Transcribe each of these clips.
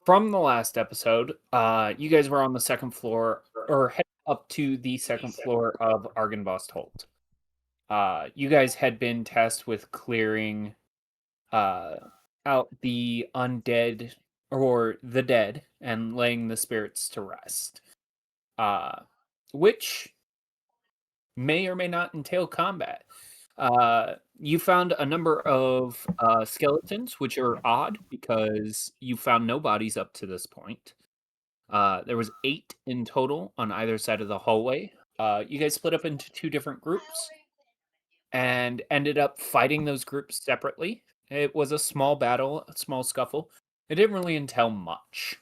from the last episode, you guys were on the second floor, or headed up to the second floor of Argynvostholt. You guys had been tasked with clearing uh, out the undead or the dead and laying the spirits to rest, which may or may not entail combat. You found a number of skeletons, which are odd because you found no bodies up to this point. There was 8 in total on either side of the hallway. You guys split up into 2 different groups and ended up fighting those groups separately. It was a small battle, a small scuffle. It didn't really entail much.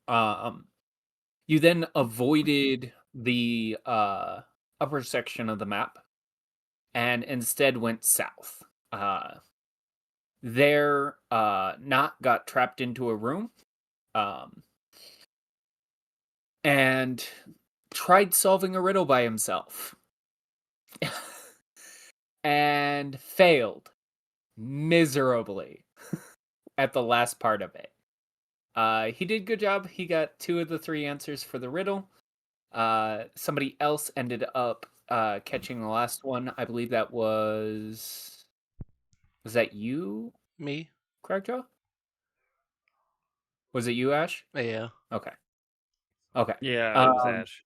You then avoided the upper section of the map and instead went south. There, Not got trapped into a room. And tried solving a riddle by himself. And failed miserably at the last part of it. He did a good job. He got 2 of the 3 answers for the riddle. Somebody else ended up catching the last one. I believe that was that you? Me? Craigjaw? Was it you, Ash? Yeah. Okay. Yeah, it was Ash.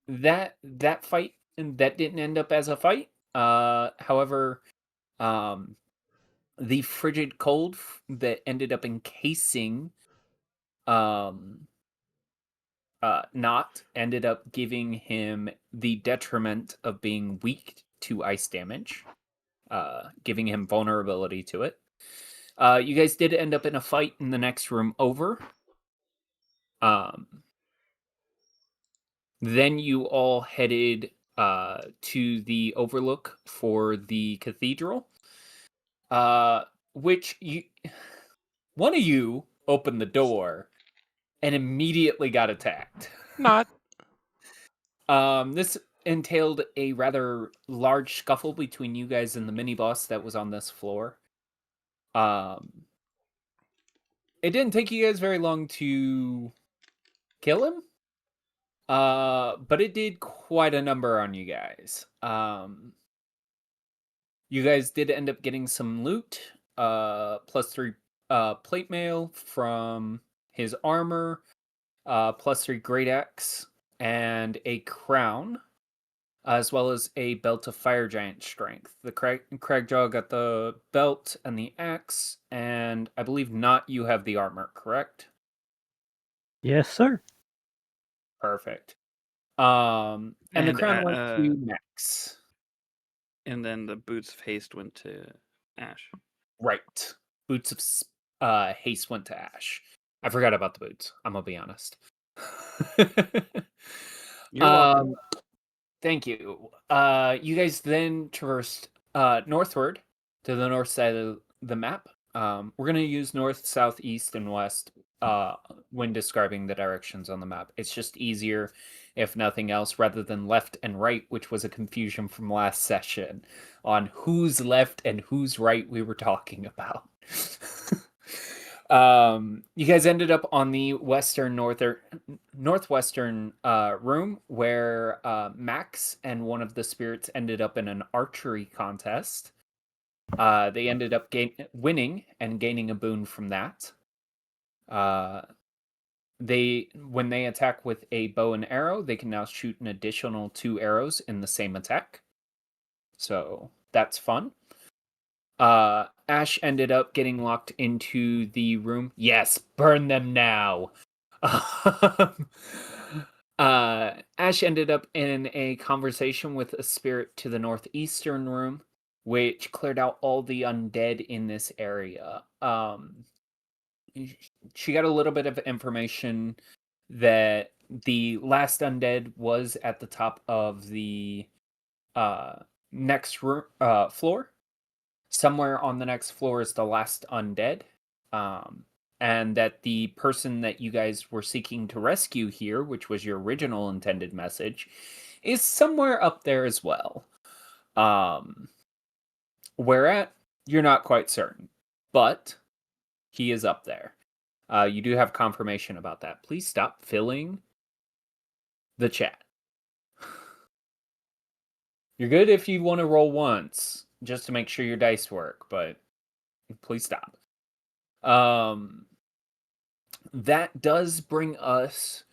That fight, and that didn't end up as a fight. However, the frigid cold that ended up encasing Not ended up giving him the detriment of being weak to ice damage, giving him vulnerability to it. You guys did end up in a fight in the next room over. Then you all headed to the overlook for the cathedral, which one of you opened the door and immediately got attacked. Not. This entailed a rather large scuffle between you guys and the mini boss that was on this floor. It didn't take you guys very long to kill him. But it did quite a number on you guys. You guys did end up getting some loot, +3 plate mail from his armor, +3 great axe, and a crown, as well as a belt of fire giant strength. The Craigjaw got the belt and the axe, and I believe not you have the armor, correct? Yes, sir. Perfect. And the And, crown went to Max. And then the Boots of Haste went to Ash. Right. Boots of Haste went to Ash. I forgot about the boots. I'm gonna be honest. You're welcome. Thank you. You guys then traversed northward to the north side of the map. We're gonna use north, south, east, and west when describing the directions on the map. It's just easier, if nothing else, rather than left and right, which was a confusion from last session on whose left and whose right we were talking about. You guys ended up on the northwestern room where Max and one of the spirits ended up in an archery contest. They ended up winning and gaining a boon from that. When they attack with a bow and arrow, they can now shoot an additional 2 arrows in the same attack. So that's fun. Ash ended up getting locked into the room. Yes, burn them now. Ash ended up in a conversation with a spirit to the northeastern room, which cleared out all the undead in this area. She got a little bit of information that the last undead was at the top of the next floor. Somewhere on the next floor is the last undead. And that the person that you guys were seeking to rescue here, which was your original intended message, is somewhere up there as well. Where at, you're not quite certain. But he is up there. You do have confirmation about that. Please stop filling the chat. You're good if you want to roll once, just to make sure your dice work, but please stop. That does bring us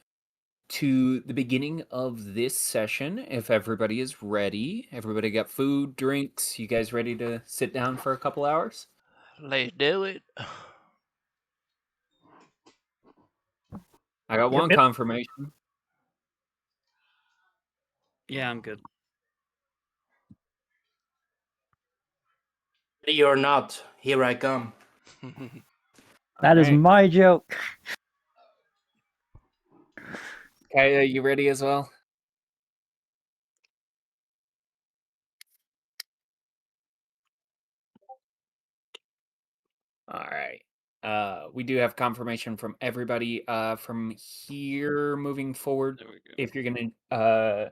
to the beginning of this session. If everybody is ready, everybody got food, drinks, you guys ready to sit down for a couple hours? Let's do it. I got one Yep. confirmation. Yeah, I'm good. Ready or not, here I come. That is Alright. my joke. Kaya, you ready as well? All right. We do have confirmation from everybody. From here moving forward, There we go. if you're gonna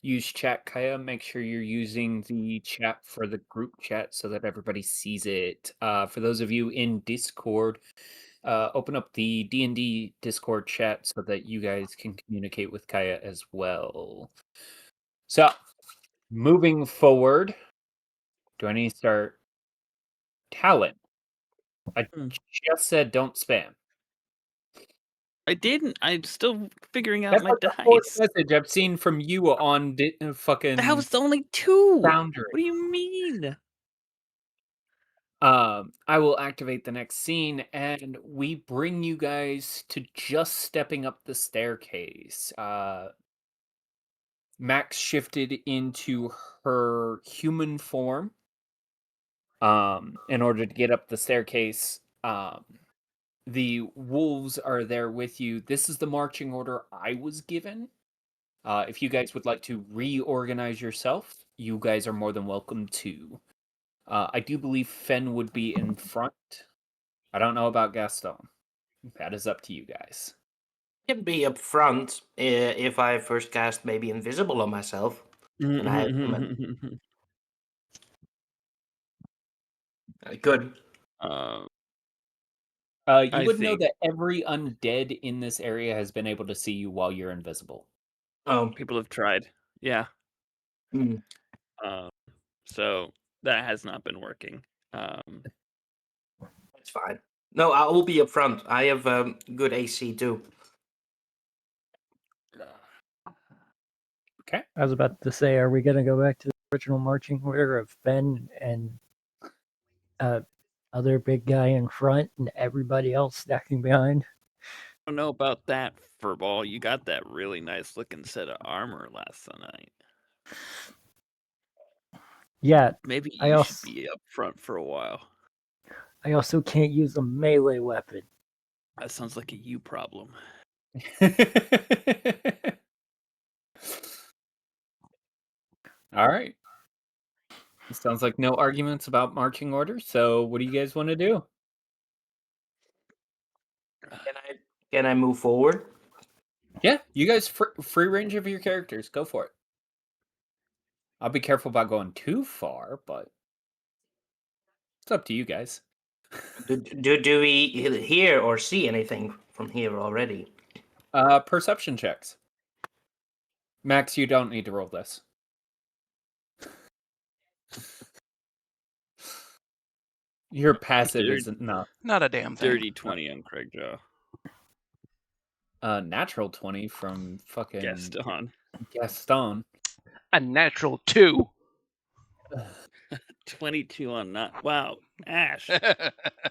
use chat, Kaya, make sure you're using the chat for the group chat so that everybody sees it. For those of you in Discord, open up the D&D Discord chat so that you guys can communicate with Kaya as well. So, moving forward, do I need to start Talon? I just said don't spam. I didn't. I'm still figuring out That's my like the fourth dice. message I've seen from you on fucking That was only 2. Foundry. What do you mean? I will activate the next scene, and we bring you guys to just stepping up the staircase. Max shifted into her human form in order to get up the staircase. The wolves are there with you. This is the marching order I was given. If you guys would like to reorganize yourself, you guys are more than welcome to. I do believe Fen would be in front. I don't know about Gaston. That is up to you guys. Can be up front if I first cast maybe invisible on myself. And I could. You I would know think that every undead in this area has been able to see you while you're invisible. Oh, people have tried. Yeah. mm, So that has not been working. that's fine. No, I will be up front. I have good AC too. Okay. I was about to say, are we going to go back to the original marching order of Ben and other big guy in front and everybody else stacking behind? I don't know about that, Furball. You got that really nice looking set of armor last night. Yeah, Maybe I you also- should be up front for a while. I also can't use a melee weapon. That sounds like a you problem. All right. It sounds like no arguments about marching order. So, what do you guys want to do? Can I move forward? Yeah, you guys free range of your characters. Go for it. I'll be careful about going too far, but it's up to you guys. Do we hear or see anything from here already? Perception checks. Max, you don't need to roll this. Your passive Dude. isn't enough. Not a damn thing. Dirty 20 on Craig Joe. Natural 20 from fucking Gaston. A natural 2. 22 on not. Wow, Ash.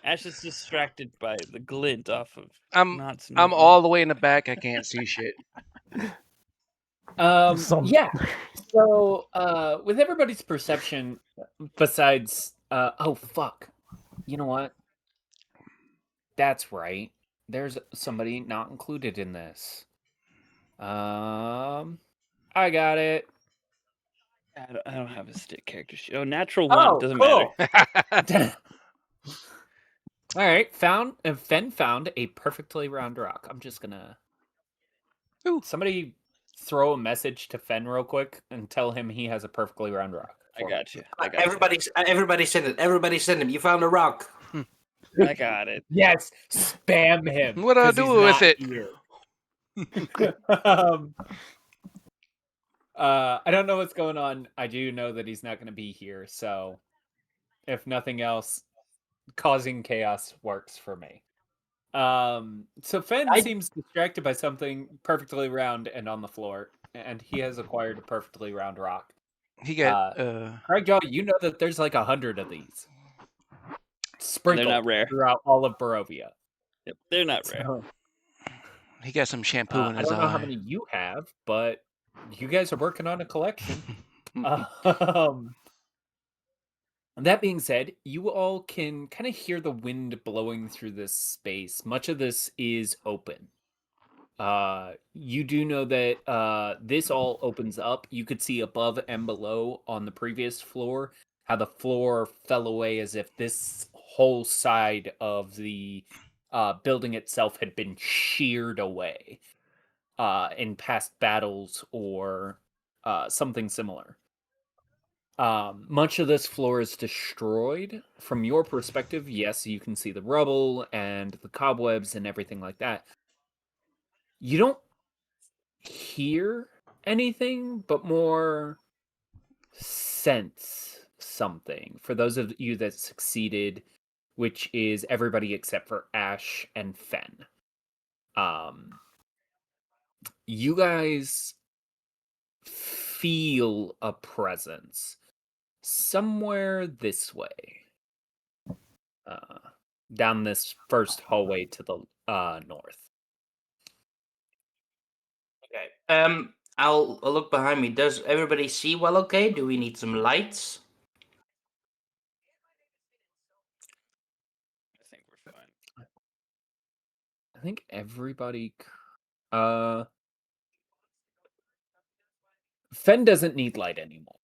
Ash is distracted by the glint off of I'm Knott's I'm nose. all the way in the back. I can't see shit. Yeah. So, with everybody's perception, besides, oh fuck, you know what? That's right. There's somebody not included in this. I got it. I don't have a stick character sheet. Oh, natural 1 doesn't cool. matter. All right, Fen found a perfectly round rock. I'm just gonna. Ooh. Somebody throw a message to Fen real quick and tell him he has a perfectly round rock. I got you. Everybody send it. Everybody send him. You found a rock. I got it. Yes, spam him. What do I 'cause do he's with not it? here. um, I don't know what's going on. I do know that he's not going to be here. So, if nothing else, causing chaos works for me. So Fen I- seems distracted by something perfectly round and on the floor, and he has acquired a perfectly round rock. He got Craigjaw, you know that there's like 100 of these sprinkled not rare. throughout all of Barovia. Yep, they're not rare. So, he got some shampoo in I his don't know how eye. many you have, but you guys are working on a collection. Um, that being said, you all can kind of hear the wind blowing through this space. Much of this is open. You do know that this all opens up. You could see above and below on the previous floor how the floor fell away as if this whole side of the building itself had been sheared away in past battles or something similar. Much of this floor is destroyed. From your perspective, yes, you can see the rubble and the cobwebs and everything like that. You don't hear anything, but more sense something. For those of you that succeeded, which is everybody except for Ash and Fen. You guys feel a presence somewhere this way. Down this first hallway to the north. Okay. I'll look behind me. Does everybody see well? Okay. Do we need some lights? I think we're fine. I think everybody. Fen doesn't need light anymore.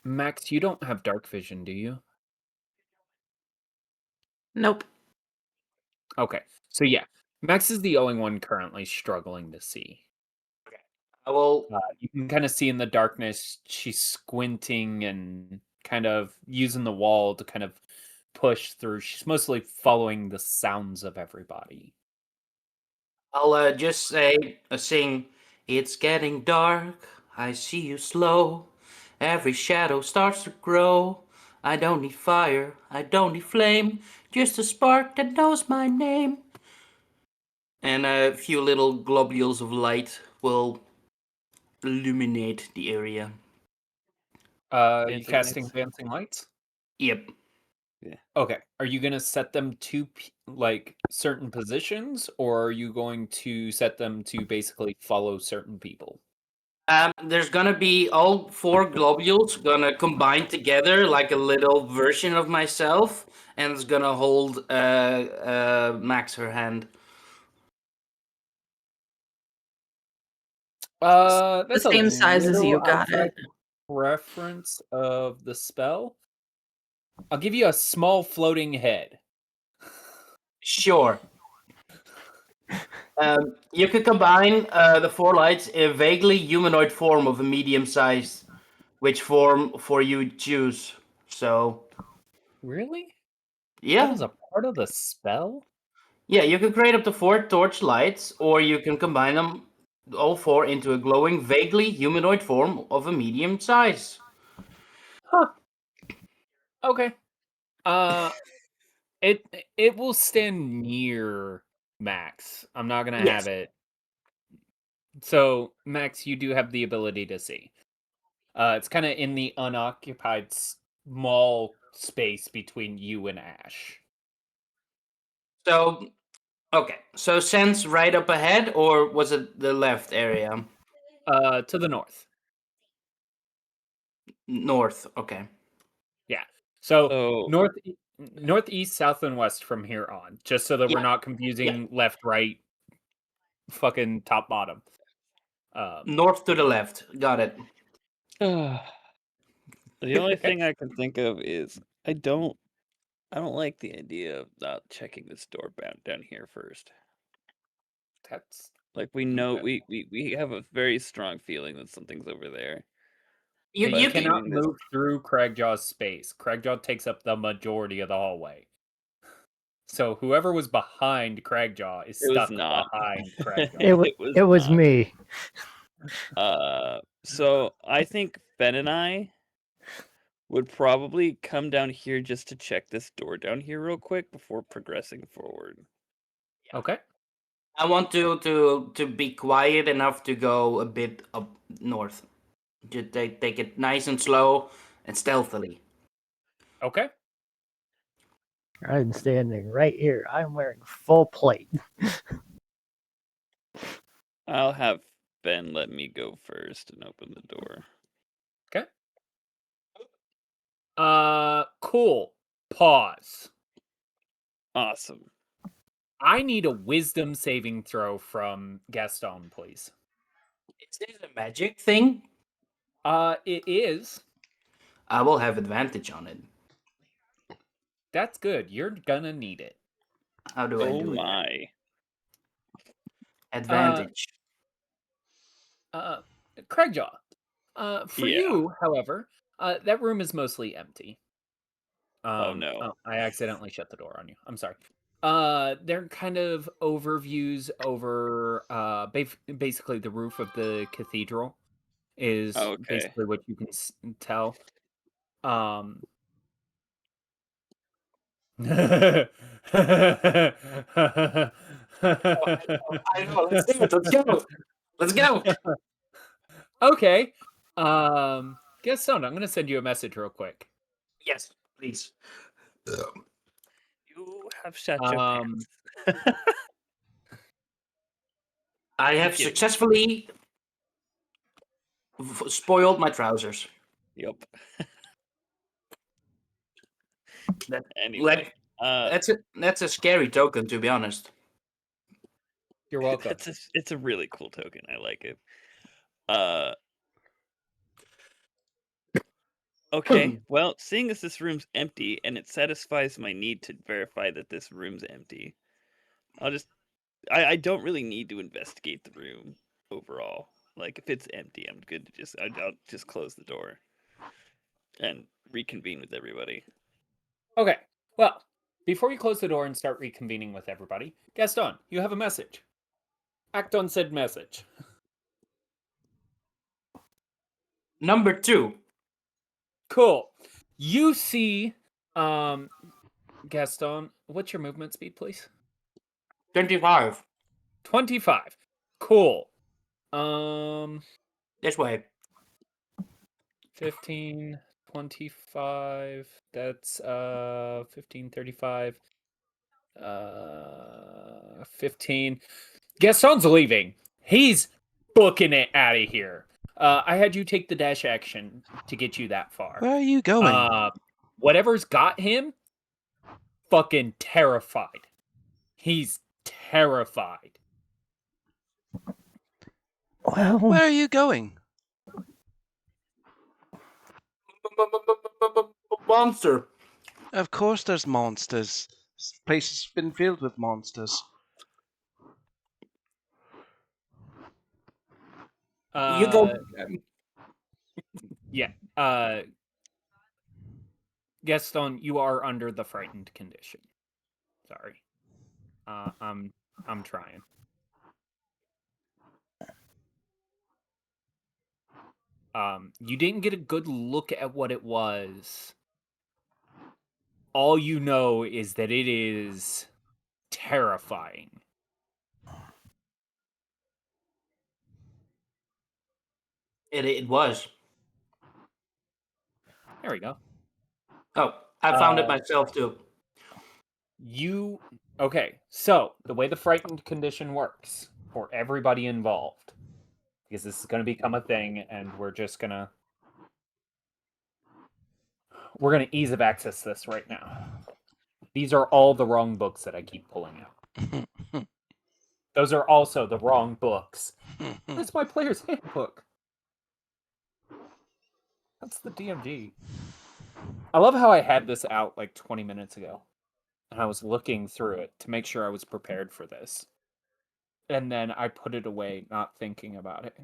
Max, you don't have dark vision, do you? Nope. Okay, so yeah, Max is the only one currently struggling to see. I will. You can kind of see in the darkness, she's squinting and kind of using the wall to kind of push through. She's mostly following the sounds of everybody. I'll just sing. It's getting dark. I see you slow. Every shadow starts to grow. I don't need fire. I don't need flame. Just a spark that knows my name. And a few little globules of light will illuminate the area. You Dancing casting lights? dancing lights? Yep. Okay. Are you gonna set them to like certain positions, or are you going to set them to basically follow certain people? There's gonna be all 4 globules gonna combine together like a little version of myself, and it's gonna hold Max her hand. That's The a same size as little you, got outside it. reference of the spell. I'll give you a small floating head. Sure. You could combine the 4 lights in a vaguely humanoid form of a medium size, which form for you choose. So Really? That yeah, was a part of the spell? yeah, you can create up to 4 torch lights, or you can combine them all 4 into a glowing, vaguely humanoid form of a medium size. Huh. Okay. Uh it it will stand near Max. I'm not gonna Yes. have it. So Max, you do have the ability to see. It's kind of in the unoccupied small space between you and Ash. So okay, so sense right up ahead, or was it the left area? To the north. North. Okay. Yeah. So Oh, northeast, south, and west from here on, just so that we're Yeah. not confusing left, right, fucking top, bottom. North to the left. Got it. the only thing I can think of is I don't like the idea of not checking this door down here first. That's Like we know we have a very strong feeling that something's over there. You, You you But can, cannot doing this- move through Craigjaw's space. Cragjaw takes up the majority of the hallway. So whoever was behind Cragjaw is It was stuck not. behind Cragjaw. It was not. me. So I think Ben and I would probably come down here just to check this door down here real quick before progressing forward. Okay. I want to be quiet enough to go a bit up north. Just take it nice and slow and stealthily. Okay. I'm standing right here. I'm wearing full plate. I'll have Ben let me go first and open the door. Okay. Cool. Pause. Awesome. I need a wisdom saving throw from Gaston, please. Is this a magic thing? It is. I will have advantage on it. That's good. You're gonna need it. How do I Oh do it? my. Advantage. Craigjaw. For Yeah. you, however, that room is mostly empty. Oh, no. I accidentally shut the door on you. I'm sorry. They're kind of overviews over basically the roof of the cathedral is Okay. basically what you can tell. I know. Let's do it. Let's go. Let's go. Okay. Gaston, I'm gonna send you a message real quick. Yes, please. You have shut your Um, pants. I have Give- successfully spoiled my trousers. Yep. That, Anyway. that's a scary token, to be honest. You're welcome. It's a really cool token. I like it. Okay, well, seeing as this room's empty and it satisfies my need to verify that this room's empty, I don't really need to investigate the room overall. Like, if it's empty, I'm good to I'll just close the door and reconvene with everybody. Okay. Well, before you close the door and start reconvening with everybody, Gaston, you have a message. Act on said message. Number 2. Cool. You see, Gaston, what's your movement speed, please? 25. 25. Cool. This way. 15, 25. That's 15, 35. 15. Gaston's leaving. He's booking it out of here. I had you take the dash action to get you that far. Where are you going? Whatever's got him, fucking terrified. He's terrified. Well, Where are you going? Monster. Of course there's monsters. This place has been filled with monsters. You go. Yeah. Gaston, you are under the frightened condition. Sorry. I'm trying. You didn't get a good look at what it was. All you know is that it is terrifying. It was. There we go. Oh, I found it myself too. Okay, so the way the frightened condition works for everybody involved, because this is going to become a thing, and we're gonna ease of access this right now. These are all the wrong books that I keep pulling out. Those are also the wrong books. That's my player's handbook. That's the DMG. I love how I had this out like 20 minutes ago. And I was looking through it to make sure I was prepared for this. And then I put it away, not thinking about it.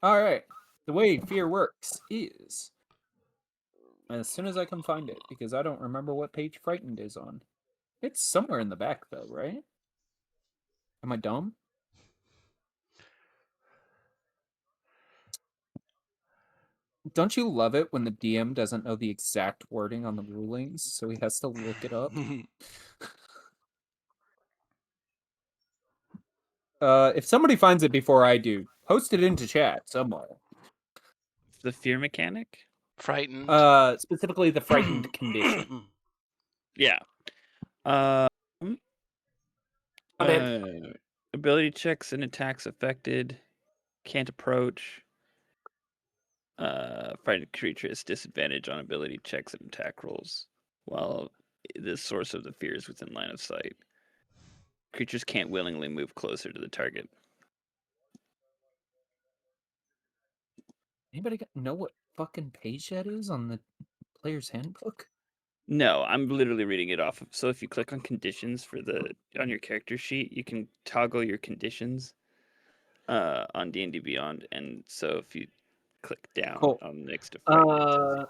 Alright. The way fear works is, as soon as I can find it, because I don't remember what page frightened is on. It's somewhere in the back, though, right? Am I dumb? Don't you love it when the DM doesn't know the exact wording on the rulings, so he has to look it up? If somebody finds it before I do, post it into chat somewhere. The fear mechanic? Frightened. Specifically the frightened condition. Yeah. Ability checks and attacks affected. Can't approach. Frightened creature has disadvantage on ability checks and attack rolls, while the source of the fear is within line of sight. Creatures can't willingly move closer to the target. Anybody know what fucking page that is on the player's handbook? No, I'm literally reading it off of. So if you click on conditions on your character sheet, you can toggle your conditions on D&D Beyond, and so if you click down Cool. on next to frightened,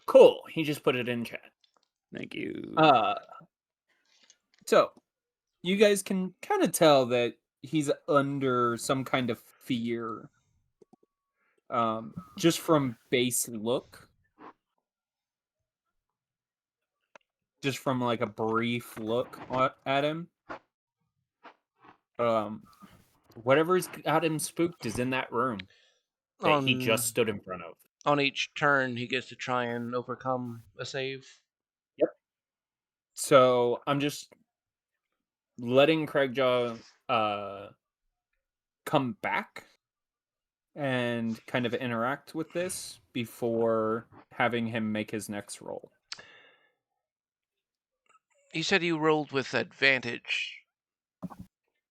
Cool. He just put it in chat. thank you. So you guys can kind of tell that he's under some kind of fear. Just from base look. Just from like a brief look at him. Whatever's got him spooked is in that room that he just stood in front of. On each turn, he gets to try and overcome a save. Yep. So I'm just letting Craigjaw come back and kind of interact with this before having him make his next roll. You said you rolled with advantage.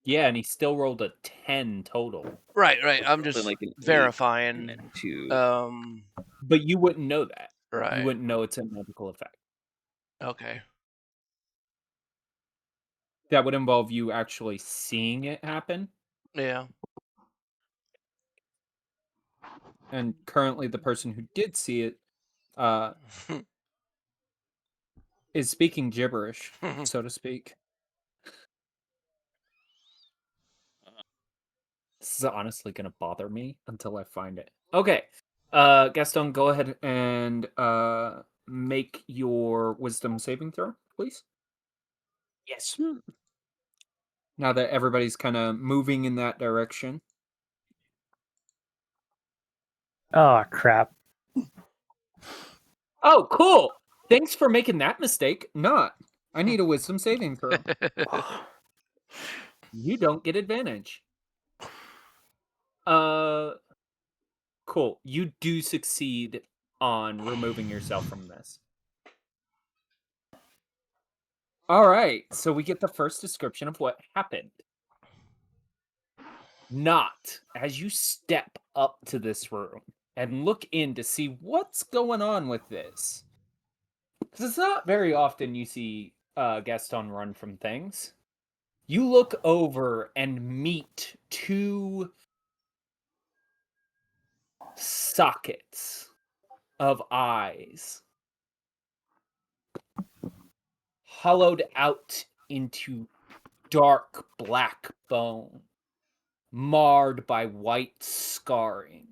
Yeah, and he still rolled a 10 total. Right. I'm just Like an 8 verifying. and then 2. But you wouldn't know that. Right. You wouldn't know it's a magical effect. Okay. That would involve you actually seeing it happen. Yeah. And currently the person who did see it is speaking gibberish, so to speak. This is honestly going to bother me until I find it. Okay. Gaston, go ahead and make your wisdom saving throw, please. Yes. Now that everybody's kind of moving in that direction. Oh, crap. Oh, cool. Thanks for making that mistake. Not. I need a wisdom saving throw. You don't get advantage. Cool. You do succeed on removing yourself from this. All right. So we get the first description of what happened. Not as you step up to this room and look in to see what's going on with this. Because it's not very often you see Gaston run from things. You look over and meet two sockets of eyes hollowed out into dark black bone, marred by white scarring,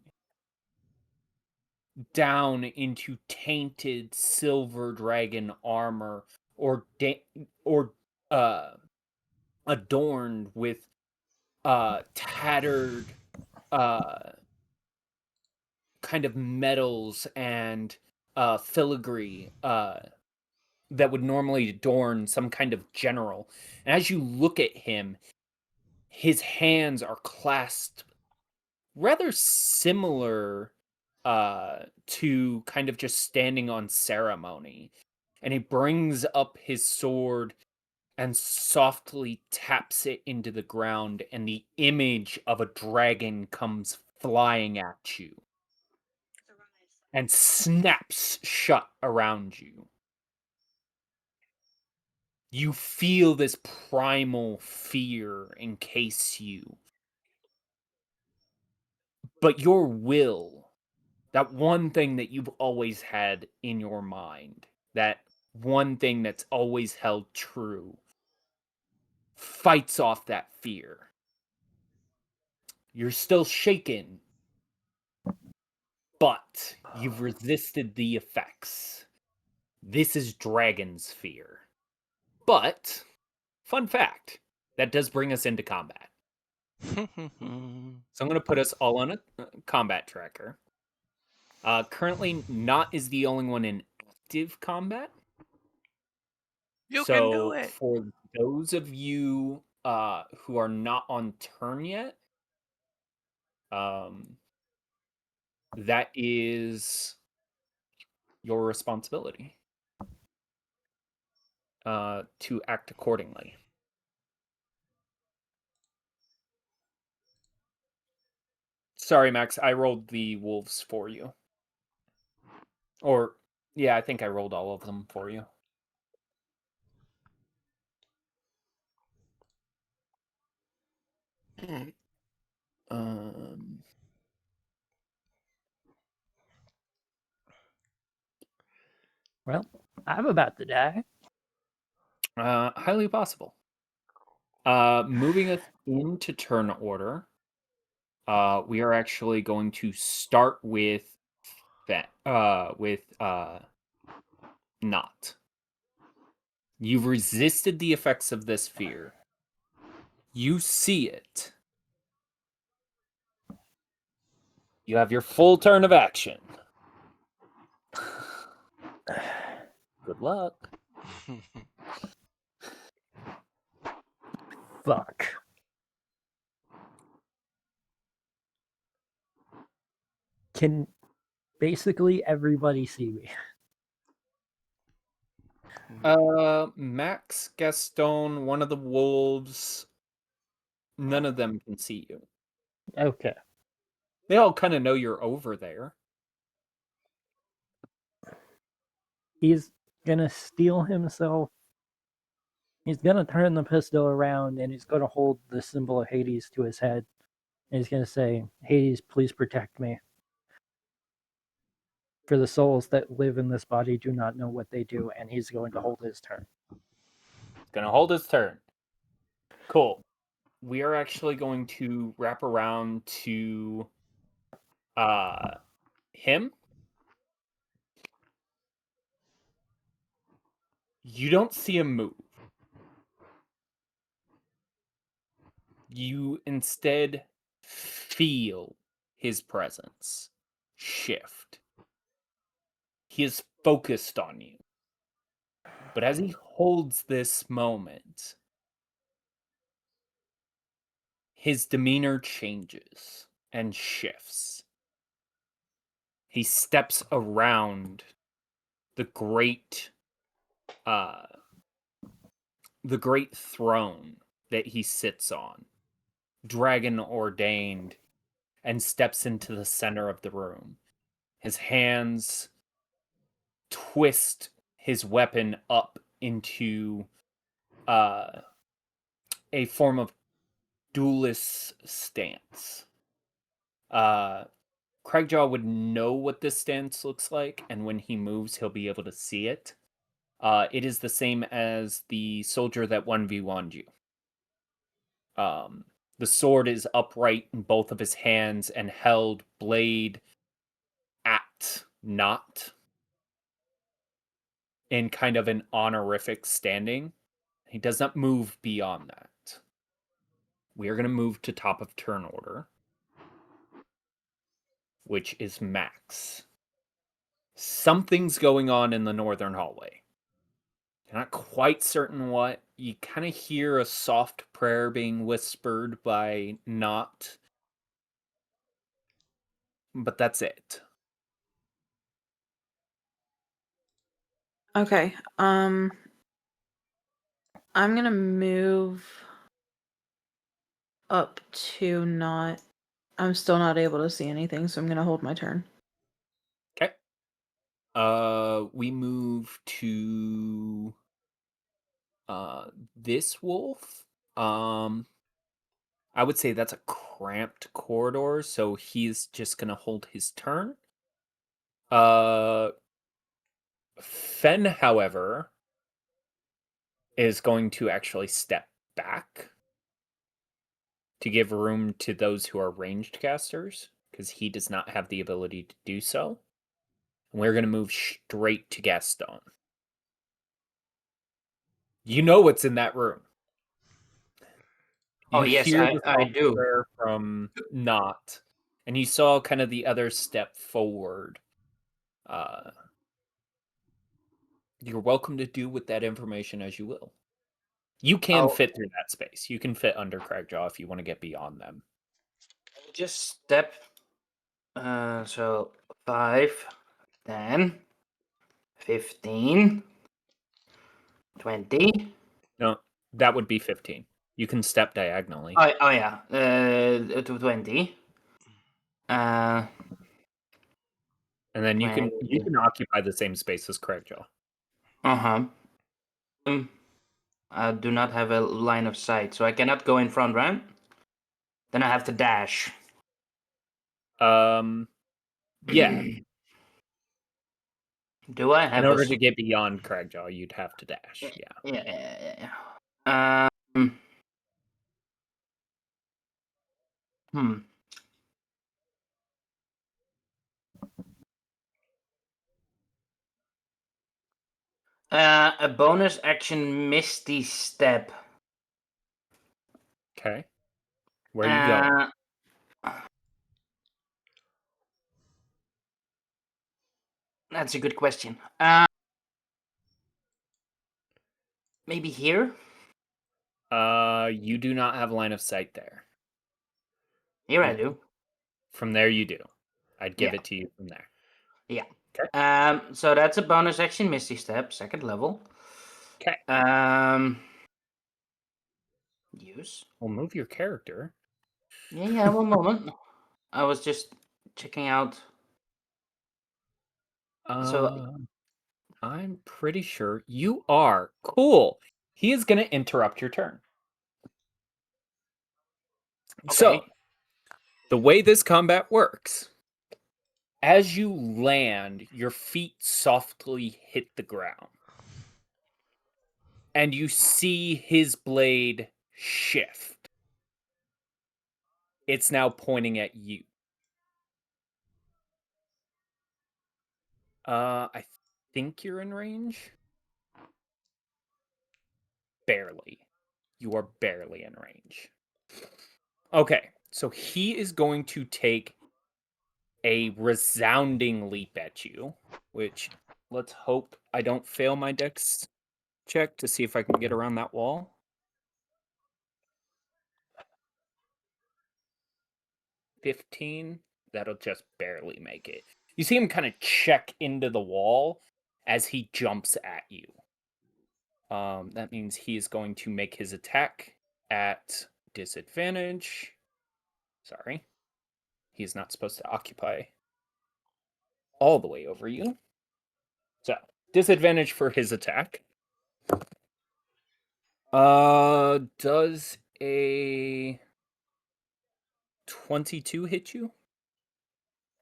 down into tainted silver dragon armor, or adorned with tattered kind of metals and filigree that would normally adorn some kind of general. And as you look at him, his hands are clasped rather similar to kind of just standing on ceremony. And he brings up his sword and softly taps it into the ground, and the image of a dragon comes flying at you and snaps shut around you. You feel this primal fear encase you, But your will, that one thing that you've always had in your mind, that one thing that's always held true, fights off that fear. You're still shaken, but you've resisted the effects. This is dragon's fear. But, fun fact, that does bring us into combat. So I'm going to put us all on a combat tracker. Currently, Not is the only one in active combat. You So can do it. for those of you who are not on turn yet, that is your responsibility to act accordingly. Sorry, Max, I rolled the wolves for you. Or, yeah, I think I rolled all of them for you. Well, I'm about to die. Highly possible. Moving us into turn order, we are actually going to start with Not. You've resisted the effects of this fear. You see it. You have your full turn of action. Good luck. Fuck. Can basically everybody see me? Max, Gaston, one of the wolves, none of them can see you. Okay. They all kind of know you're over there. He's gonna steal himself. He's gonna turn the pistol around and he's gonna hold the symbol of Hades to his head. And he's gonna say, Hades, please protect me. For the souls that live in this body do not know what they do, and he's going to hold his turn. He's gonna hold his turn. Cool. We are actually going to wrap around to him. You don't see him move. You instead feel his presence shift. He is focused on you. But as he holds this moment, his demeanor changes and shifts. He steps around the great throne that he sits on, dragon ordained, and steps into the center of the room. His hands twist his weapon up into a form of duelist stance. Craigjaw would know what this stance looks like, and when he moves, he'll be able to see it. It is the same as the soldier that 1v1'd you. The sword is upright in both of his hands and held blade at Not in kind of an honorific standing. He does not move beyond that. We are going to move to top of turn order, which is Max. Something's going on in the northern hallway. You're not quite certain what. You kind of hear a soft prayer being whispered by Not, but that's it. Okay. I'm gonna move up to Not. I'm still not able to see anything, so I'm gonna hold my turn. Okay. We move to this wolf. I would say that's a cramped corridor, so he's just gonna hold his turn. Fen, however, is going to actually step back to give room to those who are ranged casters, because he does not have the ability to do so. And we're going to move straight to Gaston. You know what's in that room. You Oh, yes, hear the I soft do. prayer from Not, and you saw kind of the other step forward. You're welcome to do with that information as you will. You can fit through that space. You can fit under Cragjaw if you want to get beyond them. Just step. So 5, 10, 15, 20. No, that would be 15. You can step diagonally. Oh yeah. To 20. And then you 20. can occupy the same space as Cragjaw. Uh-huh. I do not have a line of sight, so I cannot go in front, right? Then I have to dash. Yeah. Do I have In order to get beyond Cragjaw, you'd have to dash. Yeah. Yeah. A bonus action Misty Step. Okay. Where are you going? That's a good question. Maybe here? You do not have line of sight there. Here I do. From there you do. I'd give Yeah. it to you from there. Yeah. Okay. So that's a bonus action Misty Step, 2nd level. Okay. Use. Well, move your character. Yeah, one moment. I was just checking out. So I'm pretty sure you are. Cool. He is going to interrupt your turn. okay. So, the way this combat works, as you land, your feet softly hit the ground. And you see his blade shift. It's now pointing at you. I think you're in range. Barely. You are barely in range. Okay, so he is going to take a resounding leap at you, which let's hope I don't fail my dex check to see if I can get around that wall. 15. That'll just barely make it. You see him kind of check into the wall as he jumps at you. That means he is going to make his attack at disadvantage. Sorry. He's not supposed to occupy all the way over you. So, disadvantage for his attack. Does a 22 hit you?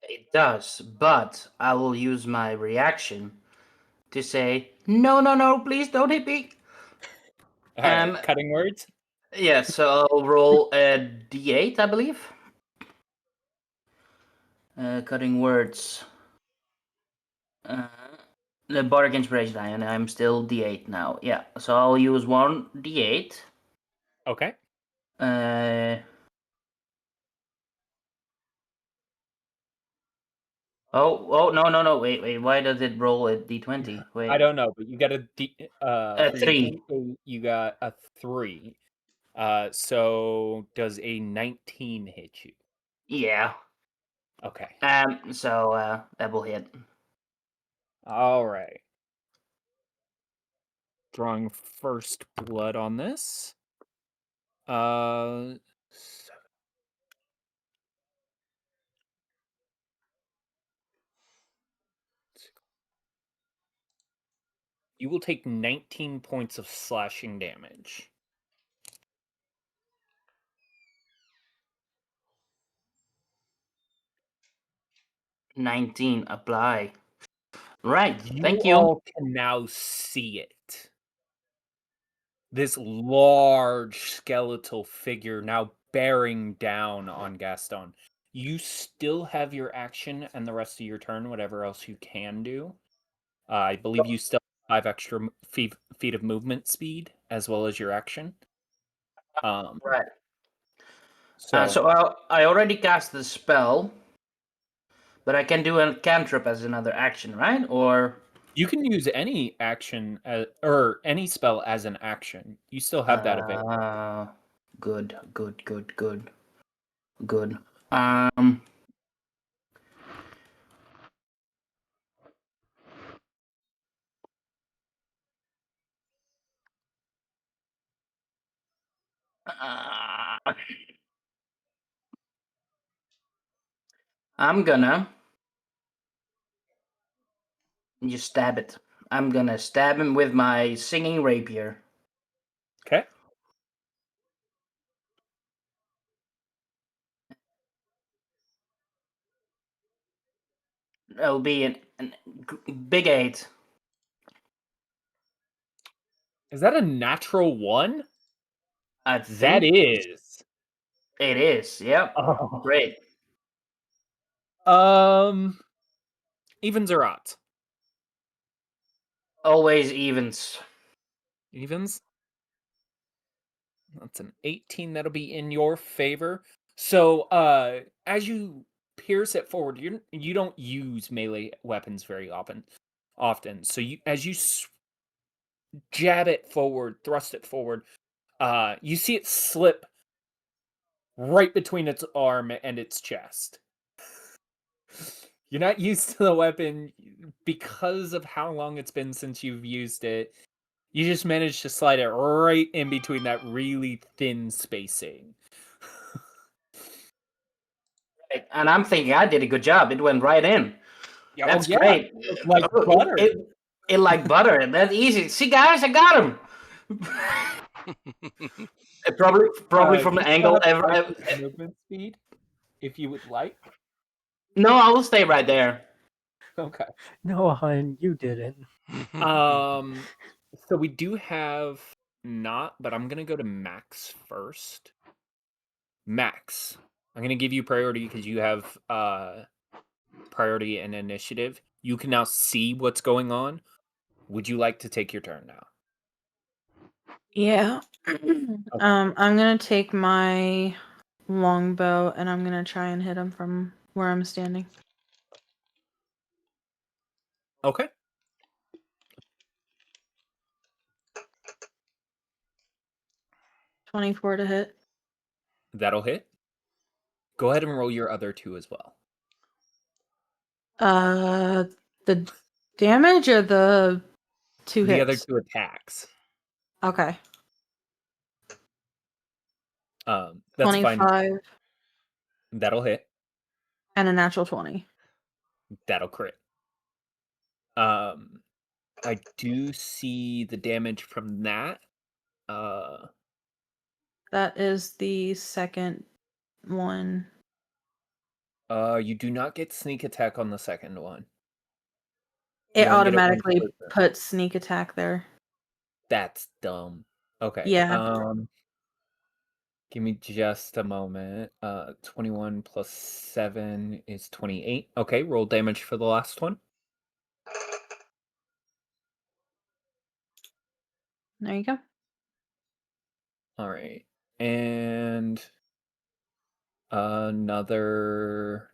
It does, but I will use my reaction to say, no, please don't hit me. All right, cutting words? Yeah, so I'll roll a d8, I believe. Cutting words. The Bardic Inspiration, and I'm still d8 now. Yeah, so I'll use one d8. Okay. Oh, no, wait, why does it roll a d20? Wait. I don't know, but you got a 3. You got a 3. So does a 19 hit you? Yeah. Okay. So that will hit. All right. Drawing first blood on this. 7. You will take 19 points of slashing damage. 19 apply. Right. You Thank you. all can now see it. This large skeletal figure now bearing down on Gaston. You still have your action and the rest of your turn, whatever else you can do. I believe you still have 5 extra feet of movement speed, as well as your action. Right. So, So I already cast the spell, but I can do a cantrip as another action, right? Or you can use any action or any spell as an action. You still have that available. Good. I'm gonna just stab it. I'm gonna stab him with my singing rapier. Okay. It'll be an big 8. Is that a natural 1? I That think is. it is. Yep. Oh. Great. Evens or odds? Always evens. Evens. That's an 18. That'll be in your favor. So, as you pierce it forward, you don't use melee weapons very often. So as you jab it forward, thrust it forward, you see it slip right between its arm and its chest. You're not used to the weapon because of how long it's been since you've used it. You just managed to slide it right in between that really thin spacing. Right. And I'm thinking I did a good job. It went right in. That's great. Like butter. It like butter. That's easy. See, guys, I got him. Probably from You the still angle. have 5 movement speed, if you would like. No, I will stay right there. Okay. No, hun, you didn't. So we do have not, but I'm gonna go to Max first. Max, I'm gonna give you priority because you have priority and initiative. You can now see what's going on. Would you like to take your turn now? Yeah. I'm gonna take my longbow and I'm gonna try and hit him from where I'm standing. Okay. $24 to hit. That'll hit. Go ahead and roll your other 2 as well. The damage or the 2 The hits? other 2 attacks. Okay. That's 25 fine. That'll hit. and a natural 20. That'll crit. I do see the damage from that. That is the second one. You do not get sneak attack on the second one. It You only get it once automatically per turn. puts sneak attack there. That's dumb. Okay. Yeah. Give me just a moment. 21 plus 7 is 28. Okay, roll damage for the last one. There you go. All right. And another.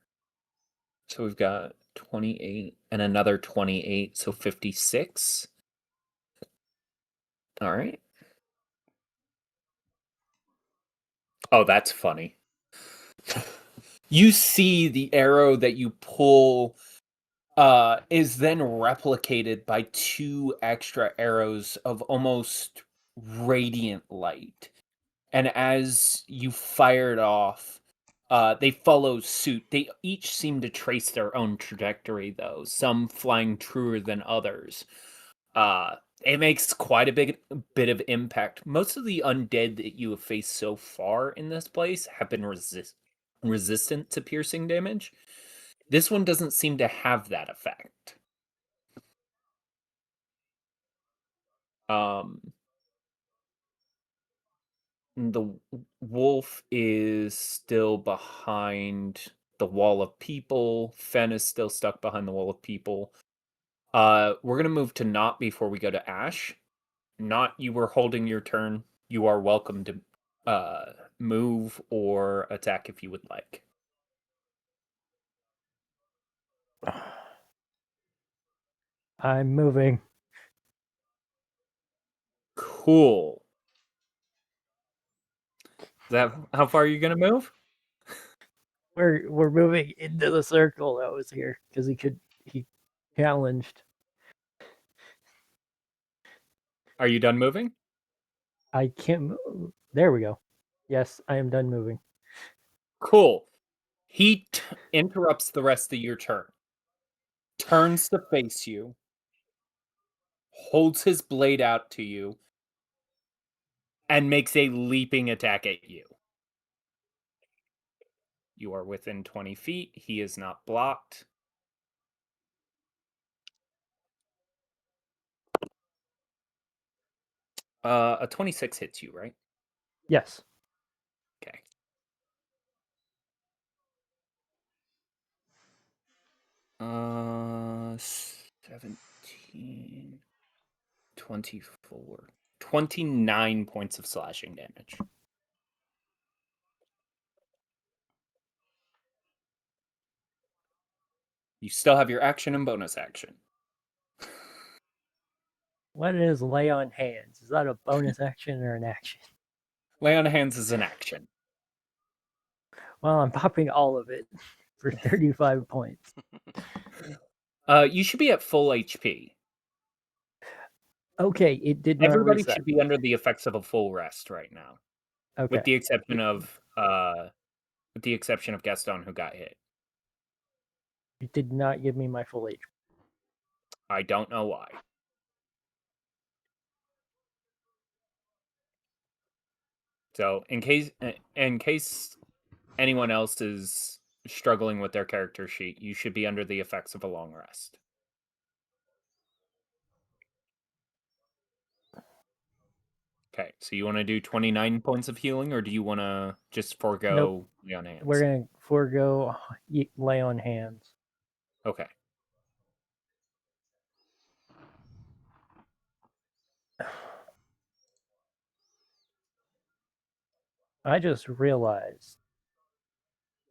So we've got 28 and another 28, so 56. All right. Oh, that's funny. You see the arrow that you pull is then replicated by 2 extra arrows of almost radiant light. And as you fire it off, they follow suit. They each seem to trace their own trajectory, though, some flying truer than others. It makes quite a bit of impact. Most of the undead that you have faced so far in this place have been resistant to piercing damage. This one doesn't seem to have that effect. The wolf is still behind the wall of people. Fen is still stuck behind the wall of people. We're going to move to Not before we go to Ash. Not, you were holding your turn. You are welcome to move or attack if you would like. I'm moving. Cool. How far are you going to move? We're moving into the circle that was here because he challenged. Are you done moving? I can't move. There we go. Yes, I am done moving. Cool. He interrupts the rest of your turn. Turns to face you. Holds his blade out to you. And makes a leaping attack at you. You are within 20 feet. He is not blocked. A 26 hits you, right? Yes. Okay. Uh, 17, 24, 29 points of slashing damage. You still have your action and bonus action. What is lay on hands? Is that a bonus action or an action? Lay on hands is an action. Well, I'm popping all of it for 35 points. You should be at full HP. Okay, it did not Everybody reset. should be under the effects of a full rest right now, Okay. with the exception of Gaston, who got hit. It did not give me my full HP. I don't know why. So, in case anyone else is struggling with their character sheet, you should be under the effects of a long rest. Okay, so you want to do 29 points of healing, or do you want to just forego lay on hands? We're going to forego lay on hands. Okay. I just realized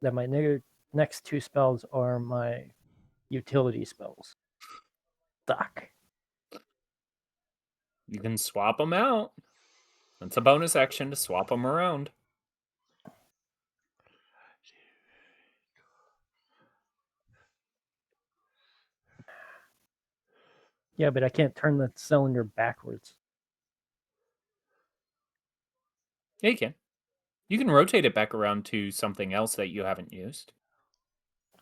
that my next two spells are my utility spells. Fuck. You can swap them out. It's a bonus action to swap them around. Yeah, but I can't turn the cylinder backwards. Yeah, you can. You can rotate it back around to something else that you haven't used.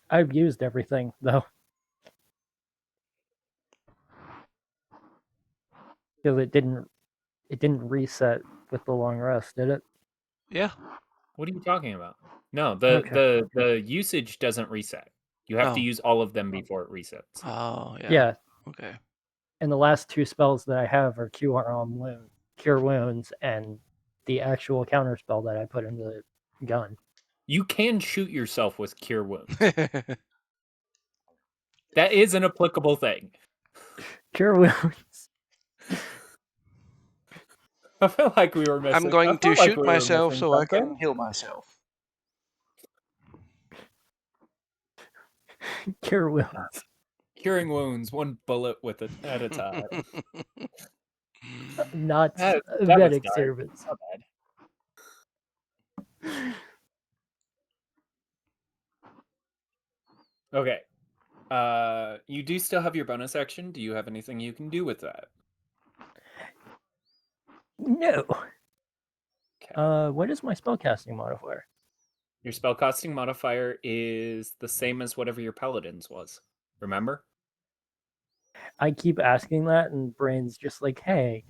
I've used everything, though. Because it didn't reset with the long rest, did it? Yeah. What are you talking about? No, Okay. the usage doesn't reset. You have to Oh. use all of them before it resets. Oh, yeah. Yeah. Okay. And the last two spells that I have are Cure Wounds, and the actual counter spell that I put into the gun. You can shoot yourself with Cure Wounds. That is an applicable thing. Cure Wounds. I feel like we were missing. I'm going to shoot myself so I can heal myself. Cure Wounds. Curing wounds, one bullet at a time. Not That medic was dark. service. Not bad. Okay. You do still have your bonus action. Do you have anything you can do with that? No. Okay. What is my spellcasting modifier? Your spellcasting modifier is the same as whatever your paladin's was. Remember? I keep asking that, and Brain's just like, hey.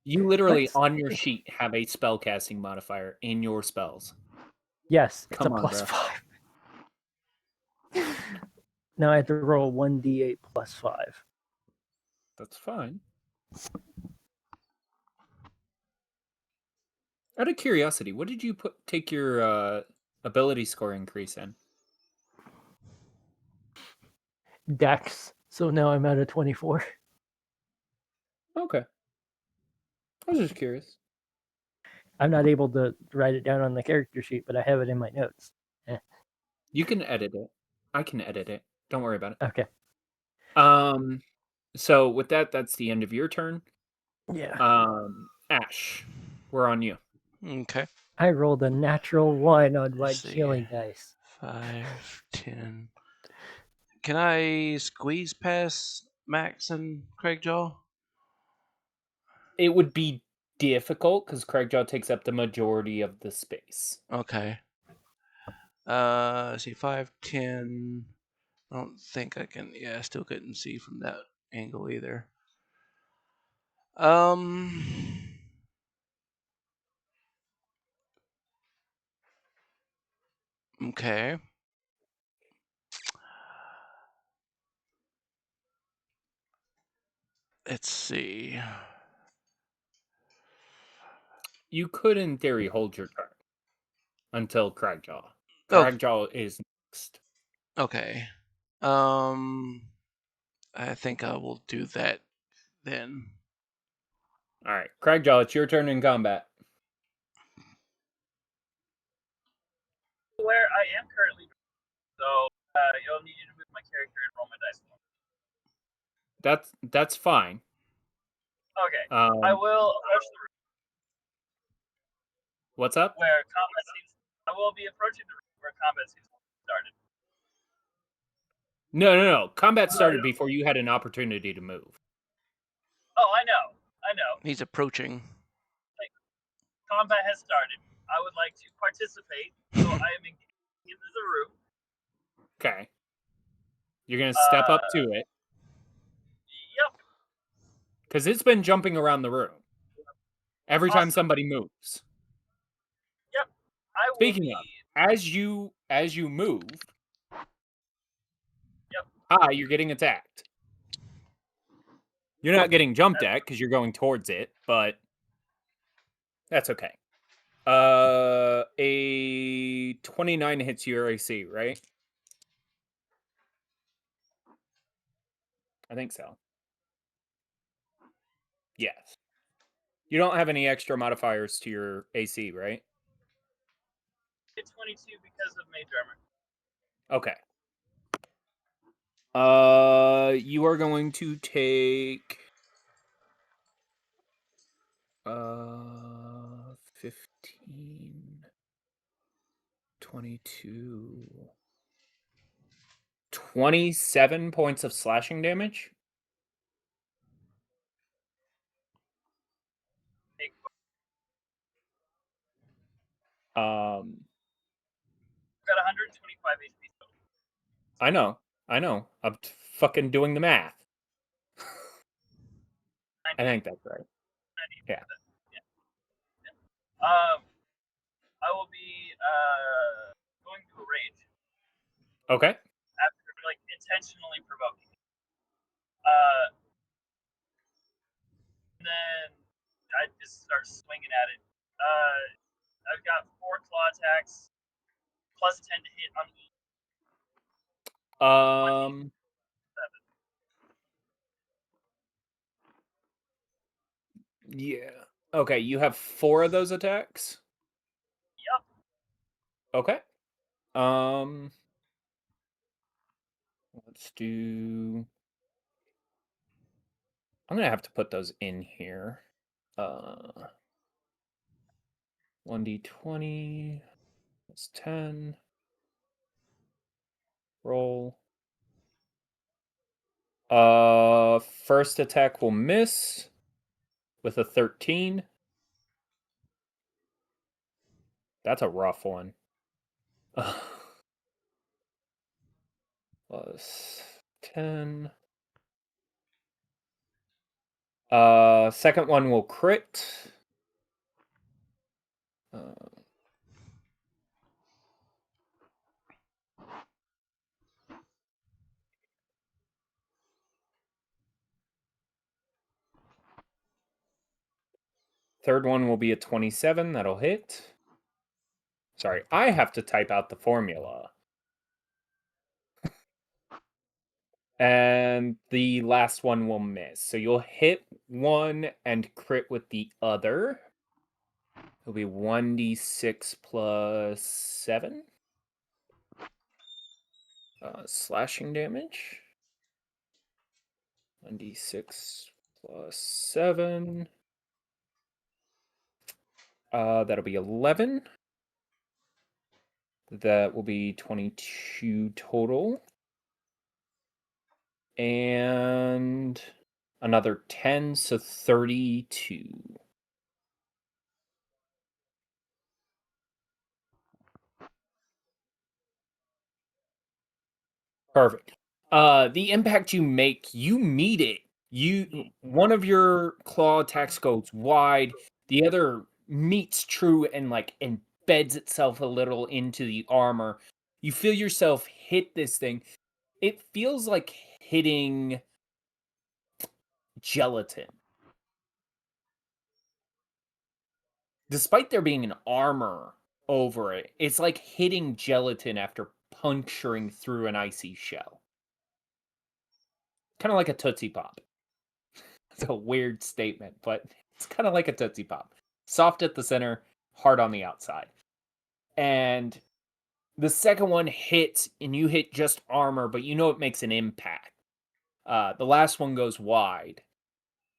You literally, on your sheet, have a spellcasting modifier in your spells. Yes, it's Come a on, plus bro. 5. Now I have to roll 1d8 plus 5. That's fine. Out of curiosity, what did you take your ability score increase in? Dex. So now I'm at a 24. Okay. I was just curious. I'm not able to write it down on the character sheet, but I have it in my notes. You can edit it. I can edit it. Don't worry about it. Okay. So with that, that's the end of your turn. Yeah. Ash, we're on you. Okay. I rolled a natural 1 on my Let's see. healing dice. 5, 10. Can I squeeze past Max and Craigjaw? It would be difficult because Craigjaw takes up the majority of the space. Okay. Let's see, 5, 10. I don't think I can. Yeah, I still couldn't see from that angle either. Okay. Let's see. You could, in theory, hold your turn until Craigjaw. Oh. Craigjaw is next. Okay. I think I will do that then. All right, Craigjaw, it's your turn in combat. Where I am currently, so you'll need you to move my character and roll my dice. That's fine. Okay. I will approach the room What's up? where combat seems. I will be approaching the room where combat seems to have started. No. Combat started before you had an opportunity to move. Oh, I know. He's approaching. Combat has started. I would like to participate, so I am engaged into the room. Okay. You're gonna step up to it. Yep. Because it's been jumping around the room. Every time Awesome. somebody moves. Yep. I will Speaking be. of, as you move, Yep. you're getting attacked. You're not getting jumped at because you're going towards it, but that's okay. A 29 hits your AC, right? I think so. Yes. You don't have any extra modifiers to your AC, right? 22 because of Mage Armor. Okay. You are going to take 15, 22, 27 points of slashing damage. I've got 125 HP total. I know. I'm fucking doing the math. I think that's right. Yeah. I will be going to a rage. Okay. After intentionally provoking. And then I just start swinging at it. I've got 4 claw attacks, plus 10 to hit on each. Yeah. Okay, you have 4 of those attacks? Yep. Okay. Let's do... I'm going to have to put those in here. 1d20 plus 10. Roll. First attack will miss with a 13. That's a rough one. Plus 10. Second one will crit. third one will be a 27. That'll hit. Sorry, I have to type out the formula. And the last one will miss. So you'll hit one and crit with the other. It'll be 1d6 plus 7. Slashing damage. 1d6 plus 7. That'll be 11. That will be 22 total. And another 10, so 32. Perfect. The impact you make, you meet it. One of your claw attacks goes wide, the other meets true and like embeds itself a little into the armor. You feel yourself hit this thing. It feels like hitting gelatin. Despite there being an armor over it, it's like hitting gelatin after puncturing through an icy shell. Kind of like a Tootsie Pop. It's a weird statement, but it's kind of like a Tootsie Pop. Soft at the center, hard on the outside. And the second one hits, and you hit just armor, but you know it makes an impact. The last one goes wide.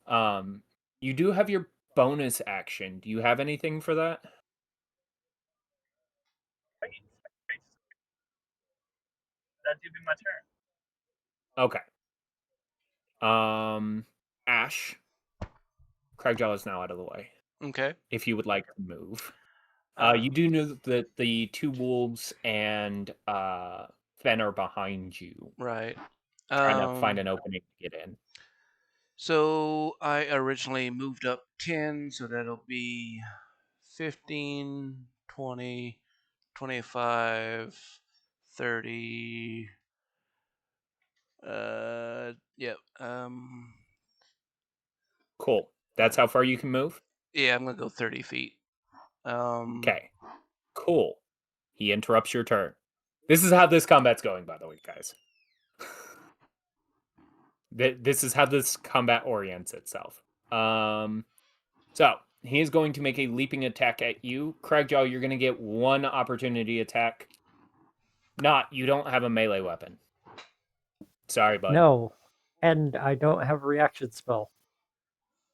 You do have your bonus action. Do you have anything for that? That'd be my turn. Okay. Ash. Cragjaw is now out of the way. Okay. If you would like to move. You do know that the two wolves and Fen are behind you. Right. Trying to find an opening to get in. So I originally moved up 10, so that'll be 15, 20, 25, 30. Yep. Cool. That's how far you can move? Yeah, I'm gonna go 30 feet. Okay. Cool. He interrupts your turn. This is how this combat's going, by the way, guys. This is how this combat orients itself. So he is going to make a leaping attack at you. Cragjaw, you're going to get one opportunity attack. You don't have a melee weapon. Sorry, bud. No, and I don't have a reaction spell.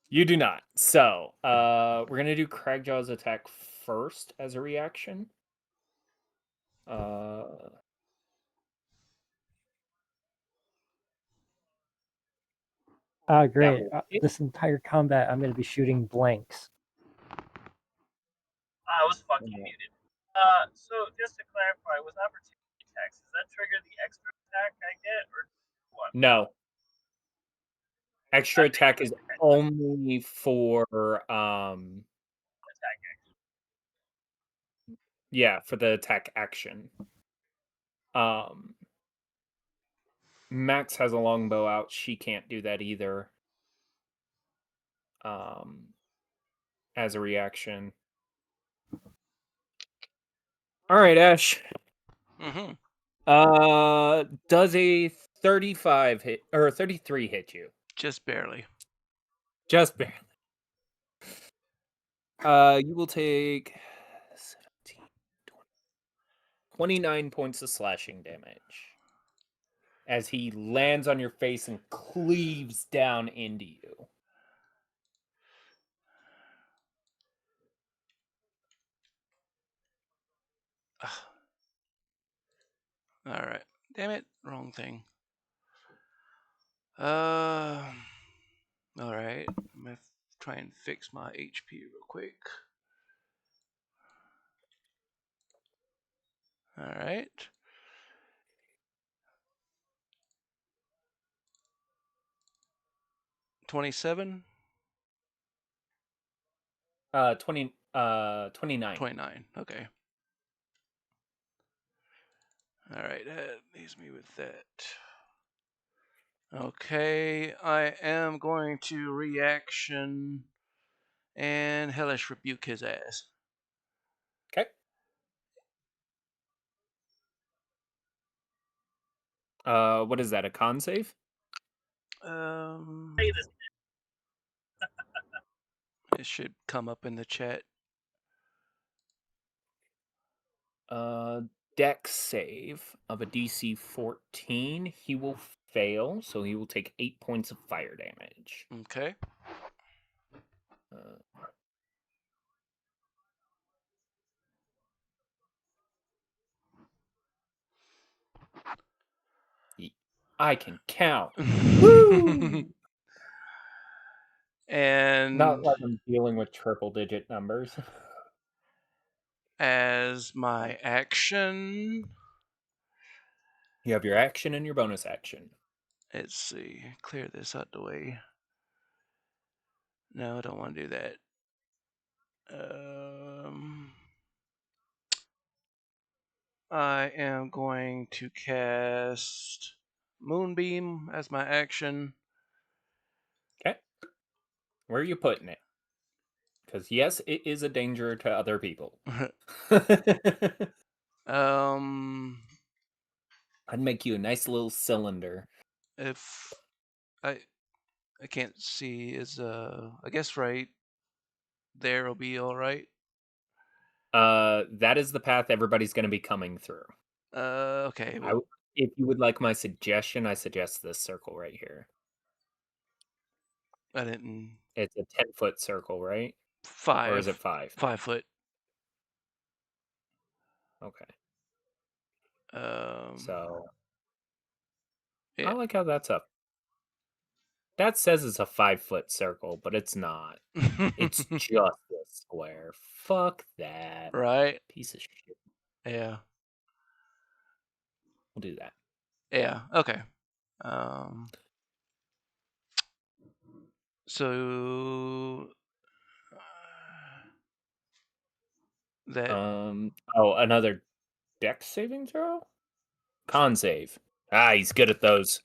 You do not. So, we're going to do Cragjaw's attack first as a reaction. Great. This entire combat, I'm going to be shooting blanks. I was fucking muted. So just to clarify, with opportunity attacks, does that trigger the extra attack I get, or what? No. Extra attack is only for Attack action. Yeah, for the attack action. Max has a longbow out. She can't do that either. As a reaction. All right, Ash. Mm-hmm. Does a 35 hit or 33 hit you? Just barely. Just barely. You will take 17, 29 points of slashing damage as he lands on your face and cleaves down into you. All right. Damn it. Wrong thing. All right. I'm going to try and fix my HP real quick. All right. $27. 29. 29. Okay. All right. That leaves me with that. Okay. I am going to reaction and hellish rebuke his ass. Okay. What is that? A con save? Say this. It should come up in the chat. Dex save of a DC 14. He will fail, so he will take 8 points of fire damage. Okay. I can count. Woo! And Not like I'm dealing with triple digit numbers. as my action, You have your action and your bonus action. let's see, clear this out the way. No, I don't want to do that. I am going to cast Moonbeam as my action. Okay. Where are you putting it? Because yes, it is a danger to other people. I'd make you a nice little cylinder. If I can't see, is I guess right there will be all right. That is the path everybody's going to be coming through. Okay. Well, If you would like my suggestion, I suggest this circle right here. I didn't. It's a 10-foot circle, right? 5. Or is it 5? 5 foot. Okay. So I yeah. like how that's up. That says it's a 5-foot circle, but it's not. It's just a square. Fuck that. Right. Piece of shit. Yeah. We'll do that. Yeah. Okay. So that another dex saving throw? Con save. He's good at those.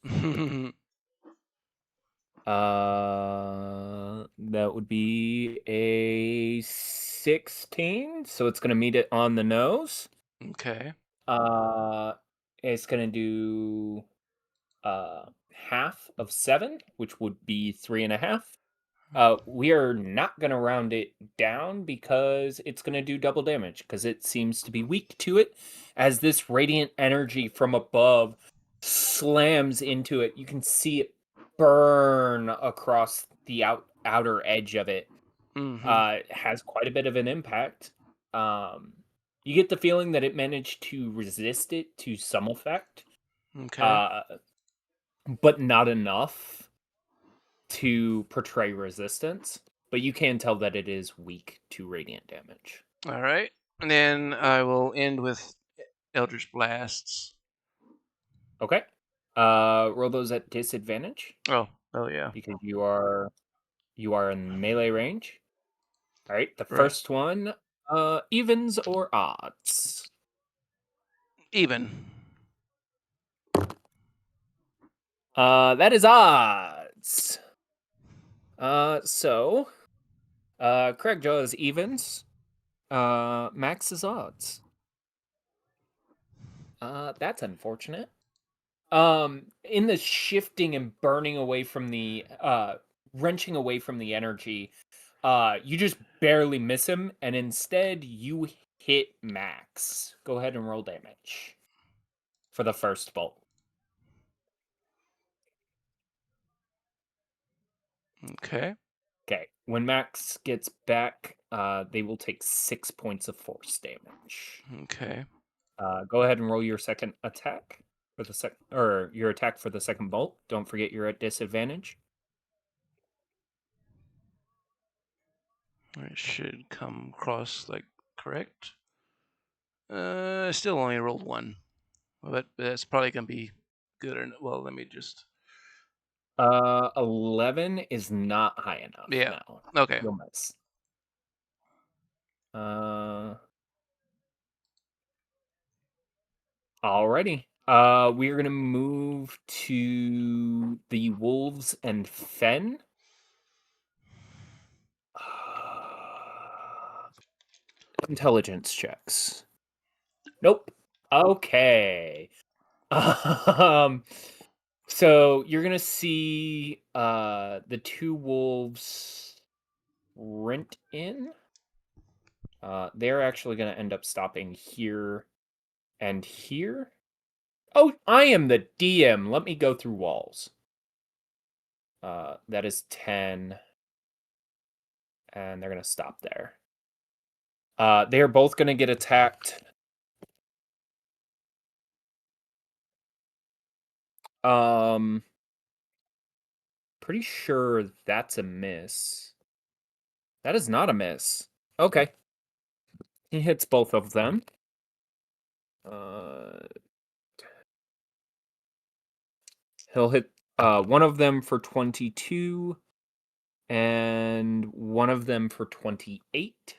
That would be a 16, so it's gonna meet it on the nose. Okay. It's gonna do half of 7, which would be 3.5. We are not gonna round it down because it's gonna do double damage because it seems to be weak to it. As this radiant energy from above slams into it, you can see it burn across the outer edge of it. It has quite a bit of an impact. You get the feeling that it managed to resist it to some effect. Okay. But not enough to portray resistance. But you can tell that it is weak to radiant damage. All right. And then I will end with Eldritch Blasts. Okay. Roll those at disadvantage. Oh yeah. Because you are in melee range. All right. The Right. first one, evens or odds? Even. That is odds. So, Craig Joe is evens. Max is odds. That's unfortunate. In the shifting and burning away from the wrenching away from the energy, you just barely miss him, and instead you hit Max. Go ahead and roll damage for the first bolt. Okay. Okay. When Max gets back, they will take 6 points of force damage. Okay. Go ahead and roll your second attack for the your attack for the second bolt. Don't forget you're at disadvantage. It should come across like correct. Still only rolled 1, but that's probably gonna be good. Well, let me just. 11 is not high enough. Yeah. No. Okay. You'll miss. Alrighty. We are gonna move to the wolves and Fen. intelligence checks. Nope. Okay. So you're gonna see the two wolves rent in. They're actually gonna end up stopping here and here. Oh, I am the DM. Let me go through walls. That is 10. And they're gonna stop there. They are both gonna get attacked. Pretty sure that's a miss. That is not a miss. Okay. He hits both of them. He'll hit one of them for 22 and one of them for 28.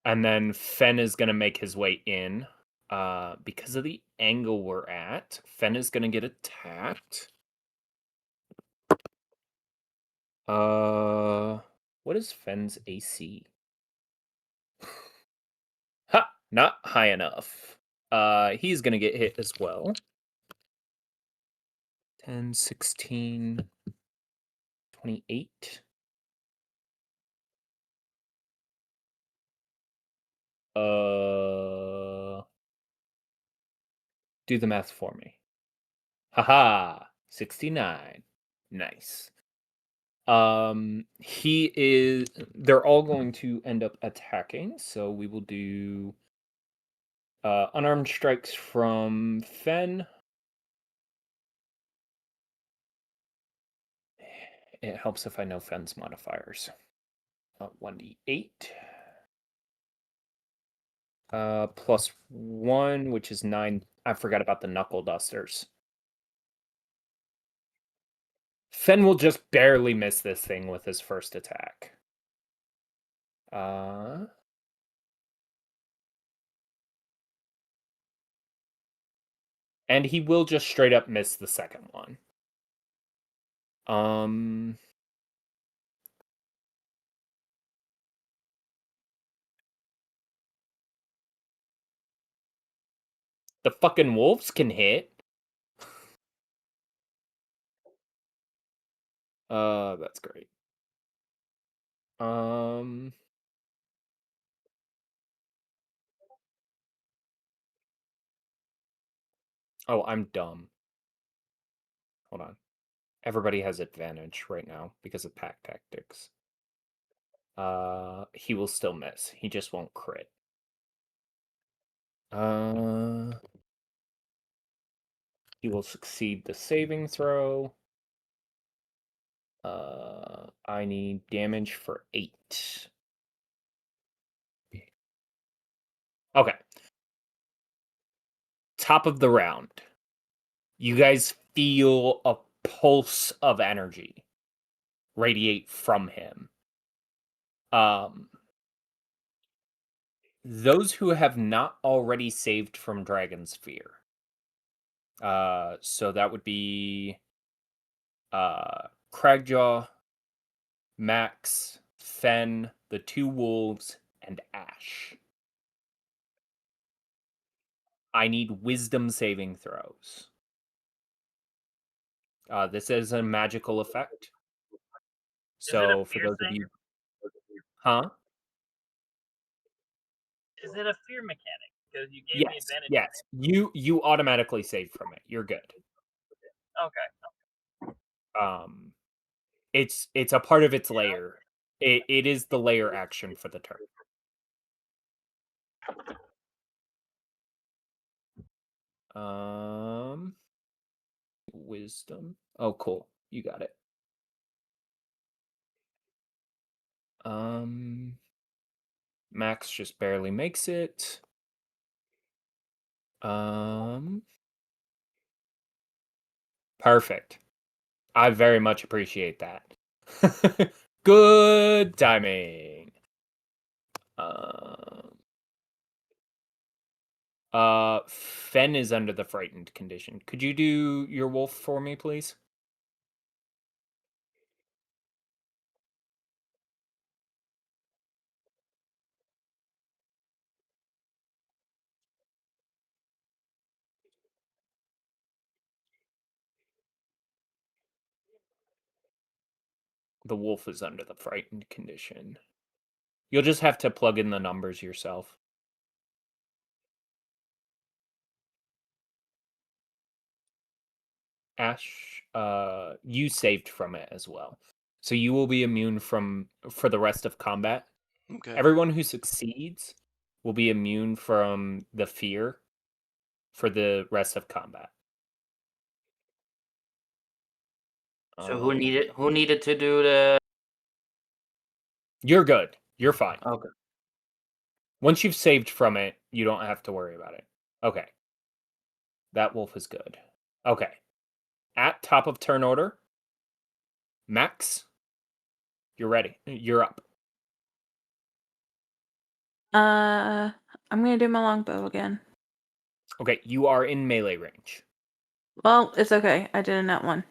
And then Fen is going to make his way in. Because of the angle we're at, Fen is going to get attacked. What is Fen's AC? Ha! Not high enough. He's going to get hit as well. 10, 16, 28. Do the math for me. Haha, 69. Nice. They're all going to end up attacking, so we will do unarmed strikes from Fen. It helps if I know Fen's modifiers. 1d8. Plus 1, which is 9. I forgot about the knuckle dusters. Fen will just barely miss this thing with his first attack. And he will just straight up miss the second one. The fucking wolves can hit. That's great. Oh, I'm dumb. Hold on. Everybody has advantage right now because of pack tactics. He will still miss. He just won't crit. He will succeed the saving throw. I need damage for 8. Okay. Top of the round. You guys feel a pulse of energy radiate from him. Those who have not already saved from Dragon's Fear. So that would be Cragjaw, Max, Fen, the two wolves, and Ash. I need wisdom saving throws. This is a magical effect. So for those of you, huh? Is it a fear mechanic? Because you gave me advantage. Yes. You automatically save from it. You're good. Okay. It's a part of its layer. It is the layer action for the turn. Wisdom. Oh, cool. You got it. Max just barely makes it. Perfect. I very much appreciate that. Good timing. Fen is under the frightened condition. Could you do your wolf for me, please? The wolf is under the frightened condition. You'll just have to plug in the numbers yourself. Ash, you saved from it as well. So you will be immune for the rest of combat. Okay. Everyone who succeeds will be immune from the fear for the rest of combat. So who needed to do the? You're good. You're fine. Okay. Once you've saved from it, you don't have to worry about it. Okay. That wolf is good. Okay. At top of turn order, Max, you're ready. You're up. I'm gonna do my longbow again. Okay, you are in melee range. Well, it's okay. I did a nat one.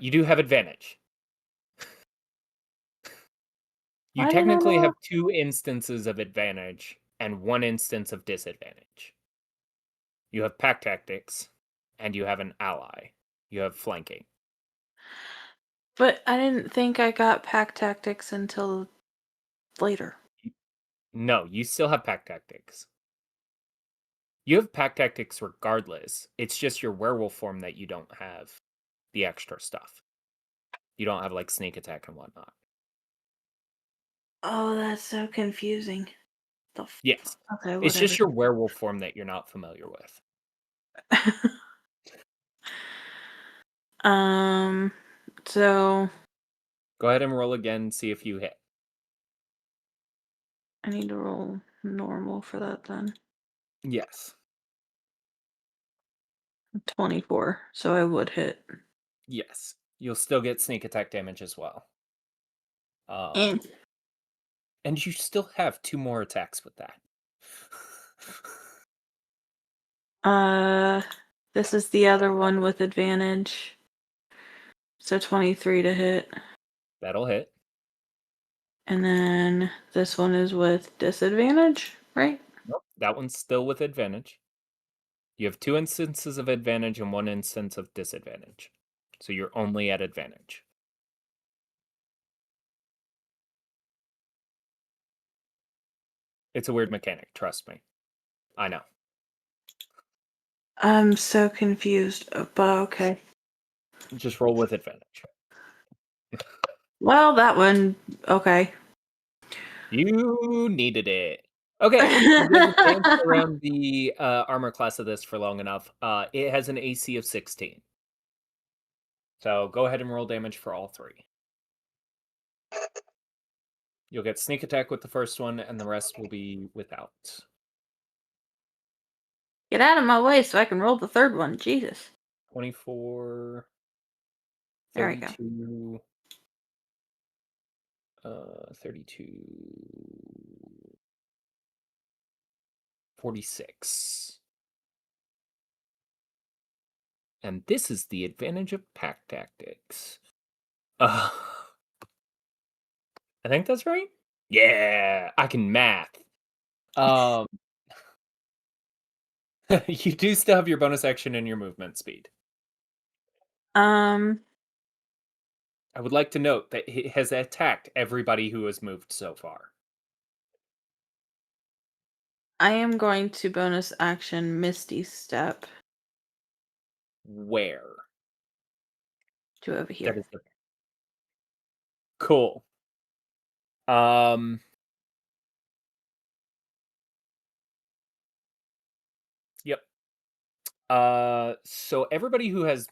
You do have advantage. You Why didn't I technically roll? have 2 instances of advantage and 1 instance of disadvantage. You have pack tactics, and you have an ally. You have flanking. But I didn't think I got pack tactics until later. No, you still have pack tactics. You have pack tactics regardless. It's just your werewolf form that you don't have the extra stuff. You don't have like sneak attack and whatnot. Oh, that's so confusing. Yes. Okay, whatever. It's just your werewolf form that you're not familiar with. So Go ahead and roll again, see if you hit. I need to roll normal for that then. Yes. 24, so I would hit. Yes. You'll still get sneak attack damage as well. And And you still have 2 more attacks with that. this is the other one with advantage. So 23 to hit. That'll hit. And then this one is with disadvantage, right? Nope. That one's still with advantage. You have 2 instances of advantage and 1 instance of disadvantage. So you're only at advantage. It's a weird mechanic, trust me. I know. I'm so confused, but okay. Just roll with advantage. Well, that one, okay. You needed it. Okay, you guys have danced around the armor class of this for long enough. It has an AC of 16. So go ahead and roll damage for all 3. You'll get sneak attack with the first one, and the rest will be without. Get out of my way so I can roll the third one. Jesus. 24, There we go. 32, 32, 46. And this is the advantage of pack tactics. I think that's right. Yeah, I can math. You do still have your bonus action and your movement speed. Um, I would like to note that it has attacked everybody who has moved so far. I am going to bonus action Misty Step Where? to over here. That is the... Cool. Yep. So everybody who has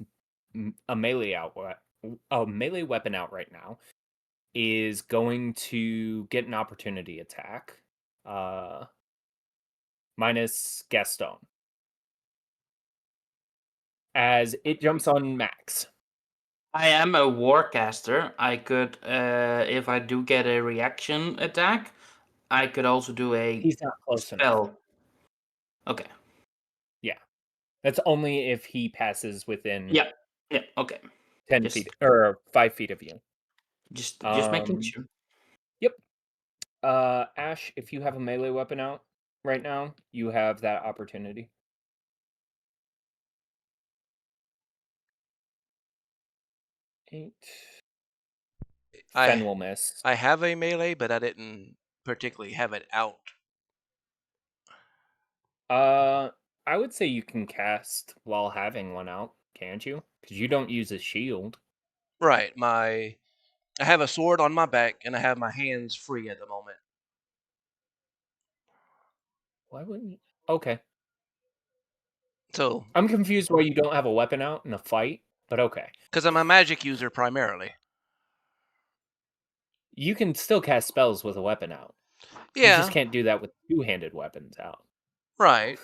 a melee weapon out right now is going to get an opportunity attack. Minus Gaston. As it jumps on Max. I am a warcaster. I could, if I do get a reaction attack, I could also do a He's not close enough. spell. Okay. Yeah. That's only if he passes within Yeah. Yeah. Okay. 10 Just- feet or 5 feet of you. Just making sure. Yep. Ash, if you have a melee weapon out right now, you have that opportunity. Eight. Fen will miss. I have a melee, but I didn't particularly have it out. I would say you can cast while having one out, can't you? Because you don't use a shield. Right. I have a sword on my back, and I have my hands free at the moment. Why wouldn't you? Okay. So, I'm confused why you don't have a weapon out in a fight, but okay. because I'm a magic user primarily. You can still cast spells with a weapon out. You Yeah. just can't do that with two-handed weapons out. Right.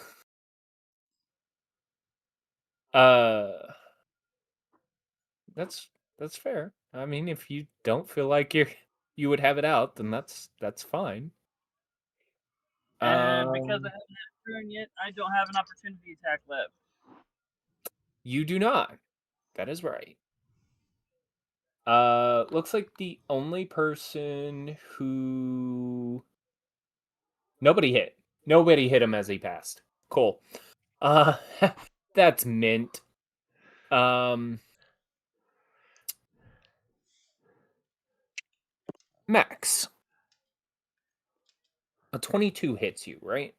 That's fair. I mean, if you don't feel like you would have it out, then that's fine. And because I haven't had a turn yet, I don't have an opportunity attack left. You do not. That is right. Looks like the only person who nobody hit him as he passed. Cool. That's mint. Max. A 22 hits you, right?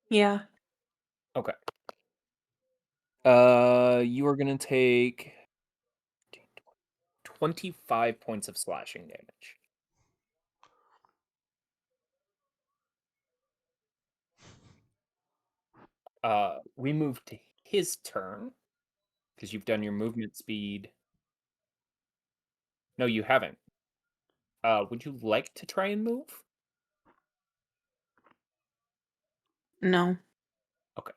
Yeah. Okay. You are gonna take 25 points of slashing damage. We move to his turn because you've done your movement speed. No, you haven't. Would you like to try and move? No. Okay.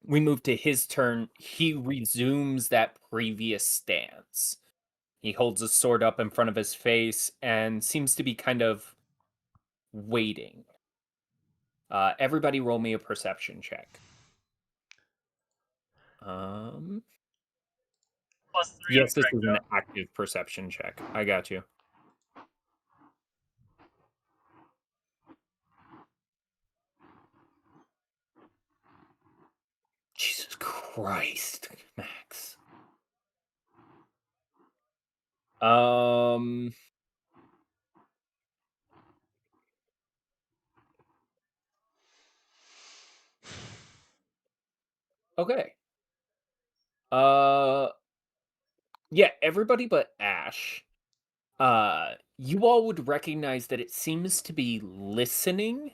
We move to his turn. He resumes that previous stance. He holds his sword up in front of his face and seems to be kind of waiting. Everybody roll me a perception check. +3 Yes, on this is an Greco. active perception check. I got you. Jesus Christ, Max. Okay. Yeah, everybody but Ash. You all would recognize that it seems to be listening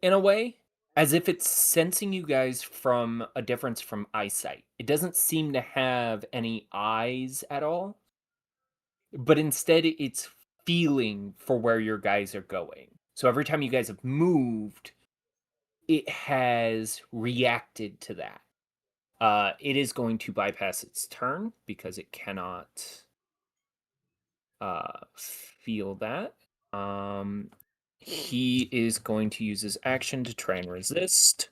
in a way, as if it's sensing you guys from a difference from eyesight. It doesn't seem to have any eyes at all, but instead it's feeling for where your guys are going. So every time you guys have moved, it has reacted to that. It is going to bypass its turn because it cannot feel that. He is going to use his action to try and resist.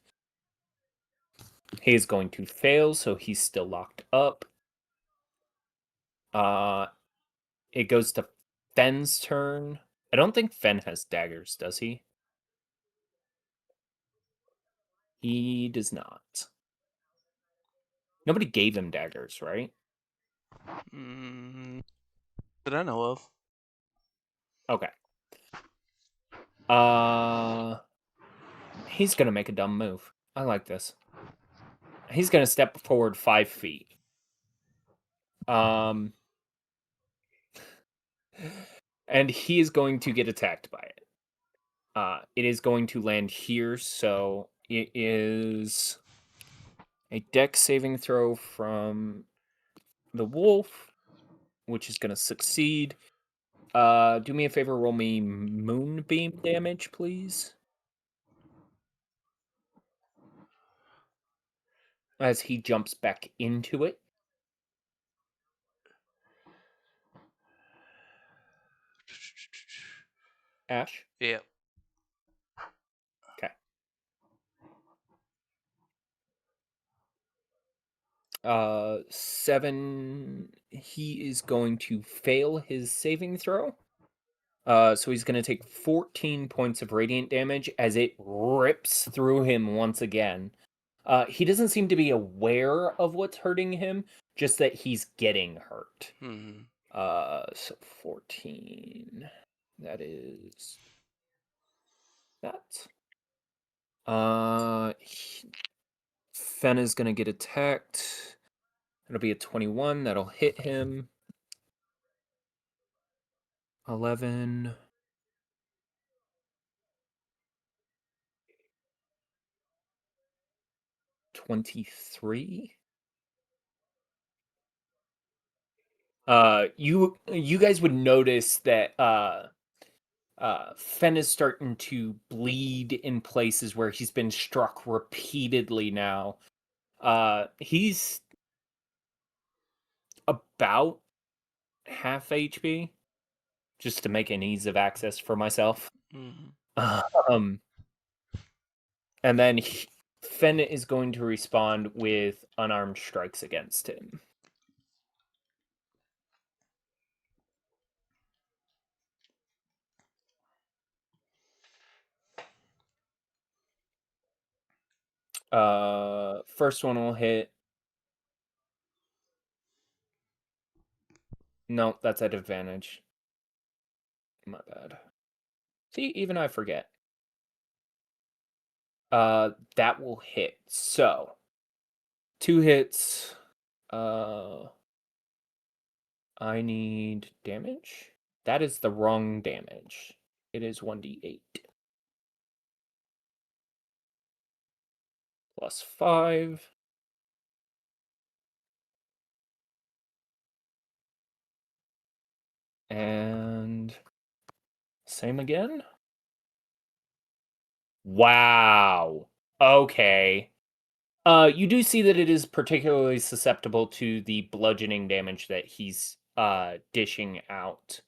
He is going to fail, so he's still locked up. It goes to Fen's turn. I don't think Fen has daggers, does he? He does not. Nobody gave him daggers, right? That I know of. Okay. He's gonna make a dumb move. I like this. He's gonna step forward 5 feet. And he is going to get attacked by it. It is going to land here, so it is a dex saving throw from the wolf, which is going to succeed. Do me a favor, roll me moonbeam damage, please. as he jumps back into it. Ash? Yeah. Okay. 7. He is going to fail his saving throw. So he's going to take 14 points of radiant damage as it rips through him once again. He doesn't seem to be aware of what's hurting him, just that he's getting hurt. Mm-hmm. So 14. That is that. Fen is going to get attacked. It'll be a 21. That'll hit him. 11. 23. You guys would notice that Fen is starting to bleed in places where he's been struck repeatedly now. He's about half HP, just to make an ease of access for myself. Mm-hmm. And then Fen is going to respond with unarmed strikes against him. First one will hit. No, that's at advantage. My bad. See, even I forget. That will hit. So, 2 hits. I need damage. That is the wrong damage. It is 1d8. Plus 5. And same again. Wow. Okay. You do see that it is particularly susceptible to the bludgeoning damage that he's dishing out.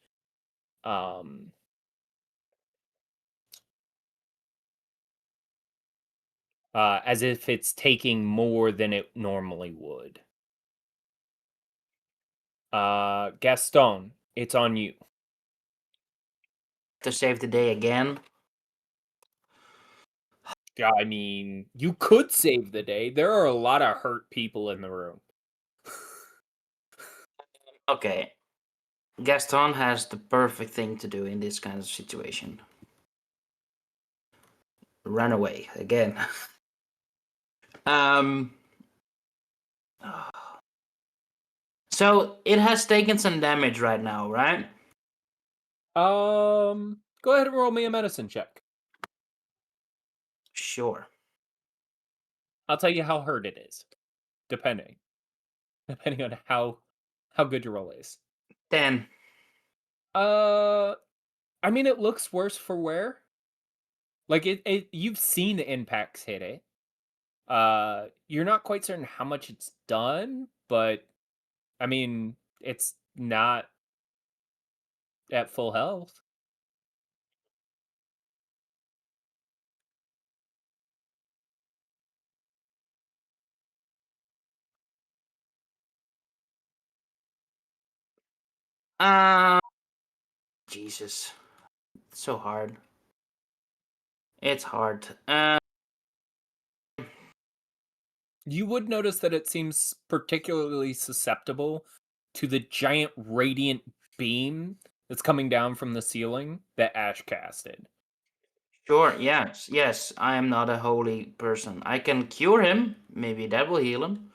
As if it's taking more than it normally would. Gaston, it's on you. To save the day again. I mean, you could save the day. There are a lot of hurt people in the room. Okay. Gaston has the perfect thing to do in this kind of situation. Run away again. So it has taken some damage right now, right? Go ahead and roll me a medicine check. Sure. I'll tell you how hurt it is, depending on how good your roll is. 10. I mean, it looks worse for wear. Like it you've seen the impacts hit it. You're not quite certain how much it's done, but I mean, it's not at full health. Jesus. It's so hard. It's hard. You would notice that it seems particularly susceptible to the giant radiant beam that's coming down from the ceiling that Ash casted. Sure, yes. I am not a holy person. I can cure him. Maybe that will heal him.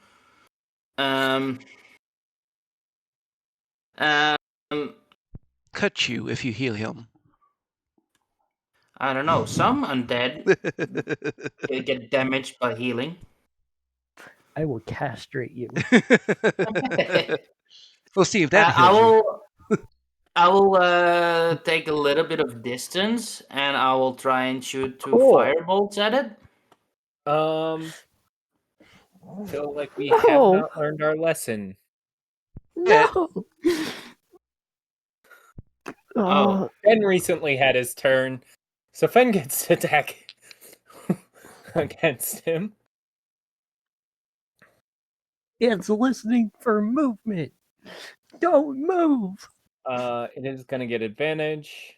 Cut you if you heal him. I don't know. Some undead get damaged by healing. I will castrate you. We'll see if that heals you. I will take a little bit of distance and I will try and shoot 2 Cool. firebolts at it. I feel like we No. have not learned our lesson. No. Oh. Ben recently had his turn, so Fen gets to attack against him. It's listening for movement. Don't move. It is going to get advantage.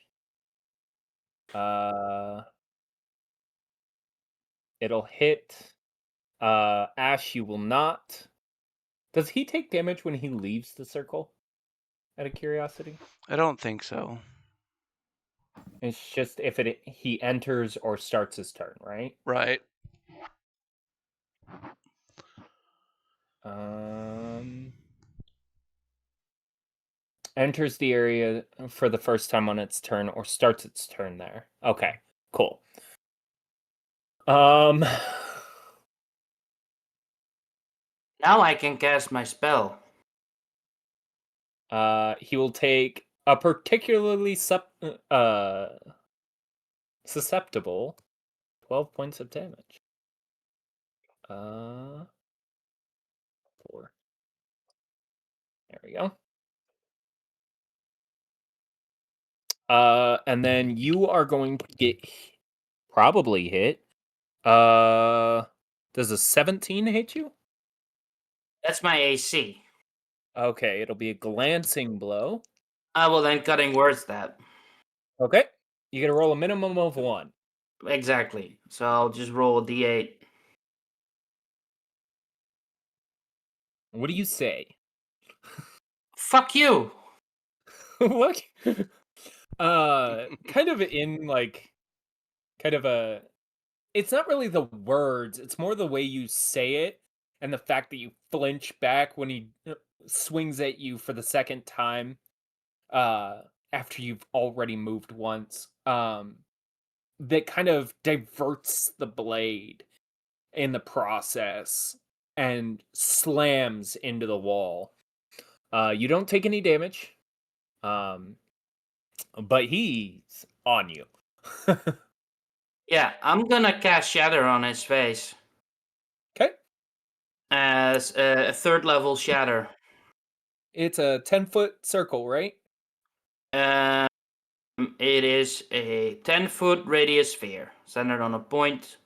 It'll hit. Ash, you will not. Does he take damage when he leaves the circle? Out of curiosity, I don't think so. it's just if he enters or starts his turn, right? Right. Enters the area for the first time on its turn or starts its turn there. Okay, cool. Now I can cast my spell. He will take a particularly susceptible 12 points of damage. 4. There we go. And then you are going to get probably hit. Does a 17 hit you? That's my AC. Okay, it'll be a glancing blow. Well, then cutting words that. Okay, you get to roll a minimum of 1. Exactly. So I'll just roll a d8. What do you say? Fuck you! What? Kind of in like, kind of a. It's not really the words; it's more the way you say it, and the fact that you flinch back when he swings at you for the second time. After you've already moved once. That kind of diverts the blade in the process and slams into the wall. You don't take any damage. But he's on you. Yeah, I'm gonna cast Shatter on his face. Okay. As a third level Shatter. It's a 10-foot circle, right? It is a 10-foot radius sphere, centered on a point.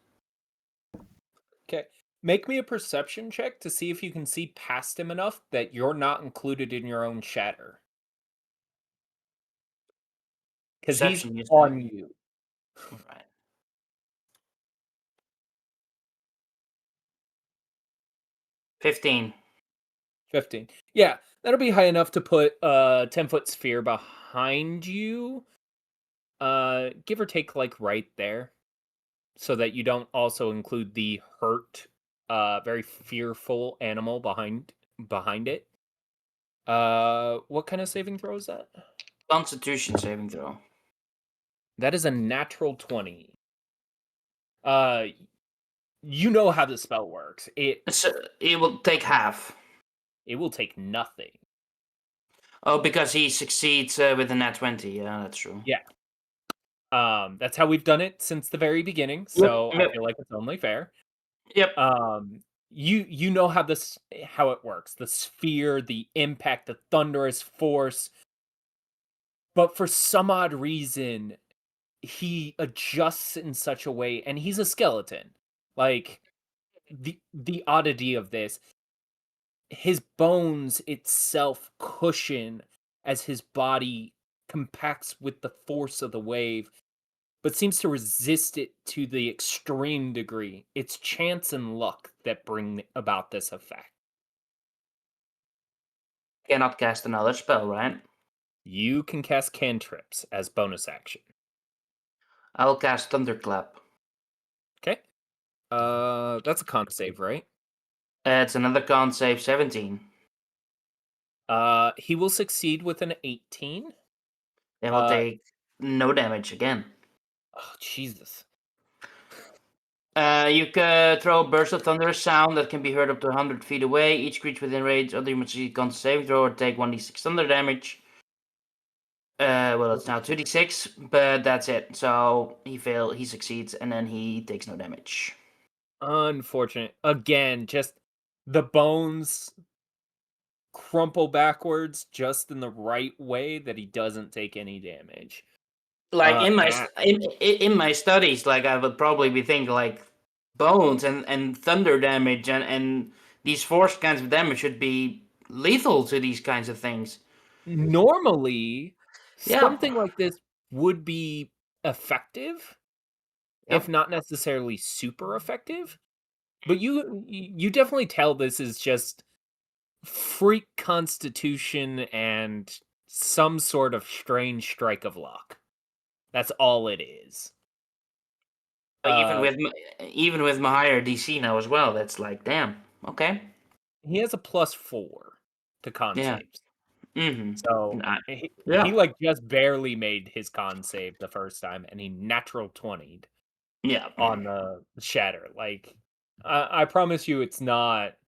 Okay. Make me a perception check to see if you can see past him enough that you're not included in your own shatter. Because he's Perception, you say? on you. Right. 15. 15. Yeah, that'll be high enough to put a 10-foot sphere behind you. Give or take like right there. So that you don't also include the hurt, very fearful animal behind it. What kind of saving throw is that? Constitution saving throw. That is a natural 20. You know how the spell works. So it will take half. It will take nothing. Oh, because he succeeds with a nat 20. Yeah, that's true. Yeah. That's how we've done it since the very beginning. So Yep. I feel like it's only fair. Yep. You know how it works. The sphere, the impact, the thunderous force. But for some odd reason, he adjusts in such a way, and he's a skeleton. Like the oddity of this, his bones itself cushion as his body compacts with the force of the wave, but seems to resist it to the extreme degree. It's chance and luck that bring about this effect. Cannot cast another spell, right? You can cast cantrips as bonus action. I'll cast Thunderclap. Okay. That's a con save, right? It's another con save, 17. He will succeed with an 18. Then we'll take no damage again. Oh, Jesus. You can throw a burst of thunderous sound that can be heard up to 100 feet away. Each creature within range of the emergency con saving throw or take 1d6 thunder damage. Well, it's now 2d6, but that's it. So he succeeds, and then he takes no damage. Unfortunate. Again, just the bones crumple backwards just in the right way that he doesn't take any damage. Like in my Ash. in my studies, like I would probably be thinking like bones and thunder damage and these force kinds of damage should be lethal to these kinds of things. Normally, Yeah. something like this would be effective, if Yep. not necessarily super effective. But you definitely tell this is just freak constitution and some sort of strange strike of luck. That's all it is. Even with my higher DC now as well, that's like damn. Okay. He has a +4 to con Yeah. saves. Mm-hmm. So Yeah. he like just barely made his con save the first time, and he natural 20'd Yeah. on the shatter. Like, I promise you, it's not.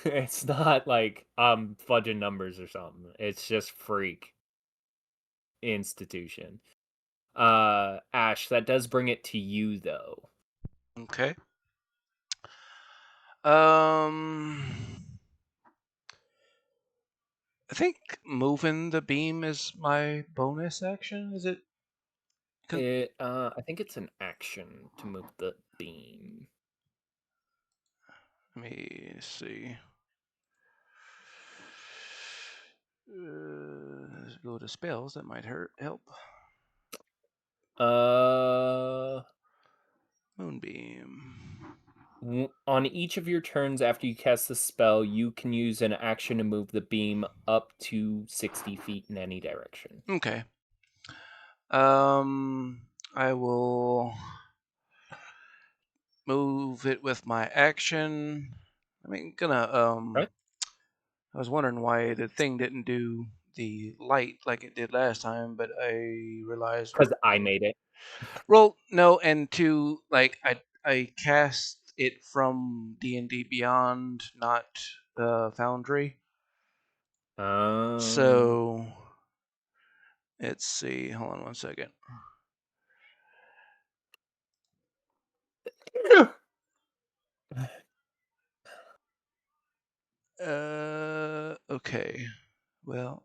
It's not like I'm fudging numbers or something. It's just freak institution. Ash, that does bring it to you though. Okay. I think moving the beam is my bonus action. Is it? I think it's an action to move the beam. Let me see. Go to spells. That might help. Moonbeam. On each of your turns after you cast the spell, you can use an action to move the beam up to 60 feet in any direction. Okay. I will move it with my action. Right? I was wondering why the thing didn't do the light like it did last time, but I realized Because I made it. Well, no, and two, like I cast it from D&D Beyond, not Foundry. So let's see. Hold on one second. Okay. Well,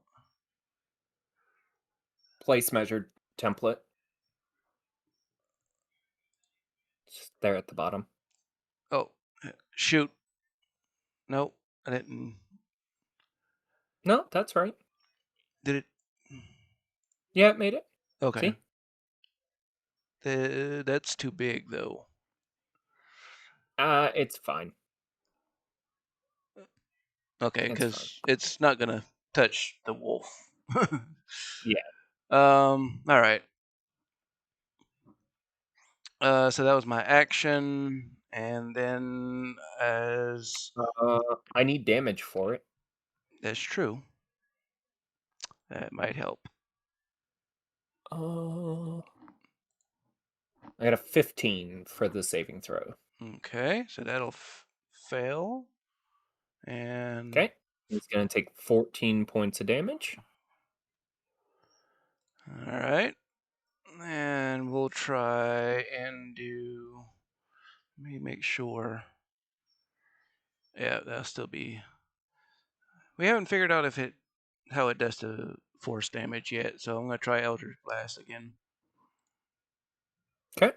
Place measured template. Just there at the bottom. oh, shoot. Nope, I didn't. No, that's right. Did it? Yeah, it made it. Okay. See? That's too big, though. It's fine. Okay, It's because it's not gonna touch the wolf. Yeah. All right. So that was my action, and then as I need damage for it. that's true, that might help. I got a 15 for the saving throw. Okay, so that'll fail, and Okay. He's going to take 14 points of damage. all right, and we'll try and do. Let me make sure. Yeah, that'll still be. We haven't figured out how it does to force damage yet, so I'm gonna try Eldritch Blast again. Okay.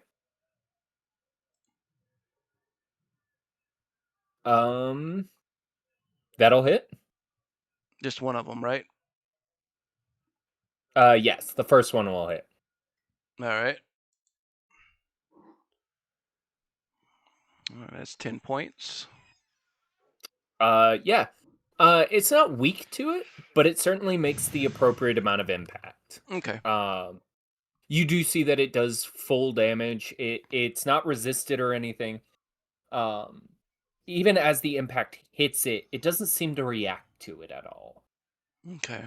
That'll hit. Just one of them, right? Yes, the first one will hit. All right. That's 10 points. Yeah. It's not weak to it, but it certainly makes the appropriate amount of impact. Okay. You do see that it does full damage. It's not resisted or anything. Even as the impact hits it, it doesn't seem to react to it at all. Okay.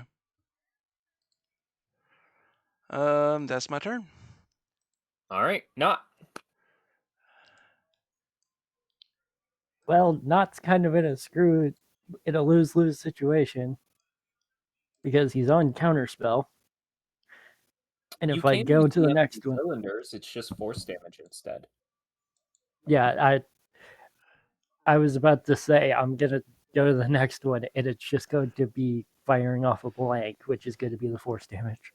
That's my turn. All right, not. Well, Not's kind of in a lose-lose situation because he's on counterspell. And if I go to the next one, cylinders, it's just force damage instead. yeah, I was about to say I'm gonna go to the next one, and it's just going to be firing off a blank, which is going to be the force damage.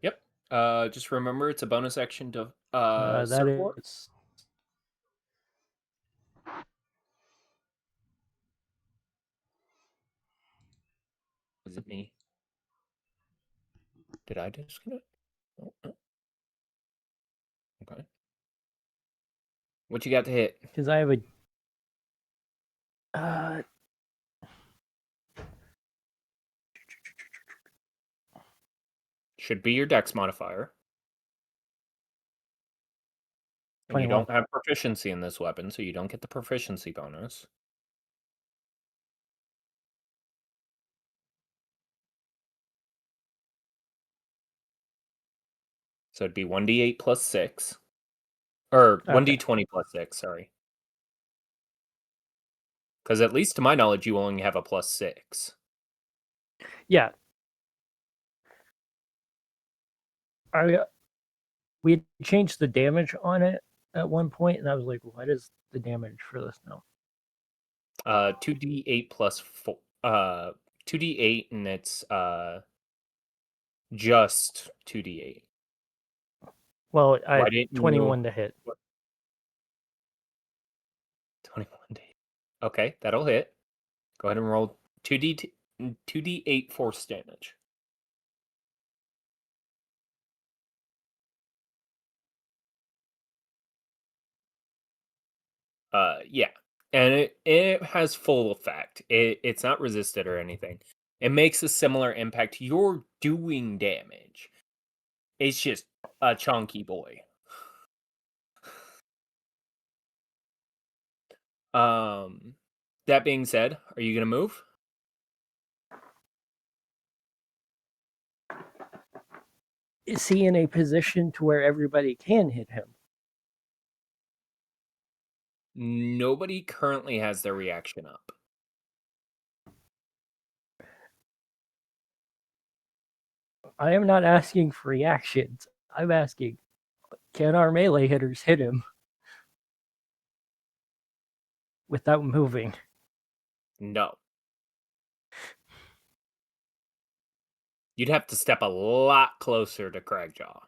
Yep. Just remember it's a bonus action to That circle. is Was it me? Did I disconnect? Oh, no. Okay. What you got to hit? because I have a. Should be your dex modifier. And you 21. don't have proficiency in this weapon, so you don't get the proficiency bonus. So it'd be 1d8 plus 6. Or Okay. 1d20 plus 6, sorry. Because at least to my knowledge, you only have a plus 6. Yeah. We changed the damage on it at one point, and I was like, what is the damage for this now? 2d8 plus 4. 2d8, and it's just 2d8. Well, Why didn't 21 to hit. 21 to hit. Okay, that'll hit. Go ahead and roll 2d8 force damage. Yeah. And it has full effect. It's not resisted or anything. It makes a similar impact. You're doing damage. It's just a chunky boy. That being said, are you gonna move? Is he in a position to where everybody can hit him? Nobody currently has their reaction up. I am not asking for reactions. I'm asking, can our melee hitters hit him without moving? No. You'd have to step a lot closer to Cragjaw.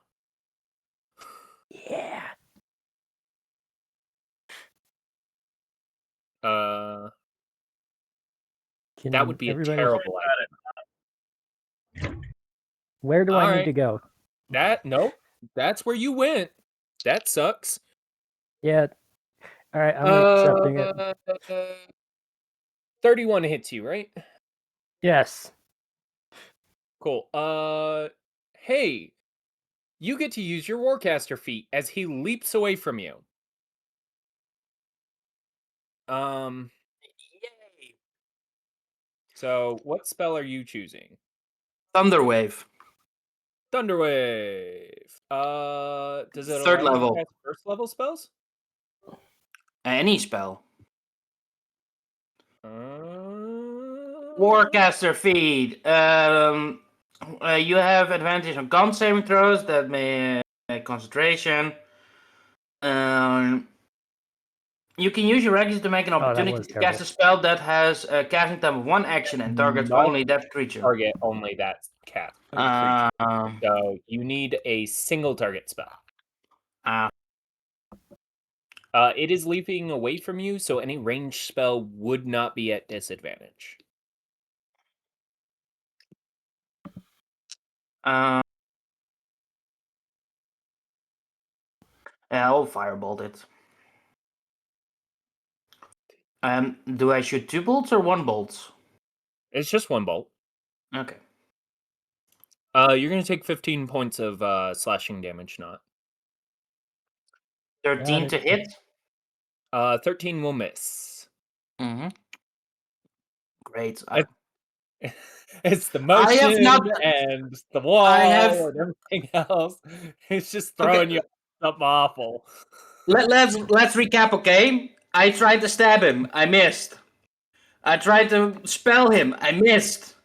Yeah. That would be a terrible idea. Where do All I need right. to go? Nope. That's where you went. That sucks. Yeah. All right, I'm accepting it. 31 hits you, right? Yes. Cool. Hey, you get to use your Warcaster feat as he leaps away from you. Yay! So what spell are you choosing? Thunderwave. Thunderwave. Does it Third allow you level. to cast first level spells? Any spell. Uh... Warcaster feed. You have advantage on con saving throws that may concentration. You can use your action to make an opportunity to cast a spell that has a casting time of 1 action and targets only that creature. Target only that cat. So you need a single target spell. It is leaping away from you, so any ranged spell would not be at disadvantage. Yeah, I'll firebolt it. Do I shoot 2 bolts or 1 bolt? It's just 1 bolt. Okay. You're gonna take 15 points of slashing damage, not 13 to hit. 13 will miss. Mm-hmm. Great. It's the motion and the wall and everything else. It's just throwing you something awful. Let's recap, okay? I tried to stab him. I missed. I tried to spell him. I missed.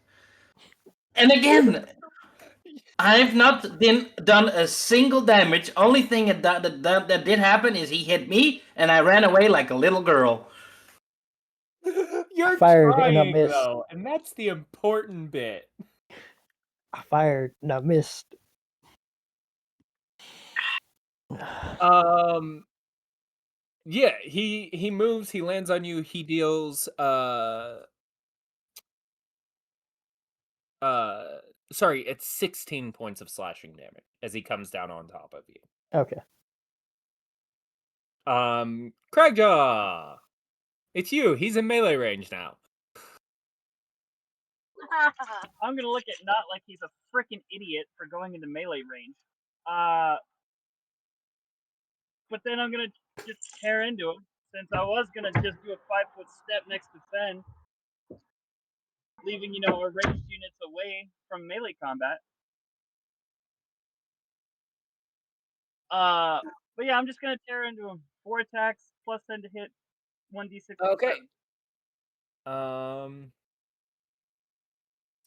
And again, I've not done a single damage. Only thing that did happen is he hit me, and I ran away like a little girl. You're fired and I trying missed. though, and that's the important bit. I fired and I missed. Yeah, he moves, he lands on you, he deals sorry, it's 16 points of slashing damage as he comes down on top of you. Okay. Cragjaw! It's you. He's in melee range now. I'm gonna look at Not like he's a freaking idiot for going into melee range. But then I'm gonna just tear into him since I was gonna just do a 5-foot step next to Fen, leaving our ranged units away from melee combat. But yeah, I'm just gonna tear into him. 4 attacks plus 10 to hit, 1d6. Okay.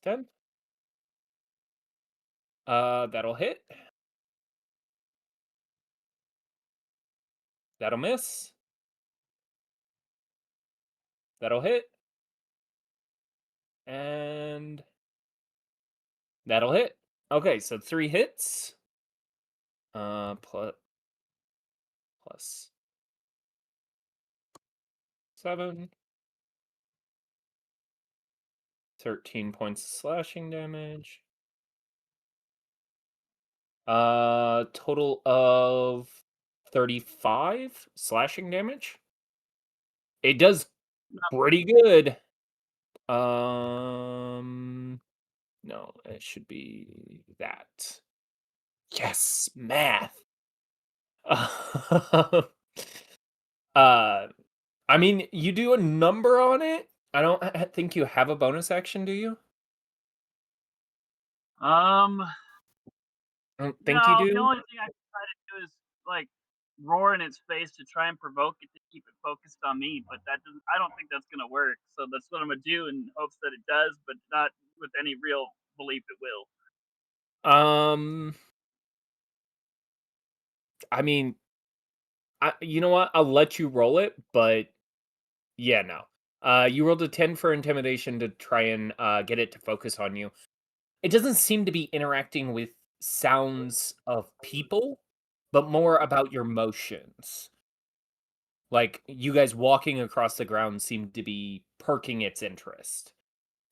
10. That'll hit. That'll miss. That'll hit. And that'll hit. Okay, so 3 hits. Plus 7. 13 points of slashing damage. Total of 35 slashing damage. It does pretty good. No, it should be that. Yes, math. I mean, you do a number on it. I don't think you have a bonus action, do you? I don't think you do. The only thing I can try to do is like roar in its face to try and provoke it to keep it focused on me, but that doesn't. I don't think that's gonna work. So that's what I'm gonna do in hopes that it does, but not with any real belief it will. I mean, you know what? I'll let you roll it, but yeah, no. You rolled a 10 for intimidation to try and get it to focus on you. It doesn't seem to be interacting with sounds of people, but more about your motions. Like, you guys walking across the ground seem to be perking its interest.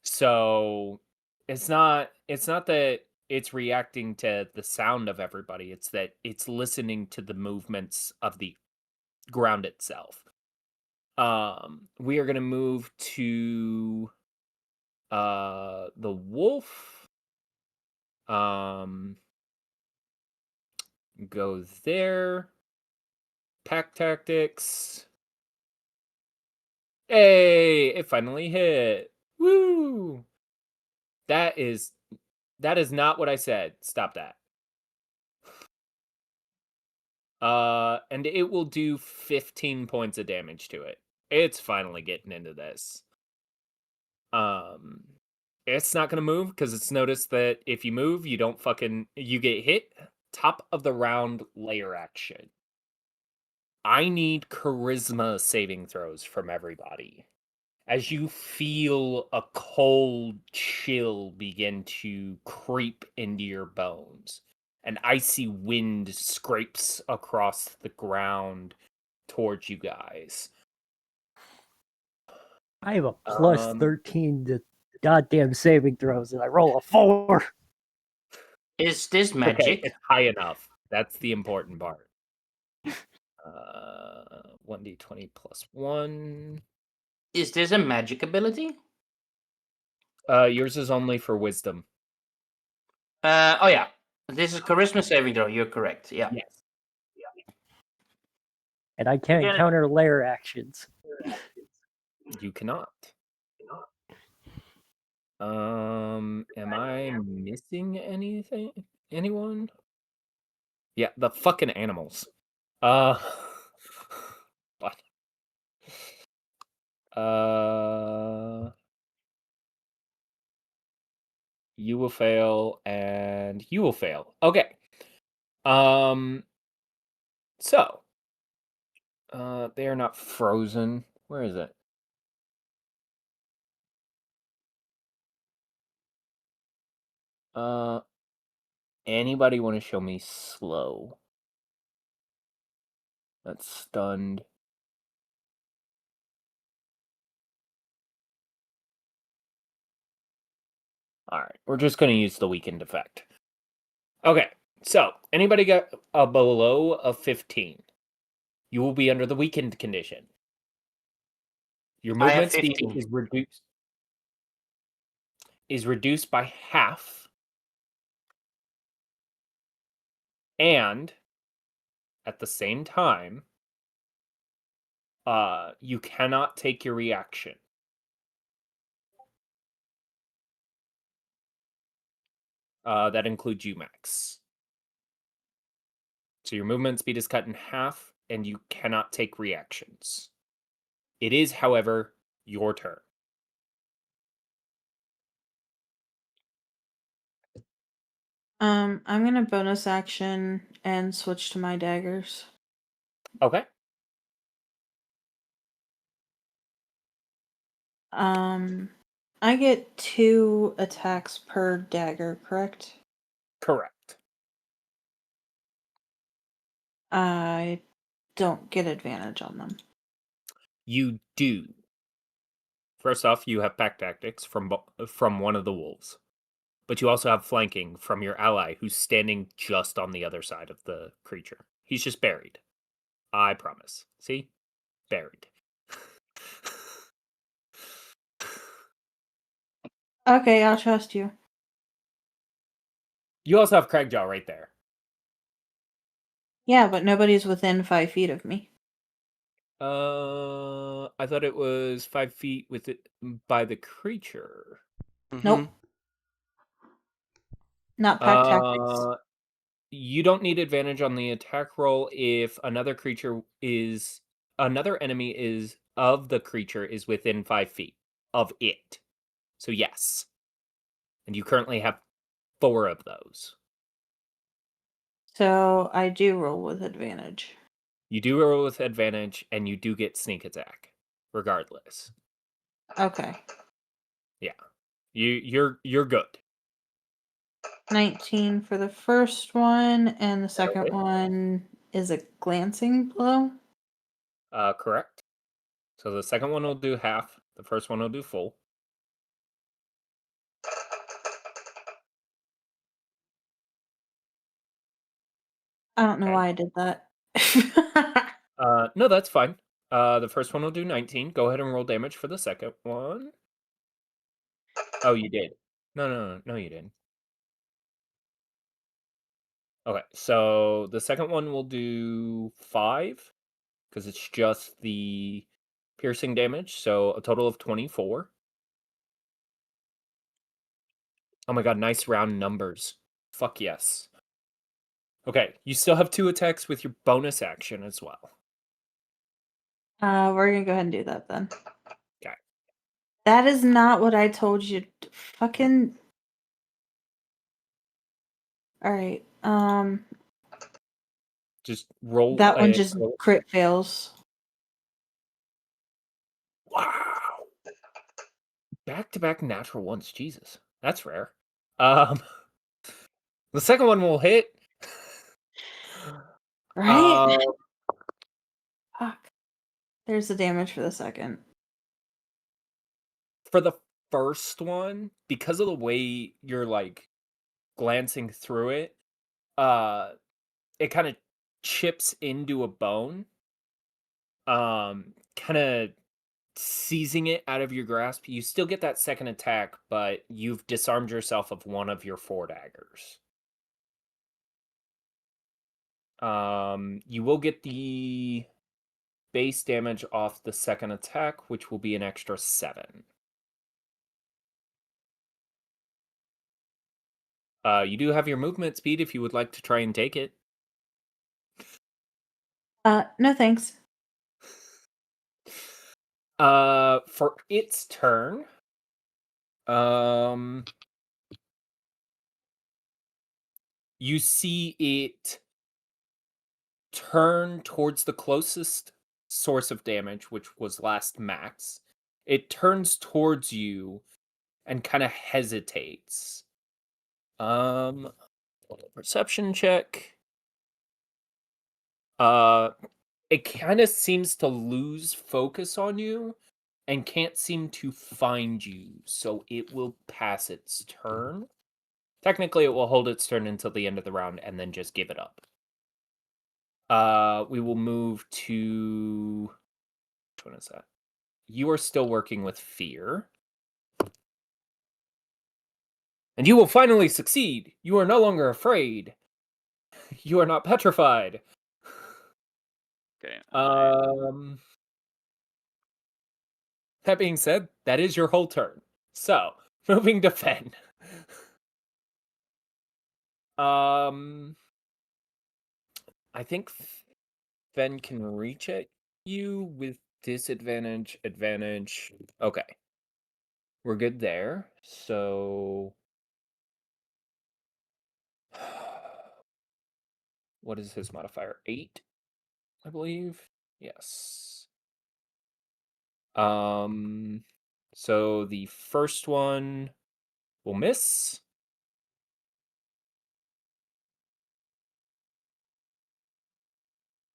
So, it's not that it's reacting to the sound of everybody, it's that it's listening to the movements of the ground itself. We are gonna move to the wolf. Go there. Pack tactics. Hey, it finally hit. Woo! That is not what I said. Stop that. And it will do 15 points of damage to it. It's finally getting into this. It's not gonna move because it's noticed that if you move, you get hit. Top of the round layer action. I need charisma saving throws from everybody. As you feel a cold chill begin to creep into your bones, an icy wind scrapes across the ground towards you guys. I have a plus 13 to goddamn saving throws, and I roll a 4. Is this magic? Okay, it's high enough. That's the important part. 1d20 plus 1. Is this a magic ability? Yours is only for wisdom. Oh yeah. This is charisma saving throw. You're correct. Yeah. Yes. And I can't counter layer actions. You cannot. Am I missing anything? Anyone? Yeah, the fucking animals. What? You will fail, and you will fail. Okay. So, they are not frozen. Where is it? Anybody want to show me slow? That's stunned. Alright, we're just going to use the weakened effect. Okay, so anybody got a below a 15? You will be under the weakened condition. Your I have movement speed 15. is reduced by half. And at the same time, you cannot take your reaction. That includes you, Max. So your movement speed is cut in half, and you cannot take reactions. It is, however, your turn. I'm gonna bonus action and switch to my daggers. Okay. I get 2 attacks per dagger, correct? Correct. I don't get advantage on them. You do. First off, you have pack tactics from one of the wolves. But you also have flanking from your ally who's standing just on the other side of the creature. He's just buried. I promise. See? Buried. Okay, I'll trust you. You also have Cragjaw right there. Yeah, but nobody's within 5 feet of me. I thought it was 5 feet with it by the creature. Nope. Not pack tactics. You don't need advantage on the attack roll if another enemy is of the creature is within 5 feet of it. So yes. And you currently have 4 of those. So I do roll with advantage. You do roll with advantage, and you do get sneak attack, regardless. Okay. Yeah, you're good. 19 for the first one, and the second one is a glancing blow. Correct. So the second one will do half. The first one will do full. I don't know Okay. why I did that. No, that's fine. The first one will do 19. Go ahead and roll damage for the second one. Oh, you did. No, you didn't. Okay, so the second one will do 5 because it's just the piercing damage, so a total of 24. Oh my god, nice round numbers. Fuck yes. Okay, you still have 2 attacks with your bonus action as well. We're gonna go ahead and do that then. Okay. That is not what I told you. Fucking. Alright, Just roll. that one just crit fails. Wow. Back-to-back natural ones. Jesus. That's rare. The second one will hit. Right? Fuck. There's the damage for the second. For the first one, because of the way you're like glancing through it, it kind of chips into a bone. Kind of seizing it out of your grasp. You still get that second attack, but you've disarmed yourself of one of your 4 daggers. You will get the base damage off the second attack, which will be an extra 7. You do have your movement speed if you would like to try and take it. No thanks. For its turn, you see it turn towards the closest source of damage, which was last Max. It turns towards you and kind of hesitates. Perception check. It kind of seems to lose focus on you and can't seem to find you, so it will pass its turn. Technically, it will hold its turn until the end of the round and then just give it up. We will move to... Which one is that? You are still working with fear. And you will finally succeed. You are no longer afraid. You are not petrified. Okay. That being said, that is your whole turn. So, moving to Fen. I think Fen can reach at you with disadvantage, advantage. Okay. We're good there. So, what is his modifier? 8, I believe. Yes. So the first one will miss.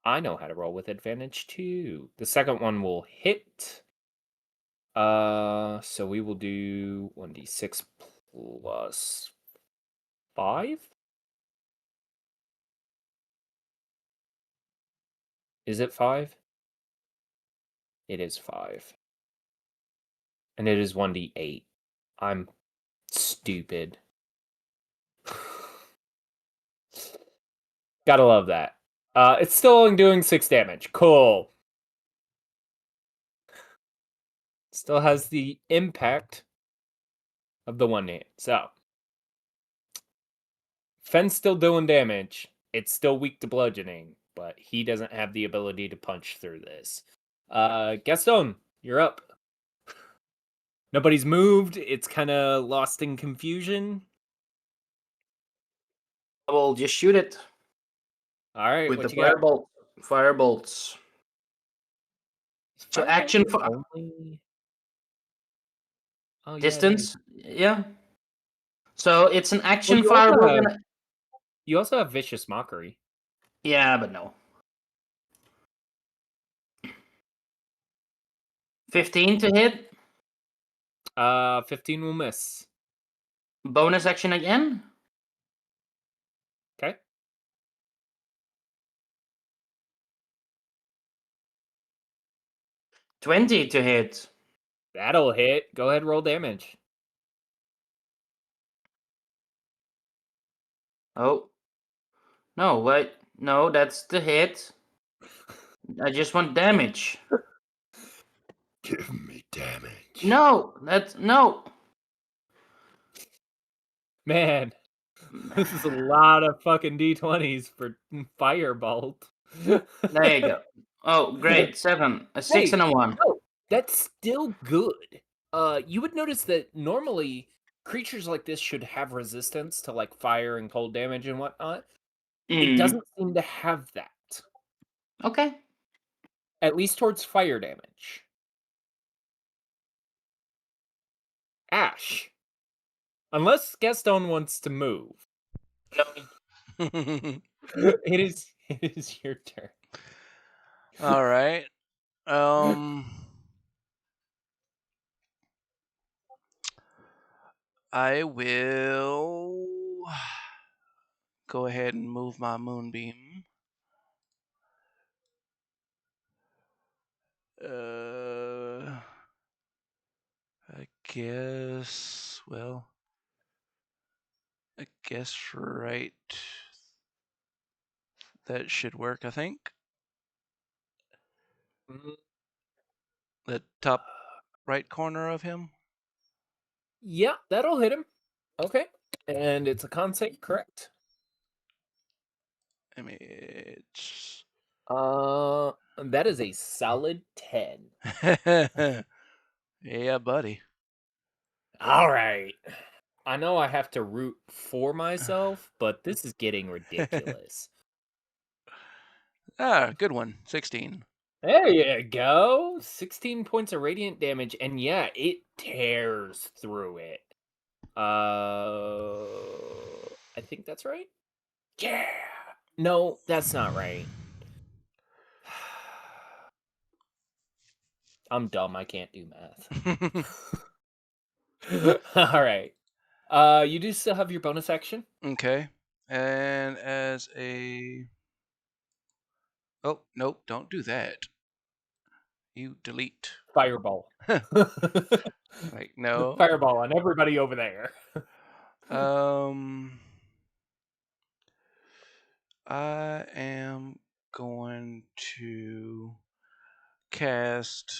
I know how to roll with advantage too. The second one will hit. So we will do 1d6 plus 5. Is it 5? It is 5. And it is 1d8. I'm stupid. Gotta love that. It's still only doing 6 damage. Cool. Still has the impact of the one hit. So, Fen's still doing damage. It's still weak to bludgeoning, but he doesn't have the ability to punch through this. Gaston, you're up. Nobody's moved. It's kind of lost in confusion. I will just shoot it All right, with what the you got? firebolts. So Firebolt action is only... Oh, distance. Yeah. So it's an action you also firebolt. have- You also have Vicious Mockery. Yeah, but no. 15 to hit. 15 will miss. Bonus action again. Okay. $20 to hit. That'll hit. Go ahead and roll damage. Oh. No, wait. No, that's the hit. I just want damage. Give me damage. No, that's no. Man, this is a lot of fucking D20s for Firebolt. There you go. Oh, great. 7. A 6 and a 1. No, that's still good. You would notice that normally creatures like this should have resistance to like fire and cold damage and whatnot. It doesn't seem to have that. Okay. At least towards fire damage. Ash. Unless Gaston wants to move. No. It is your turn. All right. I will go ahead and move my moonbeam. I guess. Well, I guess right. That should work. I think. The top right corner of him. Yeah, that'll hit him. Okay. And it's a con save, correct? I mean, it's. That is a solid 10. Yeah, buddy. All right. I know I have to root for myself, but this is getting ridiculous. Good one. 16. There you go. 16 points of radiant damage, and yeah, it tears through it. I think that's right. Yeah. No, that's not right. I'm dumb. I can't do math. All right. You do still have your bonus action. Okay. And as a... Oh, nope, don't do that. You delete. Fireball. Like, no. Fireball on everybody over there. I am going to cast...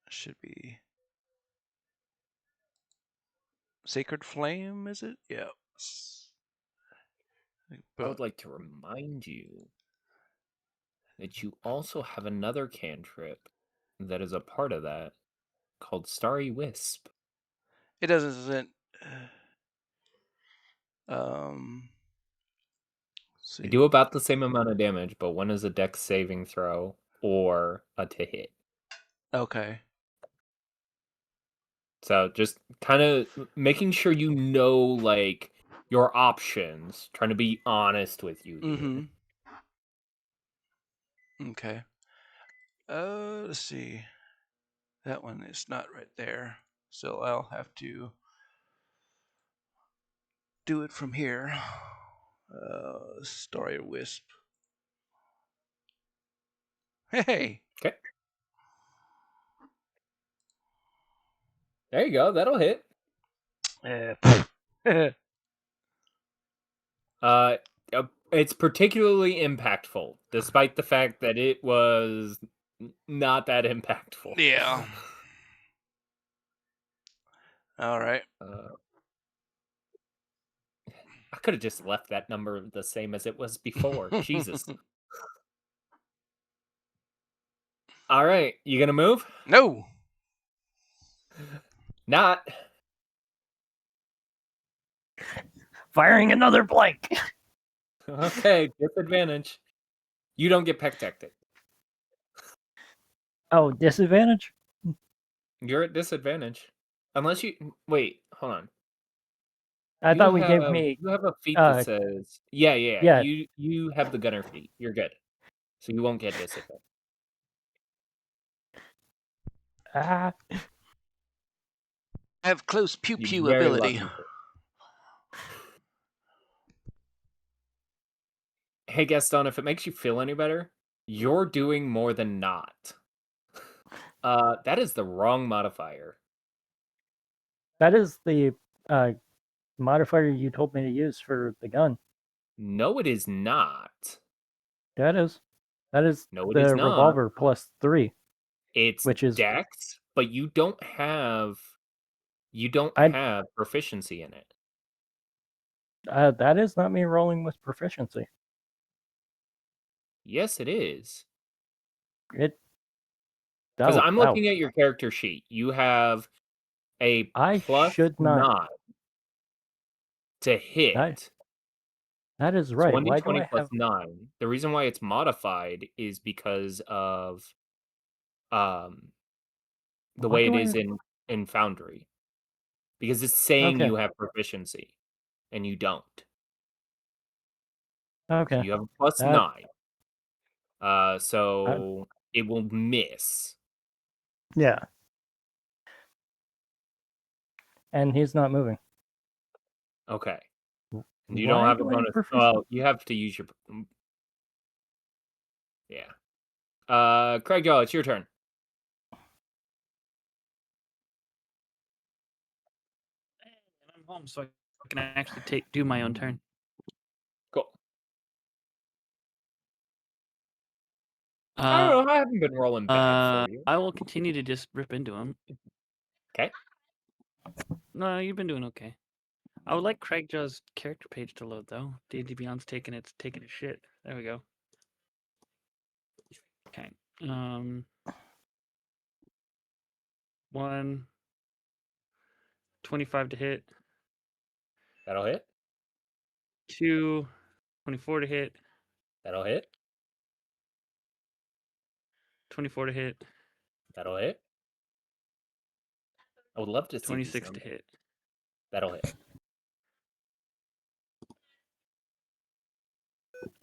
Should be... Sacred Flame, is it? Yeah. I would like to remind you that you also have another cantrip that is a part of that called Starry Wisp. It doesn't... They They do about the same amount of damage, but one is a dex saving throw or a to hit. Okay. So just kind of making sure you know, like, your options, trying to be honest with you here. Mm-hmm. Okay. Let's see. That one is not right there. So I'll have to do it from here. Starry Wisp. Hey. Okay. There you go. That'll hit. It's particularly impactful, despite the fact that it was not that impactful. Yeah. All right. I could have just left that number the same as it was before. Jesus. All right, you gonna move? No. Not. Firing another blank. Okay, disadvantage. You don't get protected. Oh, disadvantage? You're at disadvantage. Unless you... Wait, hold on. I thought we gave me... You have a feat that says... Yeah. You have the gunner feat. You're good. So you won't get disadvantage. I have close pew You're pew very ability. lucky. Hey, Gaston, if it makes you feel any better, you're doing more than not. That is the wrong modifier. That is the modifier you told me to use for the gun. No, it is not. That is. That is No, it the is not. revolver plus 3. It's which is Dex, but you don't have proficiency in it. That is not me rolling with proficiency. Yes, it is. It. Because I'm looking at your character sheet. You have a plus should not 9 to hit. That is right. It's 1d20 why do I plus have 9. The reason why it's modified is because of the way it is in Foundry. Because it's saying you have proficiency, and you don't. Okay. So you have a plus 9. So it will miss. Yeah. And he's not moving. Okay. And you don't have a bonus. Well, you have to use your... Yeah. Craig Jaw, it's your turn. I'm home, so I can actually do my own turn. Cool. I don't know. I haven't been rolling bad for you. I will continue to just rip into him. Okay. No, you've been doing okay. I would like Craig Jaw's character page to load though. D&D Beyond's taking a shit. There we go. Okay. 1 25 to hit. That'll hit. 2 24 to hit. That'll hit. 24 to hit. That'll hit. I would love to see 26 to hit. That'll hit.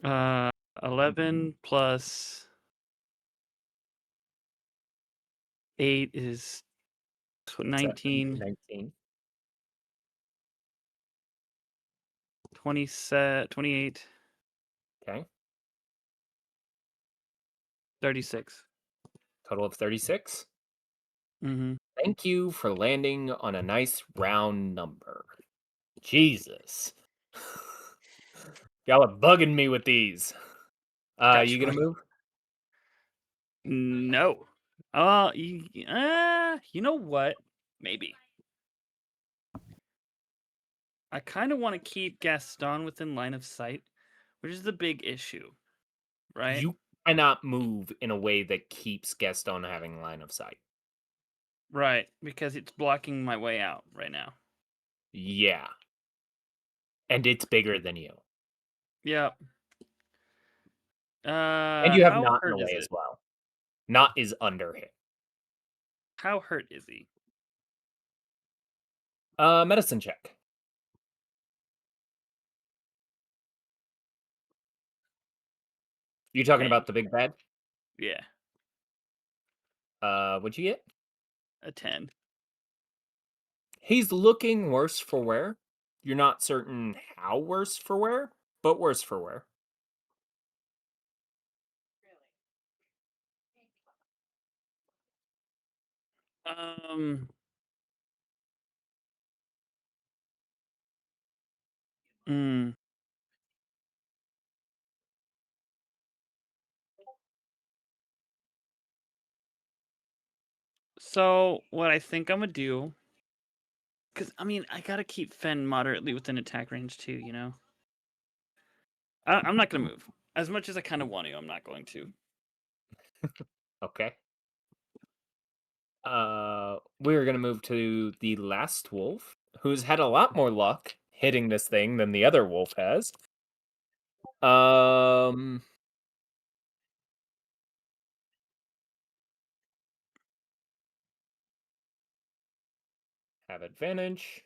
11 plus 8 is 19, 19. 28, Okay. 36. Total of 36. Mm-hmm. Thank you for landing on a nice round number. Jesus. Y'all are bugging me with these. Gotcha. You gonna move? No. You know what? Maybe. I kind of want to keep Gaston within line of sight, which is the big issue, right? You cannot move in a way that keeps Gaston having line of sight. Right, because it's blocking my way out right now. Yeah. And it's bigger than you. Yep. And you have How Not in the hurt is way as it? well. Not is under him. How hurt is he? Medicine check. You talking 10. about the big bad? Yeah, What'd you get? a 10. He's looking worse for wear. You're not certain how worse for wear, but worse for wear. Um. Mm. So what I think I'm gonna do, because I mean I gotta keep Fen moderately within attack range too, you know. I'm not gonna move as much as I kind of want to. I'm not going to. Okay. We're gonna move to the last wolf, who's had a lot more luck hitting this thing than the other wolf has. Have advantage.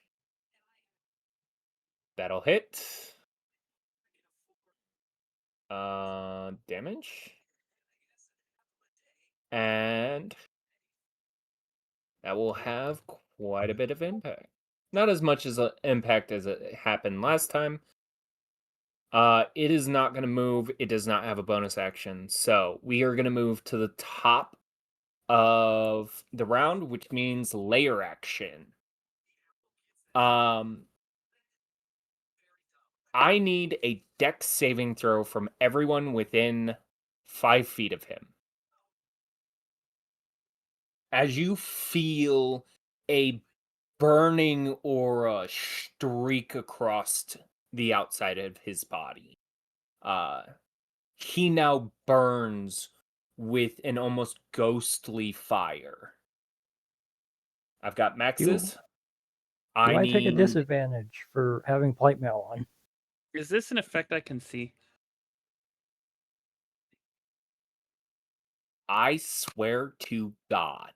That'll hit. Damage. And that will have quite a bit of impact. Not as much as impact as it happened last time. It is not going to move. It does not have a bonus action. So we are going to move to the top of the round, which means layer action. I need a dex saving throw from everyone within 5 feet of him. As you feel a burning aura streak across the outside of his body, he now burns with an almost ghostly fire. I've got maxes. Do I take a need disadvantage for having plate mail on? Is this an effect I can see? I swear to God.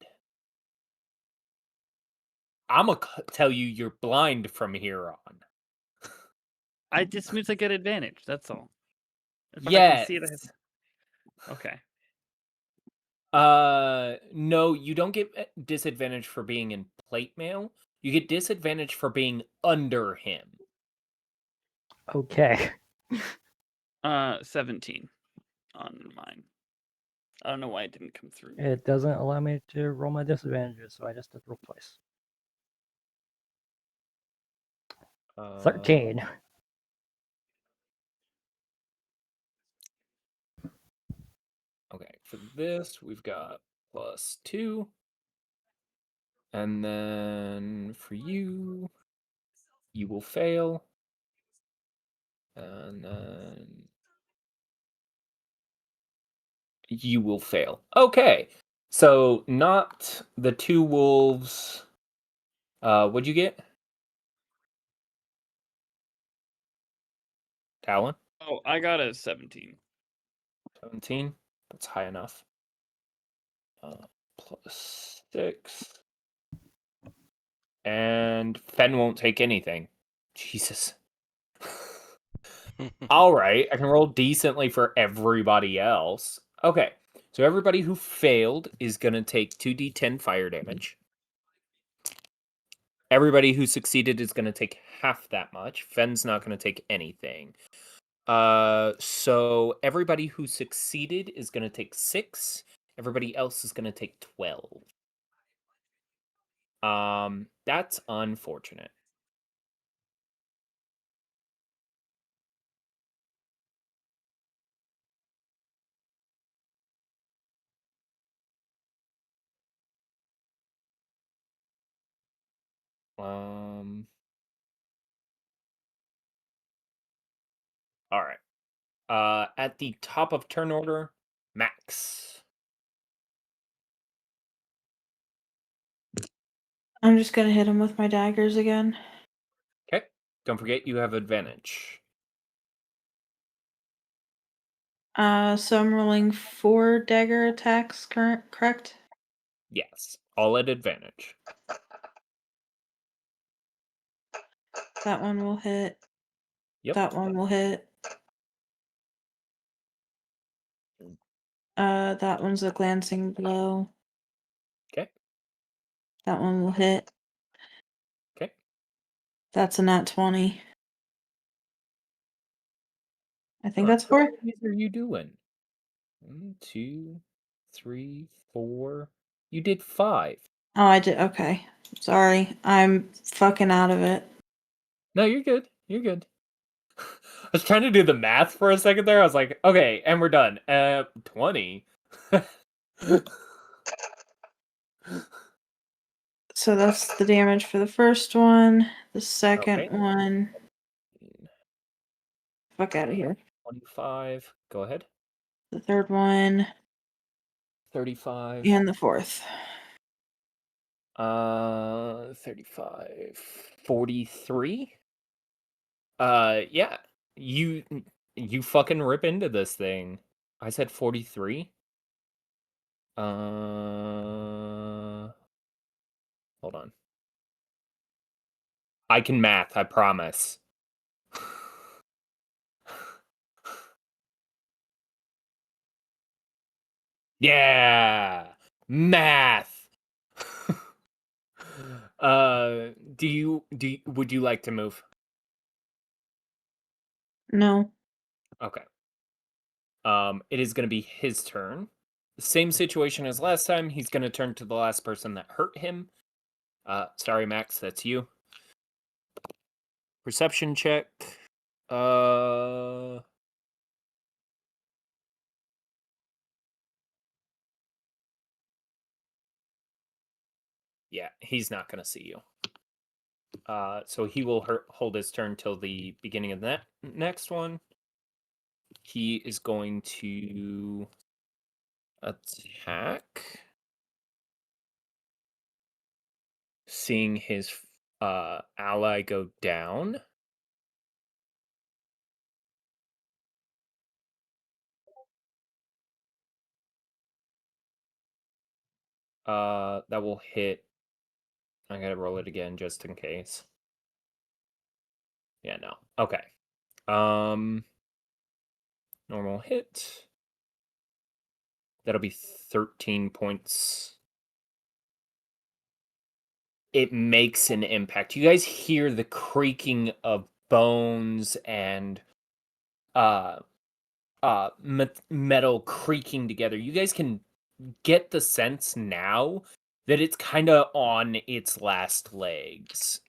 I'm going to tell you you're blind from here on. I just means I get advantage. That's all. If I can Yes. see it, I have... Okay. No, you don't get disadvantage for being in plate mail. You get disadvantage for being under him. Okay. 17 on mine. I don't know why it didn't come through. It doesn't allow me to roll my disadvantages, so I just have to roll twice. 13. Okay, for this, we've got +2. And then for you, you will fail. And then you will fail. Okay. So not the 2 wolves. What'd you get? Talon? Oh, I got a 17. 17. That's high enough. +6. And Fen won't take anything. Jesus. All right, I can roll decently for everybody else. Okay, so everybody who failed is going to take 2d10 fire damage. Everybody who succeeded is going to take half that much. Fen's not going to take anything. So everybody who succeeded is going to take 6. Everybody else is going to take 12. That's unfortunate. All right. At the top of turn order, Max. I'm just gonna hit him with my daggers again. Okay. Don't forget you have advantage. So I'm rolling 4 dagger attacks, correct? Yes, all at advantage. That one will hit. Yep. That one will hit. That one's a glancing blow. Okay. That one will hit. Okay. That's a nat 20. I think Huh, that's how 4. many are you doing? 1, 2, 3, 4. You did 5. Oh, I did. Okay. Sorry. I'm fucking out of it. No, you're good. You're good. I was trying to do the math for a second there. I was like, okay, and we're done. 20. So that's the damage for the first one. The second Okay. one. Fuck out of here. 25. Go ahead. The third one. 35. And the fourth. 35. 43. Yeah. You fucking rip into this thing. I said 43. Hold on. I can math, I promise. Yeah. Math. Would you like to move? No. Okay. It is going to be his turn. Same situation as last time. He's going to turn to the last person that hurt him. Sorry, Max, that's you. Perception check. Yeah, he's not going to see you. So he will hold his turn till the beginning of that next one. He is going to attack. Seeing his ally go down. That will hit. I gotta roll it again just in case. Yeah, no. Okay. Normal hit. That'll be 13 points. It makes an impact. You guys hear the creaking of bones and metal creaking together. You guys can get the sense now that it's kind of on its last legs.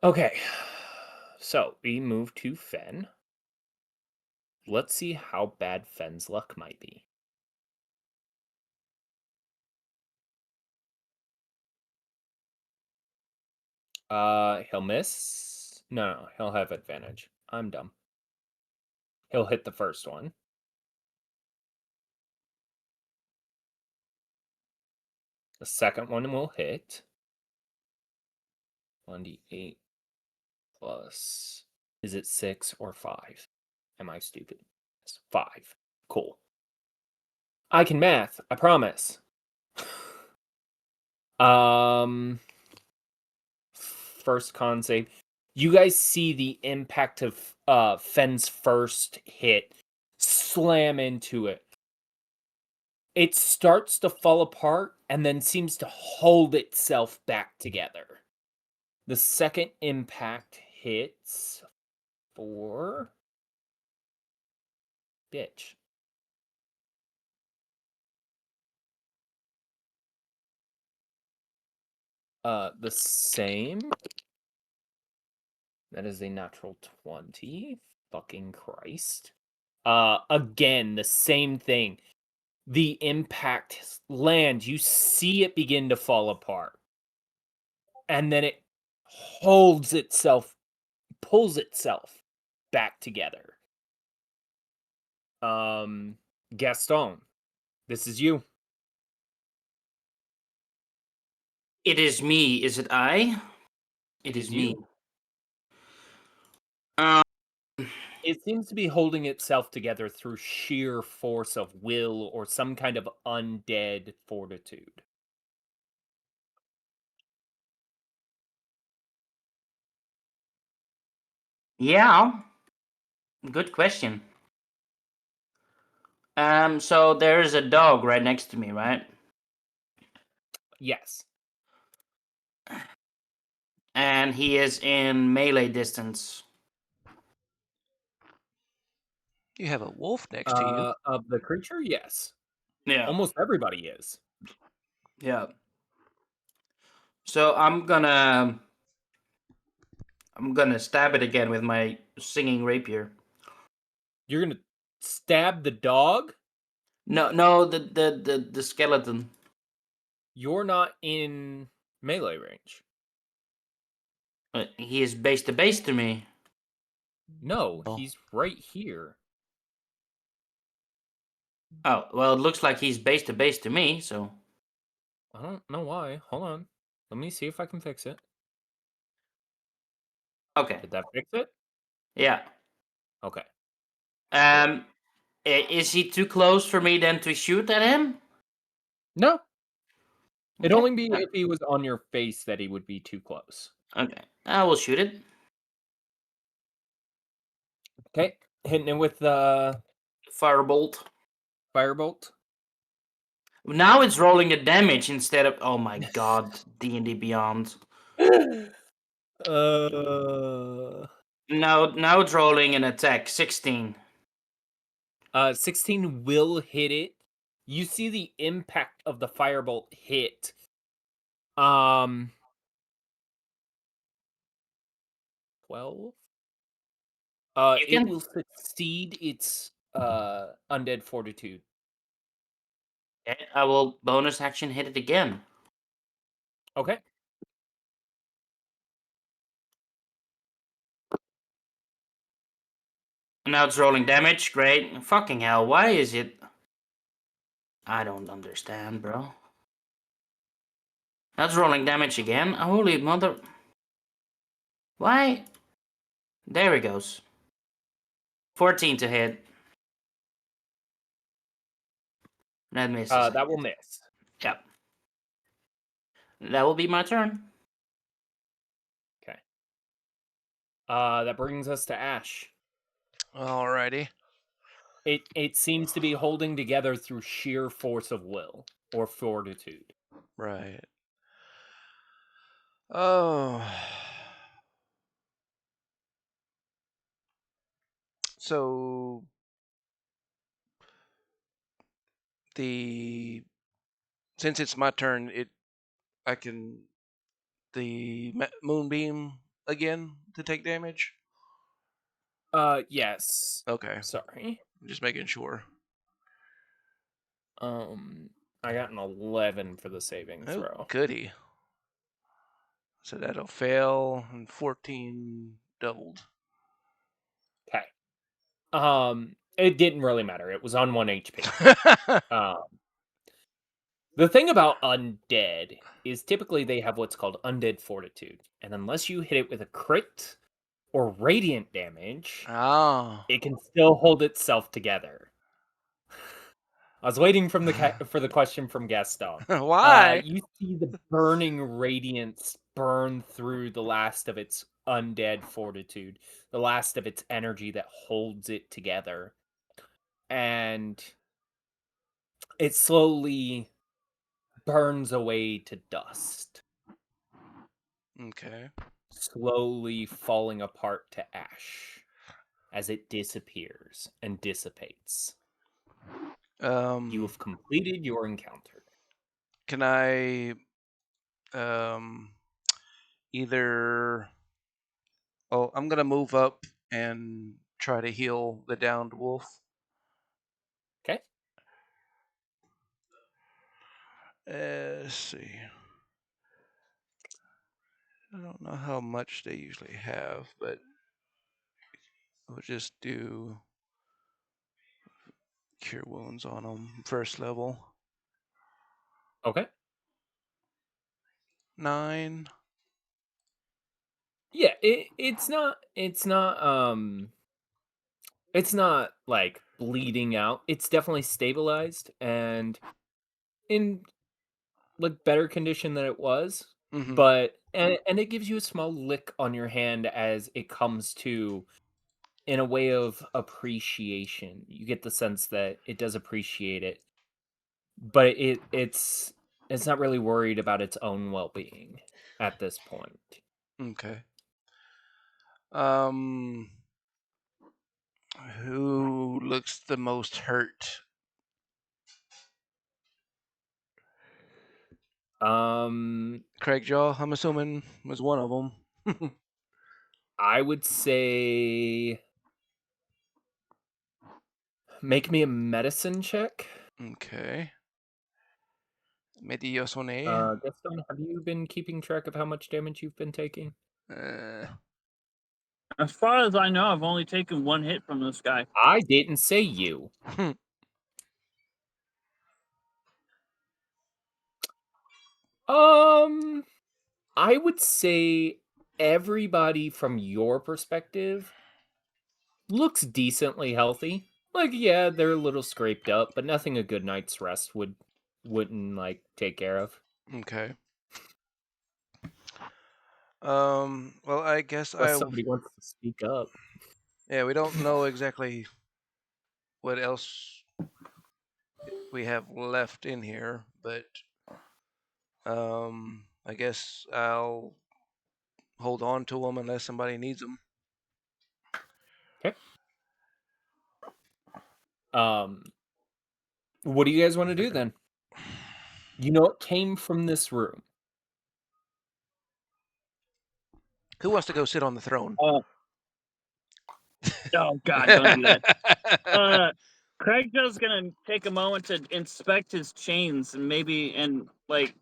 Okay. So, we move to Fen. Let's see how bad Fen's luck might be. He'll miss. No, he'll have advantage. I'm dumb. He'll hit the first one. The second one will hit. 1d8 plus. Is it 6 or 5? Am I stupid? It's 5. Cool. I can math, I promise. First con save. You guys see the impact of Fenn's first hit slam into it. It starts to fall apart and then seems to hold itself back together. The second impact hits for bitch. The same. That is a natural 20. Fucking Christ. Again, the same thing. The impact lands, you see it begin to fall apart. And then it holds itself, pulls itself back together. Gaston, this is you. It is me. Is it I? It is me. You. It seems to be holding itself together through sheer force of will or some kind of undead fortitude. Yeah. Good question. So there's a dog right next to me, right? Yes. And he is in melee distance. You have a wolf next to you. Of the creature, yes. Yeah. Almost everybody is. Yeah. So I'm gonna stab it again with my singing rapier. You're gonna stab the dog? No, the skeleton. You're not in melee range. He is base to base to me. No, Oh. he's right here. Oh, well, it looks like he's base to base to me, so. I don't know why. Hold on. Let me see if I can fix it. Okay. Did that fix it? Yeah. Okay. Is he too close for me then to shoot at him? No. It'd Okay. only be if he was on your face that he would be too close. Okay. I will shoot it. Okay. Hitting it with the Firebolt. firebolt. Now it's rolling the damage instead of. Oh my god, D&D Beyond. Now it's rolling an attack. 16. 16 will hit it. You see the impact of the firebolt hit. 12. It will succeed its undead fortitude. Okay, I will bonus action hit it again. Okay. Now it's rolling damage. Great. Fucking hell, why is it? I don't understand, bro. Now it's rolling damage again. Holy mother. Why? There it goes. 14 to hit. That misses. That will miss. Yep. That will be my turn. Okay. That brings us to Ash. Alrighty. It seems to be holding together through sheer force of will or fortitude. Right. Oh. So since it's my turn, I can the moonbeam again to take damage. Yes. Okay. Sorry. I'm just making sure. I got an 11 for the saving Oh, throw. goody. So that'll fail, and 14 doubled. Okay. It didn't really matter. It was on 1 HP. The thing about undead is typically they have what's called undead fortitude, and unless you hit it with a crit or radiant damage, it can still hold itself together. I was waiting for the question from Gaston. Why? You see the burning radiance burn through the last of its undead fortitude, the last of its energy that holds it together. And it slowly burns away to dust, Okay. slowly falling apart to ash as it disappears and dissipates. You have completed your encounter. Can I either... Oh, I'm gonna move up and try to heal the downed wolf. Okay. Let's see. I don't know how much they usually have, but we'll just do cure wounds on them first level. Okay. 9. Yeah, it's not like bleeding out. It's definitely stabilized and in like better condition than it was. Mm-hmm. But and it gives you a small lick on your hand as it comes to, in a way of appreciation. You get the sense that it does appreciate it, but it's not really worried about its own well-being at this point. Okay. Who looks the most hurt? Craigjaw, I'm assuming, was one of them. I would say make me a medicine check. Okay. Mediosone. Gaston, have you been keeping track of how much damage you've been taking? As far as I know, I've only taken one hit from this guy. I didn't say you. I would say everybody from your perspective looks decently healthy. Like, yeah, they're a little scraped up, but nothing a good night's rest wouldn't like take care of. Okay. Well, I guess Unless somebody wants to speak up. Yeah, we don't know exactly what else we have left in here, but I guess I'll hold on to them unless somebody needs them. Okay. What do you guys want to do then? You know it came from this room. Who wants to go sit on the throne? Oh God, don't do that. Craig is gonna take a moment to inspect his chains and like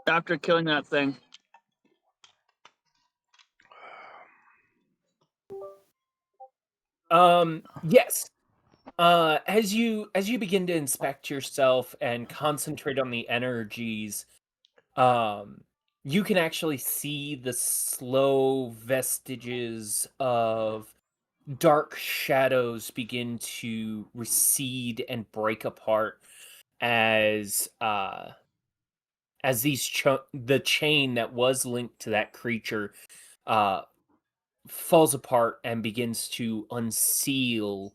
after killing that thing. Yes. As you begin to inspect yourself and concentrate on the energies, you can actually see the slow vestiges of dark shadows begin to recede and break apart as the chain that was linked to that creature falls apart and begins to unseal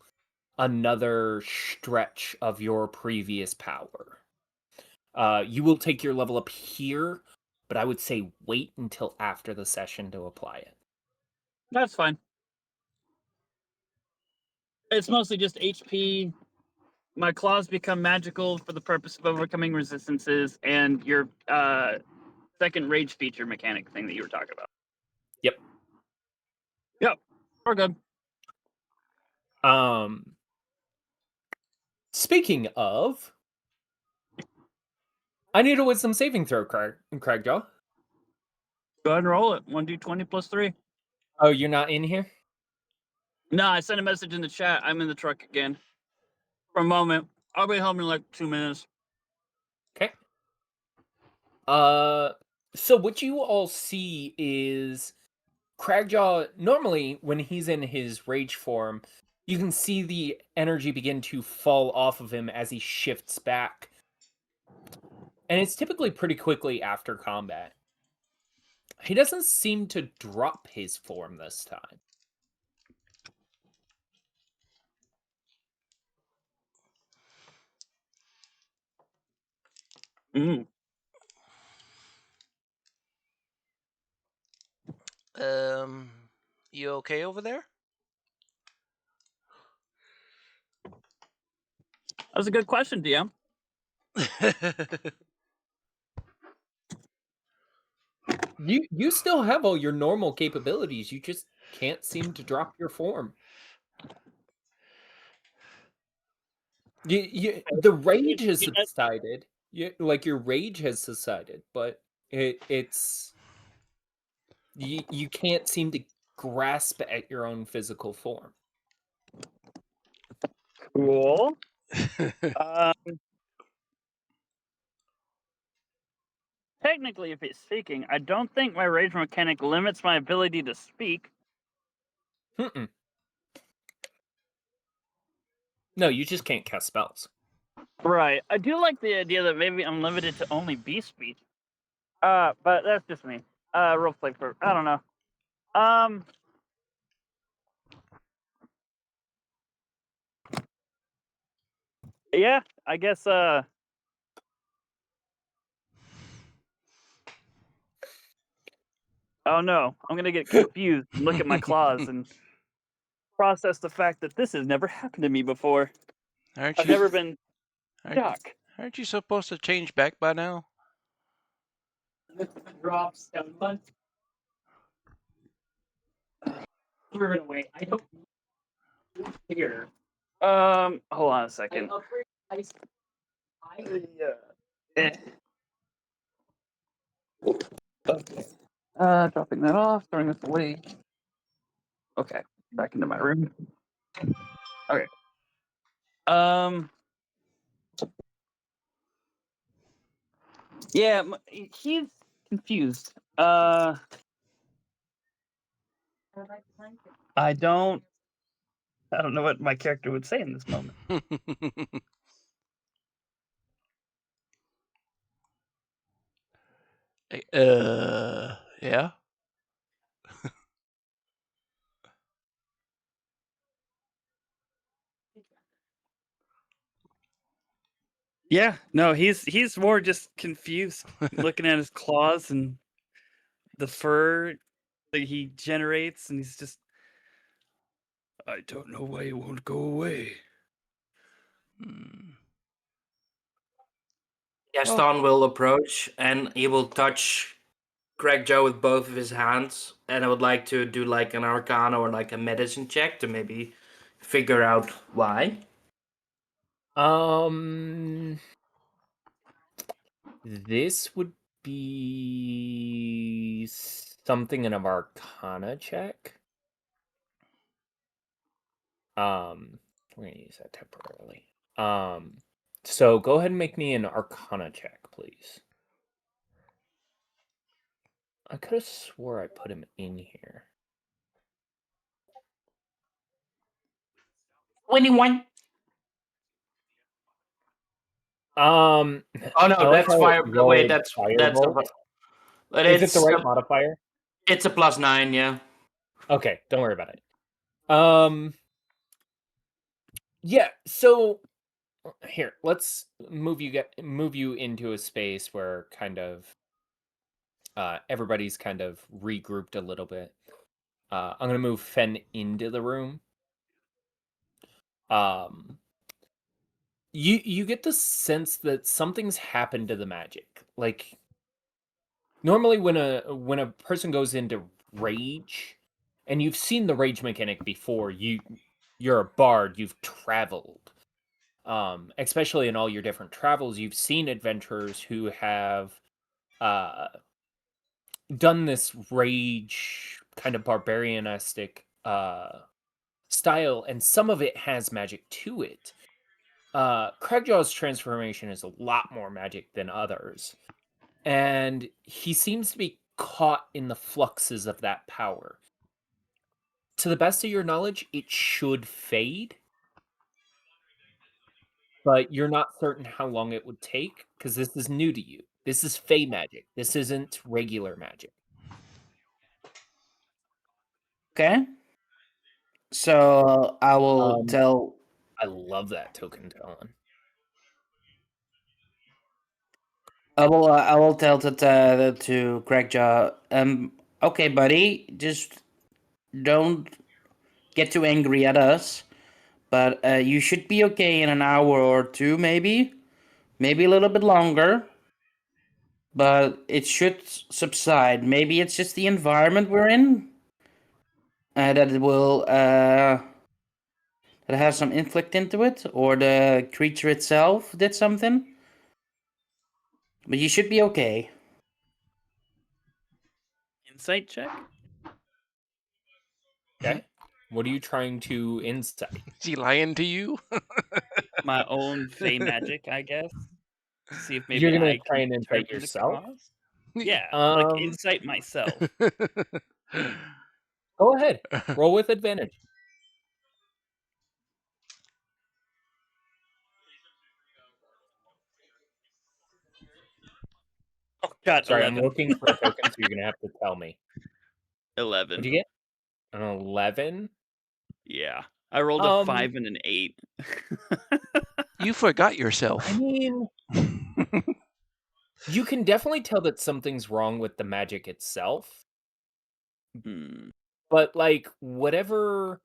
another stretch of your previous power. You will take your level up here, but I would say wait until after the session to apply it. That's fine. It's mostly just HP. My claws become magical for the purpose of overcoming resistances, and your second rage feature mechanic thing that you were talking about. Yep. Yep. We're good. Speaking of, I need a wisdom saving throw, Craigjaw. Go ahead and roll it. 1d20 plus 3. Oh, you're not in here? No, I sent a message in the chat. I'm in the truck again. For a moment. I'll be home in like 2 minutes. Okay. So what you all see is Craigjaw, normally when he's in his rage form, you can see the energy begin to fall off of him as he shifts back. And it's typically pretty quickly after combat. He doesn't seem to drop his form this time. Mm. You okay over there? That was a good question, DM. You still have all your normal capabilities. You just can't seem to drop your form. The rage has subsided. Like your rage has subsided, but it's you can't seem to grasp at your own physical form. Cool. Technically, if it's speaking, I don't think my rage mechanic limits my ability to speak. Mm-mm. No, you just can't cast spells. Right. I do like the idea that maybe I'm limited to only beast speech. But that's just me. Roleplay for I don't know. Yeah, I guess oh no, I'm gonna get confused and look at my claws and process the fact that this has never happened to me before. Aren't I've you? never been Aren't, stuck. aren't you supposed to change back by now? Drops down one. Wait, I don't here. Hold on a second. Yeah. Okay. Dropping that off, throwing this away. Okay, back into my room. Okay. Yeah, he's confused. I don't know what my character would say in this moment. Yeah. Yeah, no, he's more just confused, looking at his claws and the fur that he generates, and he's just, I don't know why it won't go away. Hmm. Gaston will approach and he will touch Greg Joe with both of his hands, and I would like to do like an Arcana or like a medicine check to maybe figure out why. This would be something in an Arcana check. We're gonna use that temporarily. So go ahead and make me an Arcana check, please. I could have swore I put him in here. 21. Oh no, that's fire. Wait, that's Firebolt. but Is it the right modifier? It's a +9, yeah. Okay, don't worry about it. Yeah, so here, let's move you into a space where kind of everybody's kind of regrouped a little bit. I'm gonna move Fen into the room. You get the sense that something's happened to the magic. Like normally when a person goes into rage, and you've seen the rage mechanic before, you're a bard, you've traveled. Especially in all your different travels, you've seen adventurers who have done this rage kind of barbarianistic style, and some of it has magic to it. Craigjaw's transformation is a lot more magic than others, and he seems to be caught in the fluxes of that power. To the best of your knowledge, it should fade, but you're not certain how long it would take because this is new to you. This is Fey magic. This isn't regular magic. Okay. So I will tell. I love that token telling. I will tell to Craigjaw. Okay, buddy, just don't get too angry at us. But you should be okay in an hour or two, maybe a little bit longer. But it should subside. Maybe it's just the environment we're in that it will that has some inflict into it, or the creature itself did something. But you should be okay. Insight check? Okay. What are you trying to insight? Is he lying to you? My own fey magic, I guess. To see if maybe You're gonna I try can and insight determine the yourself? cause. Yeah, like insight myself. Go ahead. Roll with advantage. Oh, got Sorry, 11. I'm looking for a token, so you're gonna have to tell me. 11. What'd you get? An 11? Yeah. I rolled a 5 and an 8. You forgot yourself. I mean, you can definitely tell that something's wrong with the magic itself. But like whatever's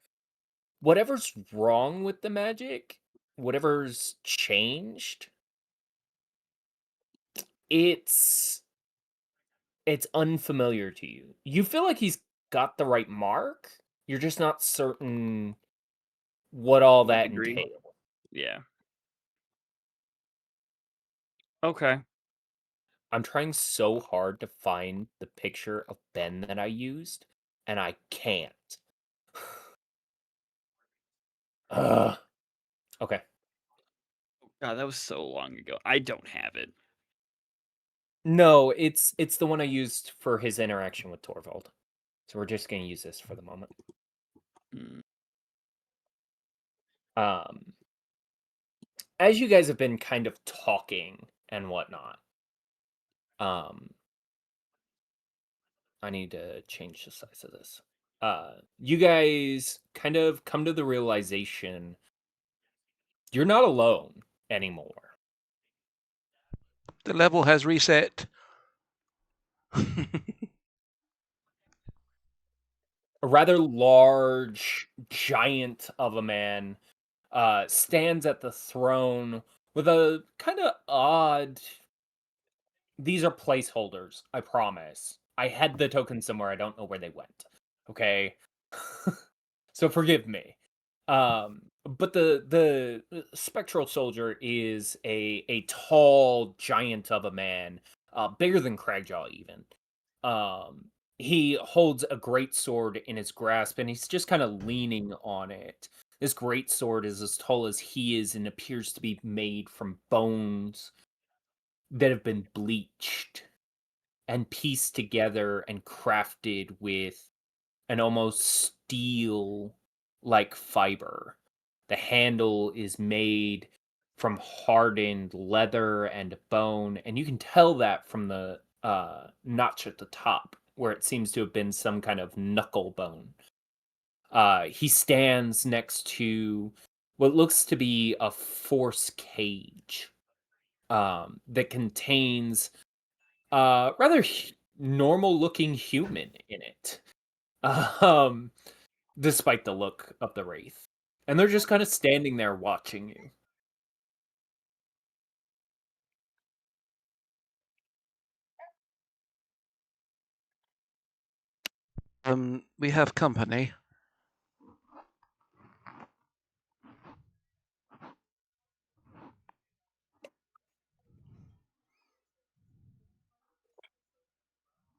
wrong with the magic, whatever's changed, it's unfamiliar to you. You feel like he's got the right mark. You're just not certain what all that Degree. entails. Yeah. Okay. I'm trying so hard to find the picture of Ben that I used, and I can't. Okay. God, that was so long ago. I don't have it. No, it's the one I used for his interaction with Torvald. So we're just gonna use this for the moment. As you guys have been kind of talking and whatnot, I need to change the size of this. You guys kind of come to the realization you're not alone anymore. The level has reset. A rather large giant of a man stands at the throne with a kind of odd. These are placeholders, I promise. I had the tokens somewhere. I don't know where they went. Okay. So forgive me. But the spectral soldier is a tall giant of a man, bigger than Cragjaw even. He holds a great sword in his grasp, and he's just kind of leaning on it. This great sword is as tall as he is and appears to be made from bones that have been bleached and pieced together and crafted with an almost steel like fiber. The handle is made from hardened leather and bone, and you can tell that from the notch at the top, where it seems to have been some kind of knuckle bone. He stands next to what looks to be a force cage that contains rather normal looking human in it. Um, despite the look of the wraith. And they're just kind of standing there watching you. We have company.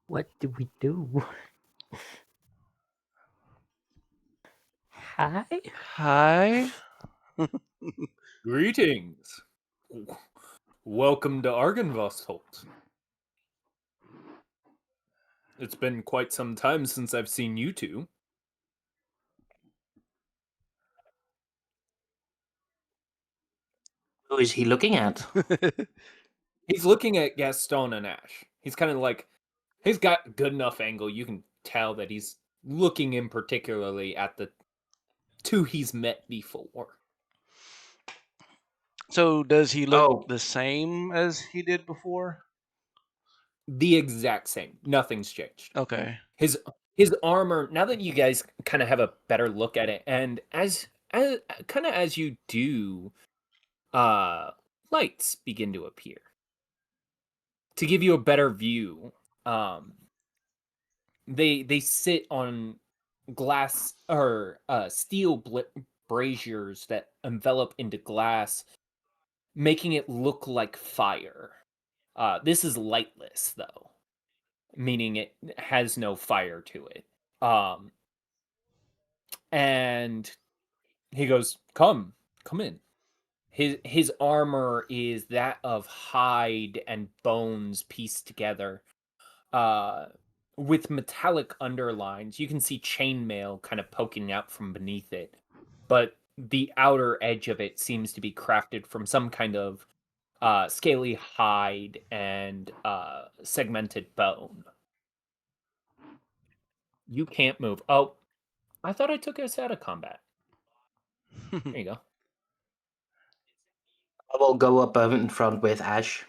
What do we do? Hi? Hi. Greetings. Welcome to Argynvostholt. It's been quite some time since I've seen you two. Who is he looking at? He's looking at Gaston and Ash. He's kind of like, he's got good enough angle. You can tell that he's looking in particularly at the two he's met before. So does he look Oh, the same as he did before? The exact same. Nothing's changed. Okay. His armor, now that you guys kind of have a better look at it, and as kind of as you do, lights begin to appear to give you a better view. They sit on glass or steel braziers that envelop into glass, making it look like fire. This is lightless though, meaning it has no fire to it. And he goes, come in. His armor is that of hide and bones pieced together, with metallic underlines. You can see chainmail kind of poking out from beneath it, but the outer edge of it seems to be crafted from some kind of scaly hide and segmented bone. You can't move. Oh, I thought I took us out of combat. There you go. I will go up in front with Ash.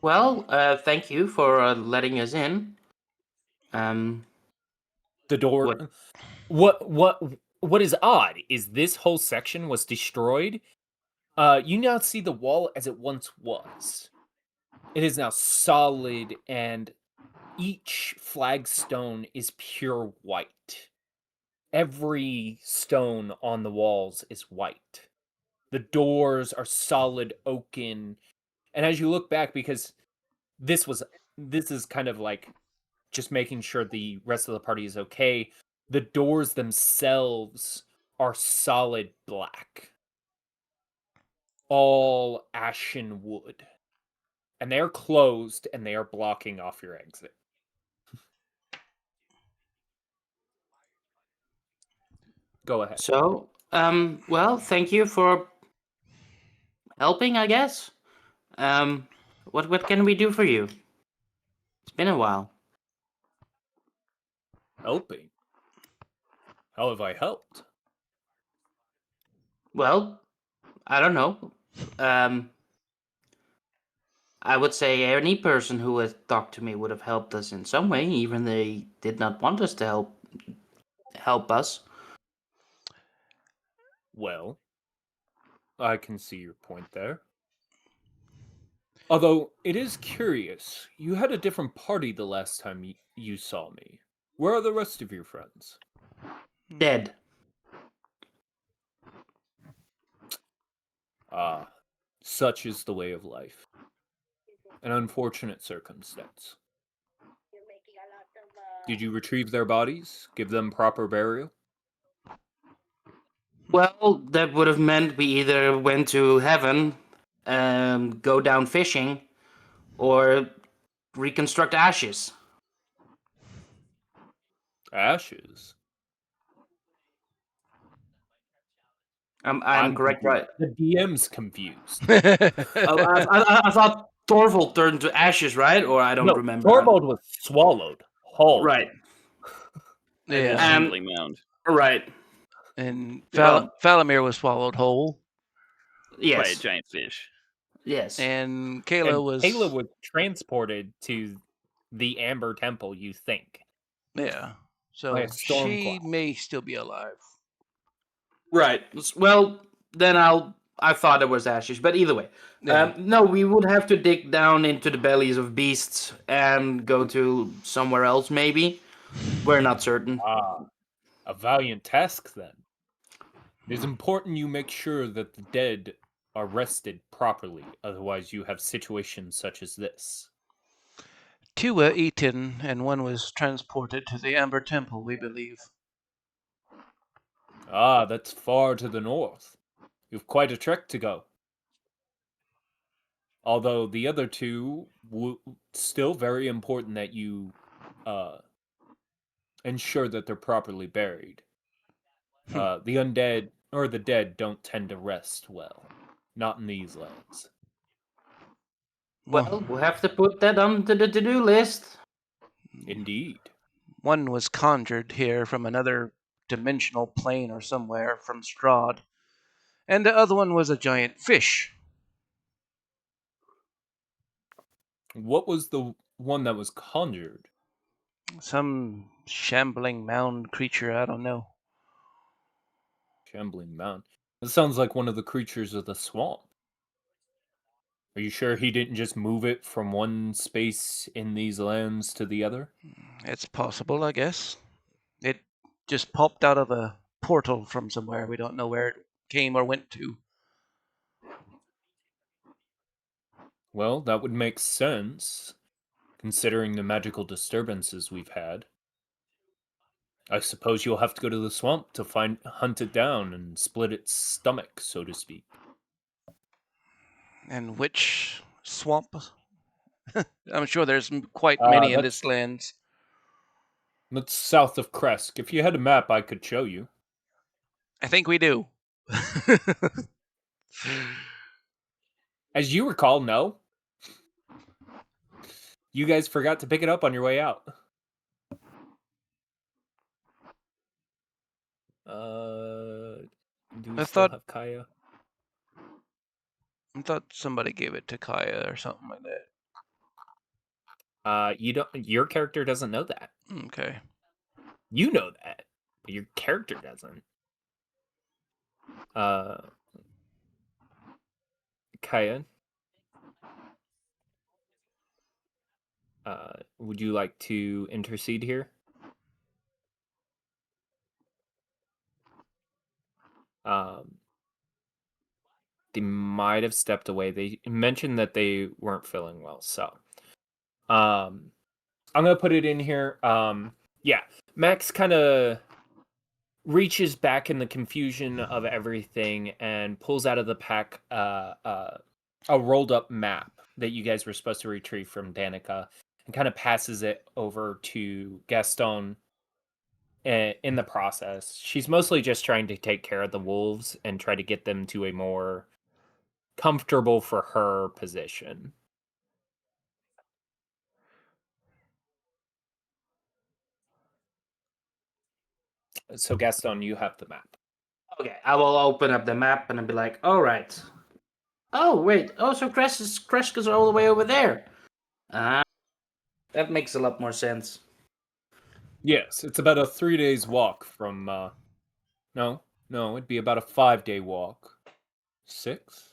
Well, thank you for letting us in. The door. What is odd is this whole section was destroyed. You now see the wall as it once was. It is now solid, and each flagstone is pure white. Every stone on the walls is white. The doors are solid oaken, and as you look back, because this is kind of like just making sure the rest of the party is okay. The doors themselves are solid black, all ashen wood, and they are closed and they are blocking off your exit. Go ahead. So, well, thank you for helping, I guess. What can we do for you? It's been a while. Helping? How have I helped? Well, I don't know. I would say any person who had talked to me would have helped us in some way, even they did not want us to help us. Well, I can see your point there. Although, it is curious. You had a different party the last time you saw me. Where are the rest of your friends? Dead. Ah, such is the way of life. An unfortunate circumstance. Did you retrieve their bodies? Give them proper burial? Well, that would have meant we either went to heaven, go down fishing, or reconstruct ashes. Ashes? I'm correct, confused. right? The DM's confused. I thought Torvald turned to ashes, right? Or I don't No, remember. Torvald was swallowed whole. Right. As a Yeah. shambling mound. Right. And Well- Falamir was swallowed whole. By a Yes. giant fish. Yes. And Kayla And was. Kayla was transported to the Amber Temple, you think. Yeah. So By a storm she cloud. may still be alive. Right. Well, then I thought it was ashes, but either way. Yeah. No, we would have to dig down into the bellies of beasts and go to somewhere else, maybe. We're not certain. Ah, a valiant task then. It is important you make sure that the dead are rested properly, otherwise you have situations such as this. Two were eaten, and one was transported to the Amber Temple, we believe. Ah, that's far to the north. You've quite a trek to go. Although the other two, still very important that you ensure that they're properly buried. The undead or the dead don't tend to rest well. Not in these lands. Well, we'll have to put that onto the to-do list. Indeed. one was conjured here from another dimensional plane or somewhere from Strahd, and the other one was a giant fish. What was the one that was conjured? Some shambling mound creature, I don't know. Shambling Mound. That sounds like one of the creatures of the swamp. Are you sure he didn't just move it from one space in these lands to the other? It's possible, I guess. It just popped out of a portal from somewhere. We don't know where it came or went to. Well, that would make sense, considering the magical disturbances we've had. I suppose you'll have to go to the swamp to hunt it down and split its stomach, so to speak. And which swamp? I'm sure there's quite many in this land. That's south of Kresk. If you had a map, I could show you. I think we do. As you recall, no. You guys forgot to pick it up on your way out. Do we still have Kaya? I thought somebody gave it to Kaya or something like that. You don't. Your character doesn't know that. Okay. You know that, but your character doesn't. Kaya, would you like to intercede here? They might have stepped away. They mentioned that they weren't feeling well, so I'm gonna put it in here. Yeah, Max kind of reaches back in the confusion of everything and pulls out of the pack a rolled up map that you guys were supposed to retrieve from Danica, and kind of passes it over to Gaston. In the process, she's mostly just trying to take care of the wolves and try to get them to a more comfortable for her position. So Gaston, you have the map. Okay, I will open up the map and I'll be like, all right. Oh, wait. Oh, so Kresk is all the way over there. That makes a lot more sense. Yes, it's about a 3 days walk from, no, it'd be about a 5-day walk. 6?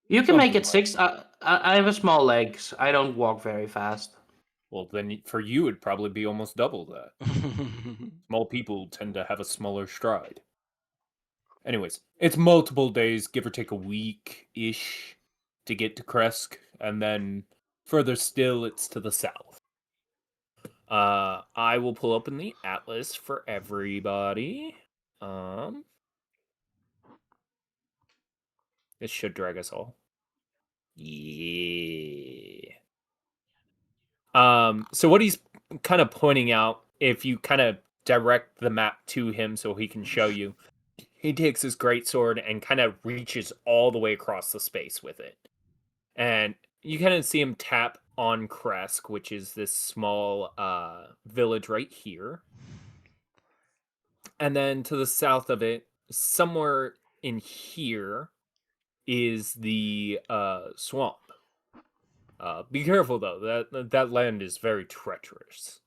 You can make it Something 6. I have a small legs. I don't walk very fast. Well, then for you, it'd probably be almost double that. Small people tend to have a smaller stride. Anyways, it's multiple days, give or take a week-ish, to get to Kresk, and then further still, it's to the south. I will pull open the atlas for everybody. This should drag us all. Yeah. So what he's kind of pointing out, if you kind of direct the map to him so he can show you, he takes his greatsword and kind of reaches all the way across the space with it. And you kind of see him tap on Kresk, which is this small village right here. And then to the south of it, somewhere in here, is the swamp. Be careful though, that land is very treacherous.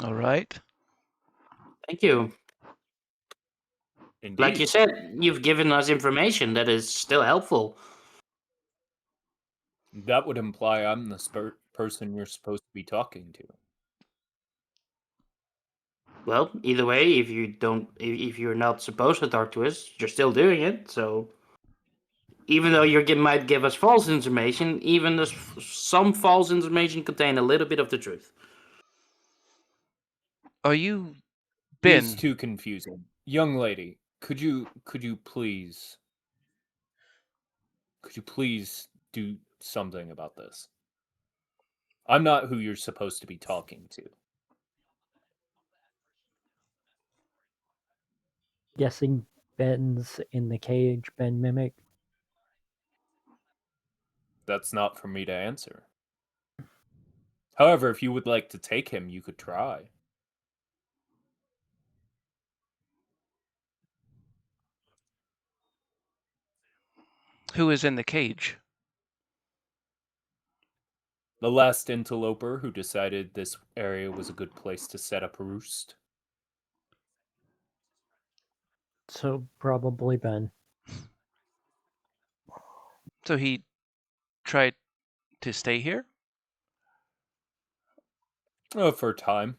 All right. Thank you. Indeed. Like you said, you've given us information that is still helpful. That would imply I'm the person you're supposed to be talking to. Well, either way, if you're not supposed to talk to us, you're still doing it. So, even though you might give us false information, even some false information contain a little bit of the truth. Are you It's Ben? too confusing. Young lady, could you please do something about this? I'm not who you're supposed to be talking to. Guessing Ben's in the cage, Ben Mimic? That's not for me to answer. However, if you would like to take him, you could try. Who is in the cage? The last interloper who decided this area was a good place to set up a roost. So probably Ben. So he tried to stay here? Oh, for a time.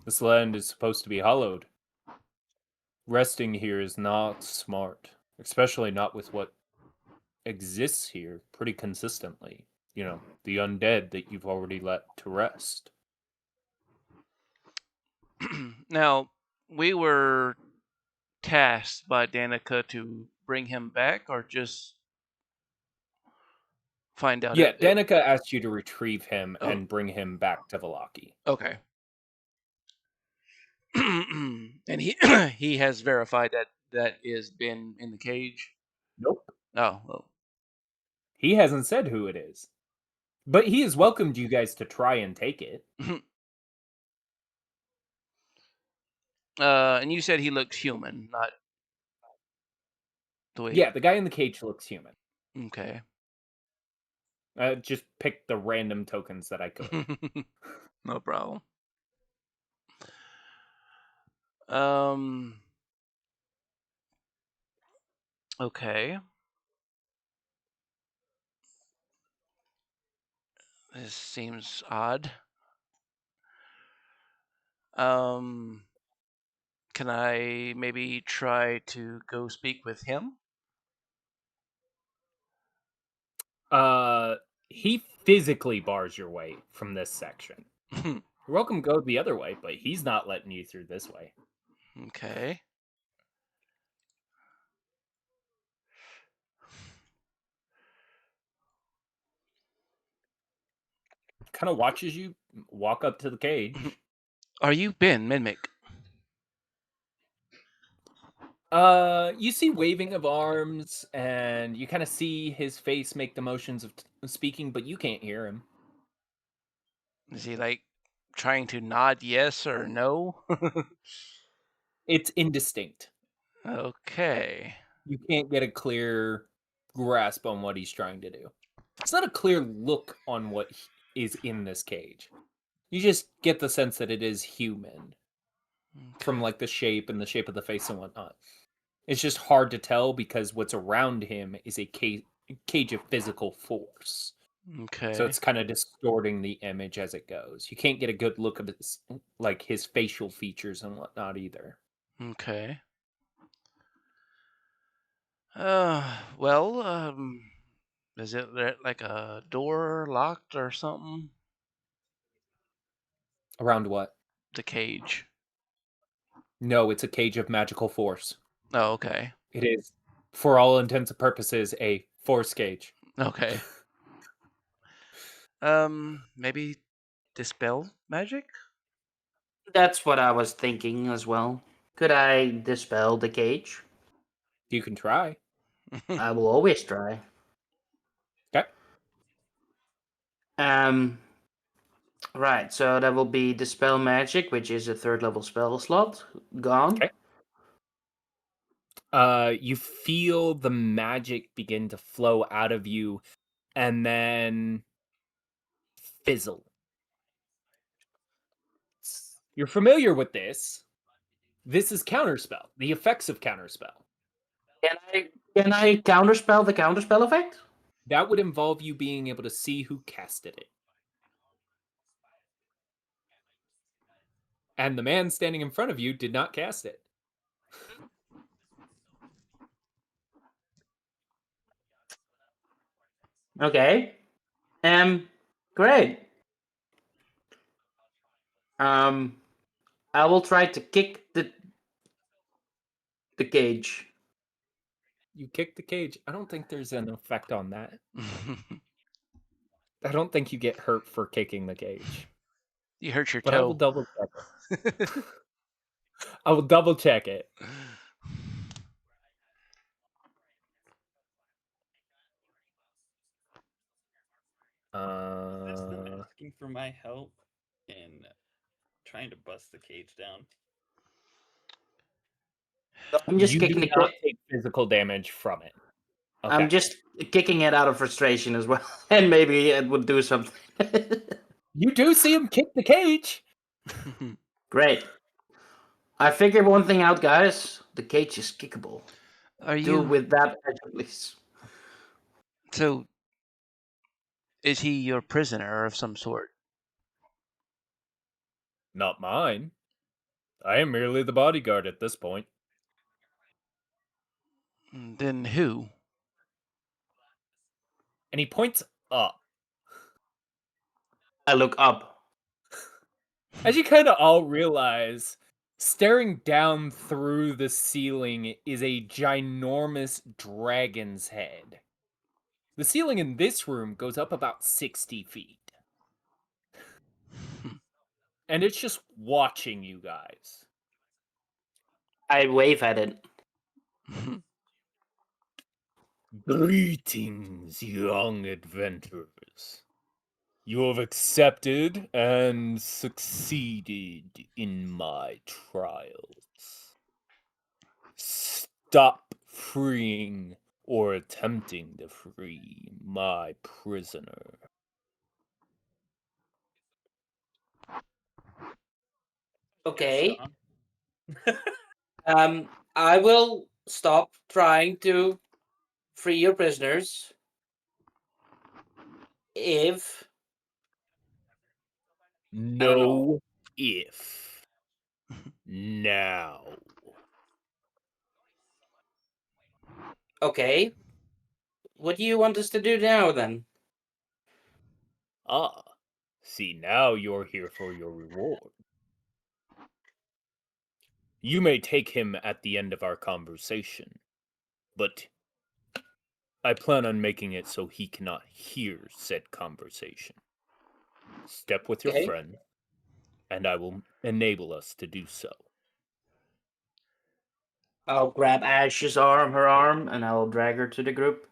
This land is supposed to be hollowed. Resting here is not smart, especially not with what exists here pretty consistently. You know, the undead that you've already let to rest. Now, we were tasked by Danica to bring him back or just find out Yeah, Danica asked you to retrieve him Oh. and bring him back to Vallaki. Okay. And he he has verified that is been in the cage. Nope. Oh, well. He hasn't said who it is. But he has welcomed you guys to try and take it. And you said he looks human, not the way. Yeah, the guy in the cage looks human. Okay. Just pick the random tokens that I could. No problem. Okay. This seems odd. Can I maybe try to go speak with him? He physically bars your way from this section. You're welcome to go the other way, but he's not letting you through this way. Okay. Kind of watches you walk up to the cage. Are you Ben Mimic? You see waving of arms, and you kind of see his face make the motions of speaking, but you can't hear him. Is he like trying to nod yes or no? It's indistinct. Okay. You can't get a clear grasp on what he's trying to do. It's not a clear look on what is in this cage. You just get the sense that it is human from like the shape and the shape of the face and whatnot. It's just hard to tell because what's around him is a cage of physical force. Okay. So it's kind of distorting the image as it goes. You can't get a good look of his, like his facial features and whatnot either. Okay. Well, is it like a door locked or something? Around what? The cage. No, it's a cage of magical force. Oh, okay. It is, for all intents and purposes, a force cage. Okay. Maybe dispel magic? That's what I was thinking as well. Could I dispel the cage? You can try. I will always try. Okay. Right, so that will be Dispel Magic, which is a 3rd level spell slot. Gone. Okay. You feel the magic begin to flow out of you and then fizzle. You're familiar with this. This is Counterspell, the effects of Counterspell. Can I counterspell the counterspell effect? That would involve you being able to see who casted it. And the man standing in front of you did not cast it. Okay. Great. I will try to kick the cage. You kick the cage. I don't think there's an effect on that. I don't think you get hurt for kicking the cage. You hurt your But toe. I will double check it. I will double check it. Is them Uh, asking for my help in trying to bust the cage down? I'm just you do kicking the not take physical damage from it. Okay. I'm just kicking it out of frustration as well, and maybe it would do something. You do see him kick the cage. Great. I figured one thing out, guys. The cage is kickable. Are Do you with that, please. so? Is he your prisoner of some sort? Not mine. I am merely the bodyguard at this point. Then who? And he points up. I look up. As you kind of all realize, staring down through the ceiling is a ginormous dragon's head. The ceiling in this room goes up about 60 feet. And it's just watching you guys. I wave at it. Greetings, young adventurers. You have accepted and succeeded in my trials. Stop freeing or attempting to free my prisoner. Okay. Yes, I will stop trying to free your prisoners if No if. Now. okay. What do you want us to do now then? Ah, see, now you're here for your reward. You may take him at the end of our conversation, but I plan on making it so he cannot hear said conversation. Step with your Okay. friend, and I will enable us to do so. I'll grab Ash's arm, her arm, and I'll drag her to the group.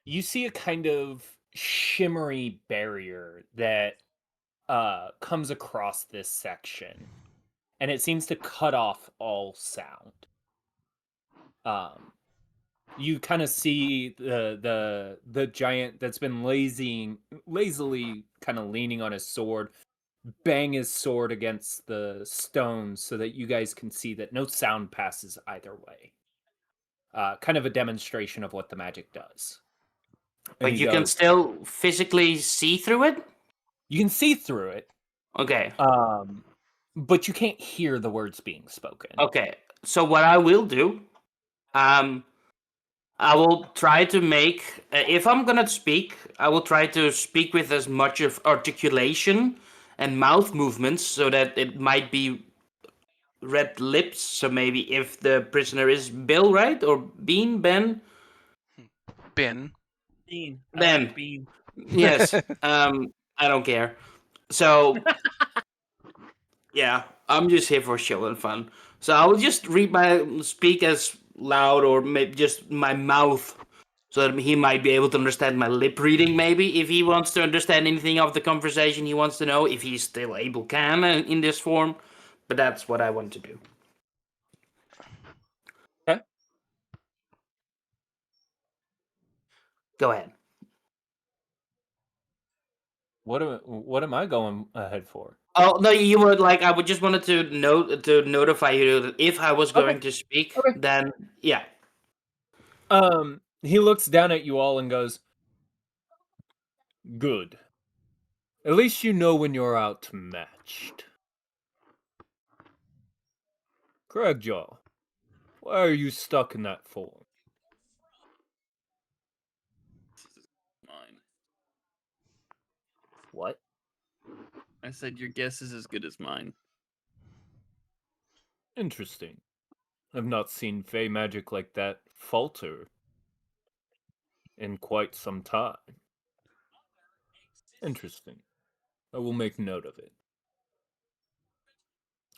You see a kind of shimmery barrier that comes across this section, and it seems to cut off all sound. You kind of see the giant that's been lazily kind of leaning on his sword, bang his sword against the stones so that you guys can see that no sound passes either way. Kind of a demonstration of what the magic does. And But he you can goes, still physically see through it? you can see through it, Okay. but you can't hear the words being spoken. Okay. So what I will do, I will try to make, if I'm gonna speak, I will try to speak with as much of articulation and mouth movements so that it might be red lips. So maybe if the prisoner is Bill, right? Or Bean, Ben? Ben. Bean. I Ben. like Bean. Yes. I don't care. So yeah, I'm just here for show and fun. So I will just speak as loud or maybe just my mouth, so that he might be able to understand my lip reading. Maybe if he wants to understand anything of the conversation, he wants to know if he's still able can in this form. But that's what I want to do. Okay. Go ahead. What am I going ahead for? Oh no, you would like. I would just wanted to notify you that if I was going to speak, Okay. then yeah. He looks down at you all and goes, "Good. At least you know when you're outmatched." Cragjaw, why are you stuck in that form? This is mine. What? I said your guess is as good as mine. Interesting. I've not seen fey magic like that falter in quite some time. Interesting. I will make note of it.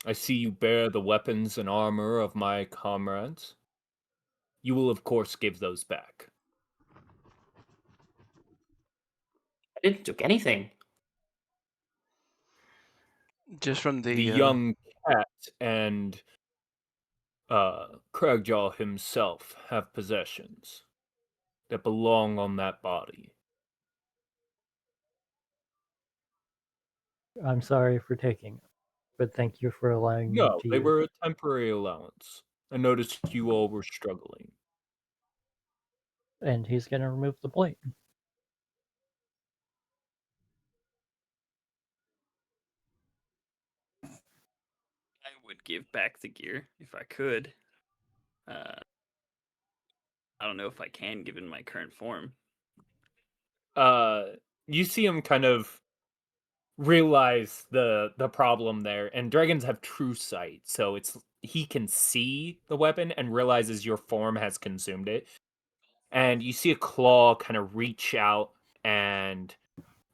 I see you bear the weapons and armor of my comrades. You will, of course, give those back. I didn't took anything. Just from The young cat and Cragjaw himself have possessions that belong on that body. I'm sorry for taking it, but thank you for allowing me No, to they use were it. a temporary allowance. I noticed you all were struggling. And he's gonna remove the plate. I would give back the gear if I could. I don't know if I can, given my current form. You see him kind of realize the problem there, and dragons have true sight, so he can see the weapon and realizes your form has consumed it. And you see a claw kind of reach out and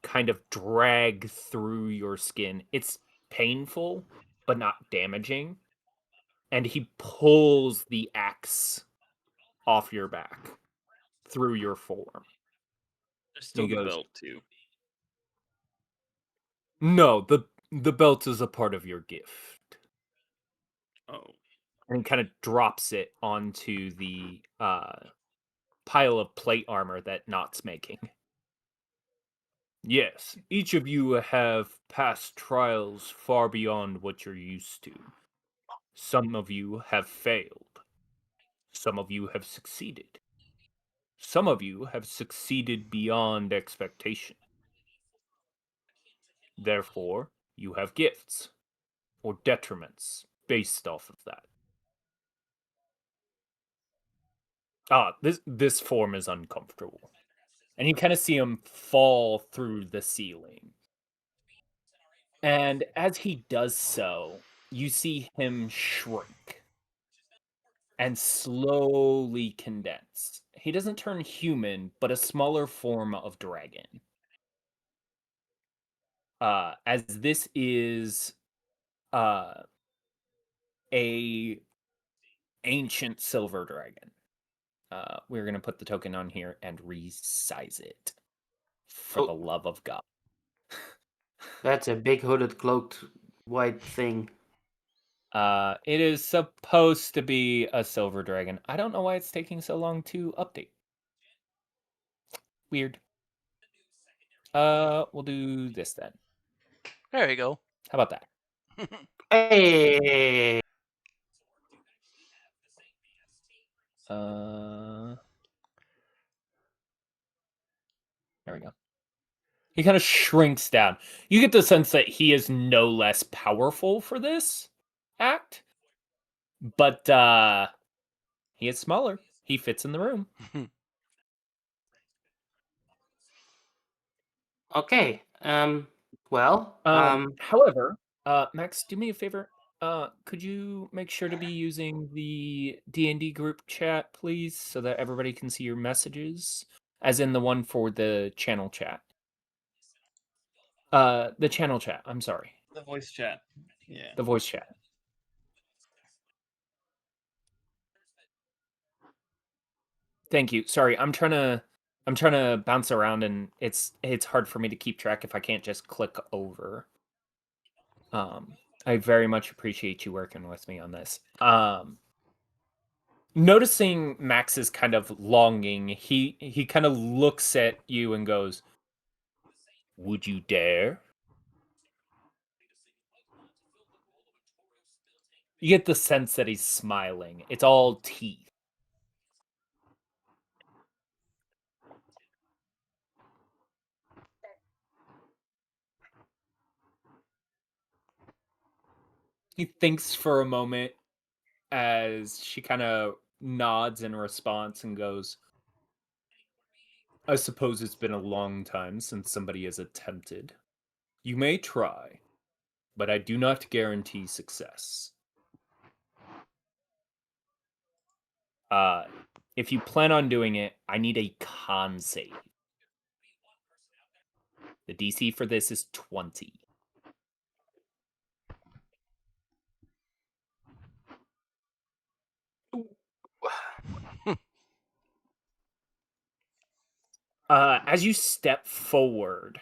kind of drag through your skin. It's painful, but not damaging. And he pulls the axe off your back through your form. There's still He the goes, belt too. "No, the belt is a part of your gift." Oh, And kind of drops it onto the pile of plate armor that Knott's making. Yes, each of you have passed trials far beyond what you're used to. Some of you have failed. Some of you have succeeded. Some of you have succeeded beyond expectation. Therefore, you have gifts or detriments based off of that. This form is uncomfortable. And you kind of see him fall through the ceiling. And as he does so, you see him shrink and slowly condense. He doesn't turn human, but a smaller form of dragon. As this is a ancient silver dragon. We're gonna put the token on here and resize it. For the Oh, love of God. that's a big hooded, cloaked, white thing. It is supposed to be a silver dragon. I don't know why it's taking so long to update. Weird. We'll do this then. There you go. How about that? Hey! There we go. He kind of shrinks down. You get the sense that he is no less powerful for this act, but he is smaller. He fits in the room. Okay. Well. However, Max, do me a favor. Could you make sure to be using the D&D group chat, please, so that everybody can see your messages, as in the one for the channel chat. The channel chat. I'm sorry. the voice chat. Yeah. The voice chat. Thank you. Sorry, I'm trying to bounce around, and it's hard for me to keep track if I can't just click over. I very much appreciate you working with me on this. Noticing Max's kind of longing, he kind of looks at you and goes, "Would you dare?" You get the sense that he's smiling. It's all teeth. He thinks for a moment as she kind of nods in response and goes, "I suppose it's been a long time since somebody has attempted. You may try, but I do not guarantee success. If you plan on doing it, I need a con save. The DC for this is 20. As you step forward,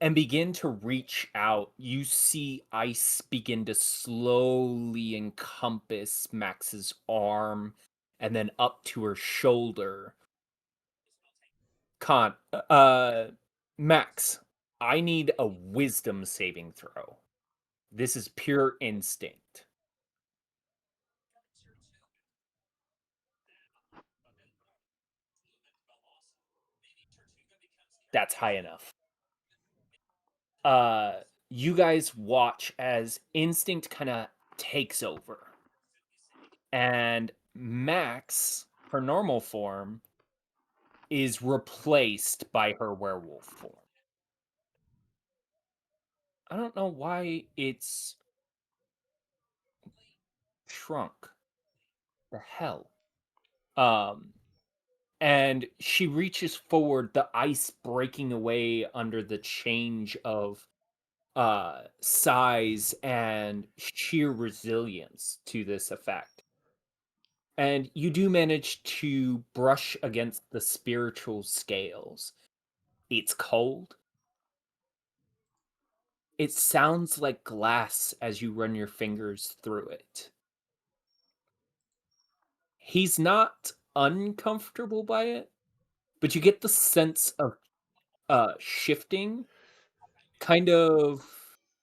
and begin to reach out, you see ice begin to slowly encompass Max's arm and then up to her shoulder. Max, I need a wisdom saving throw. This is pure instinct. That's high enough. You guys watch as instinct kind of takes over. And Max, her normal form, is replaced by her werewolf form. I don't know why it's shrunk. The hell? And she reaches forward, the ice breaking away under the change of size and sheer resilience to this effect. And you do manage to brush against the spiritual scales. It's cold. It sounds like glass as you run your fingers through it. He's not uncomfortable by it, but you get the sense of shifting kind of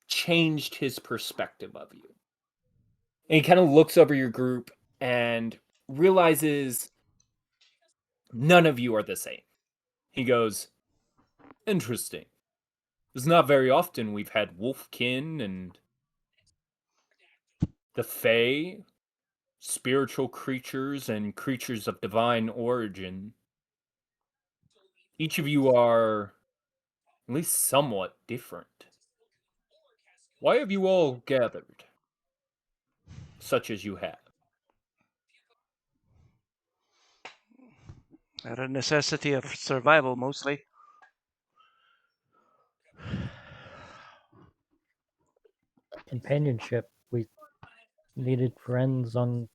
changed his perspective of you. And he kind of looks over your group and realizes none of you are the same. He goes, interesting. It's not very often we've had wolfkin and the Fae, spiritual creatures and creatures of divine origin. Each of you are at least somewhat different. Why have you all gathered, such as you have? Out of necessity of survival, mostly. Companionship. We needed friends on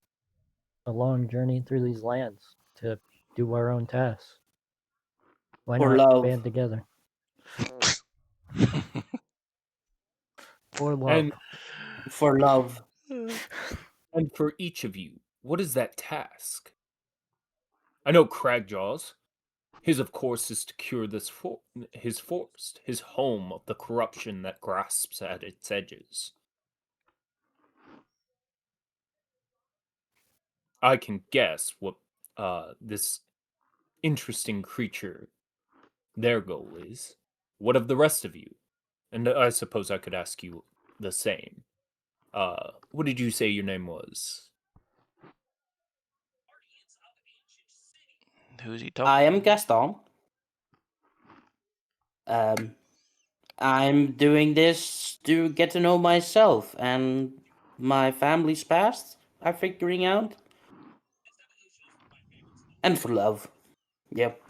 a long journey through these lands to do our own tasks. Why For not love. band together? For love. And For love. And for each of you, what is that task? I know Cragjaw's. His, of course, is to cure his forest, his home of the corruption that grasps at its edges. I can guess what this interesting creature, their goal is. What of the rest of you? And I suppose I could ask you the same. What did you say your name was? Who's he talking? I am Gaston. I'm doing this to get to know myself and my family's past. I'm figuring out. And for love. Yep.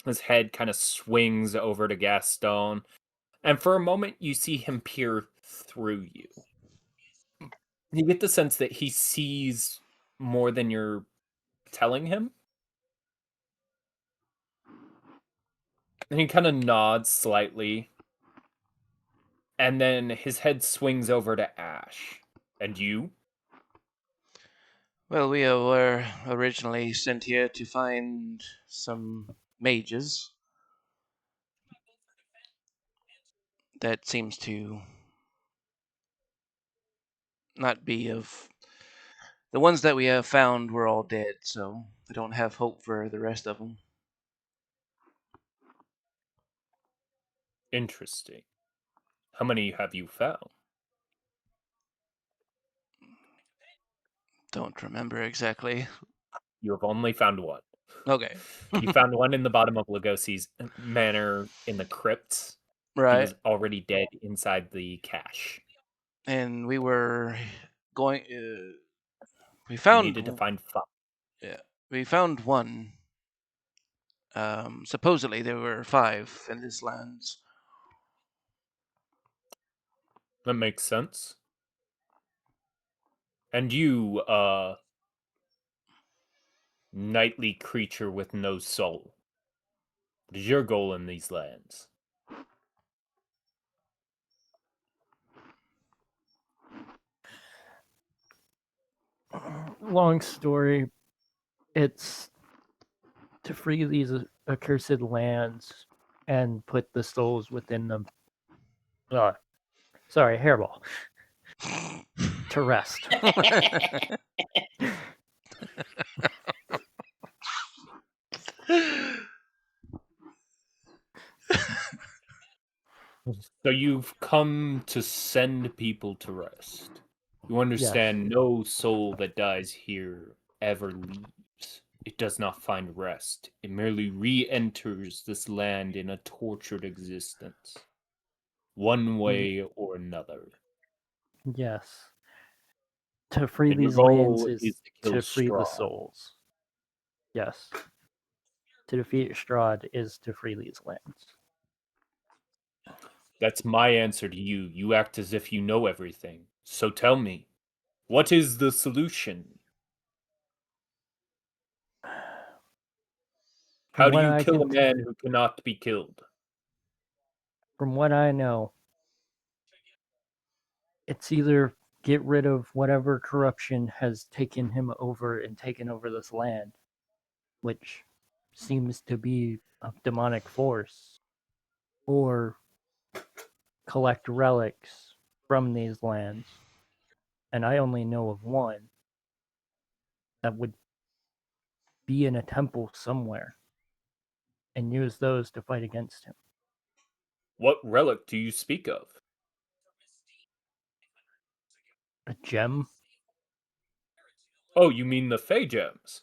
His head kind of swings over to Gaston, and for a moment you see him peer through you. You get the sense that he sees more than you're telling him. And he kind of nods slightly. And then his head swings over to Ash. And you? Well, we were originally sent here to find some mages. That seems to not be of... The ones that we have found were all dead, so I don't have hope for the rest of them. Interesting. How many have you found? Don't remember exactly. You have only found one. Okay. You found one in the bottom of Lugosi's manor in the crypts. He Right. was already dead inside the cache. And we were going... we You found... needed to find 5. Yeah. We found one. Supposedly there were 5 in this lands. That makes sense. And you, Nightly creature with no soul. What is your goal in these lands? Long story. It's to free these accursed lands and put the souls within them. Sorry, hairball. To rest. So you've come to send people to rest. You understand no soul that dies here ever leaves. It does not find rest. It merely re-enters this land in a tortured existence. One way or another. Yes. To free And your these lands goal is is to kill to free the Strahd. souls. Yes. To defeat Strahd is to free these lands. That's my answer to you. You act as if you know everything. So tell me, what is the solution? How From do what you I kill a can, man who cannot be killed? from what I know, it's either get rid of whatever corruption has taken him over and taken over this land, which seems to be a demonic force, or collect relics from these lands. And I only know of one that would be in a temple somewhere and use those to fight against him. What relic do you speak of? A gem? Oh, you mean the Fey gems?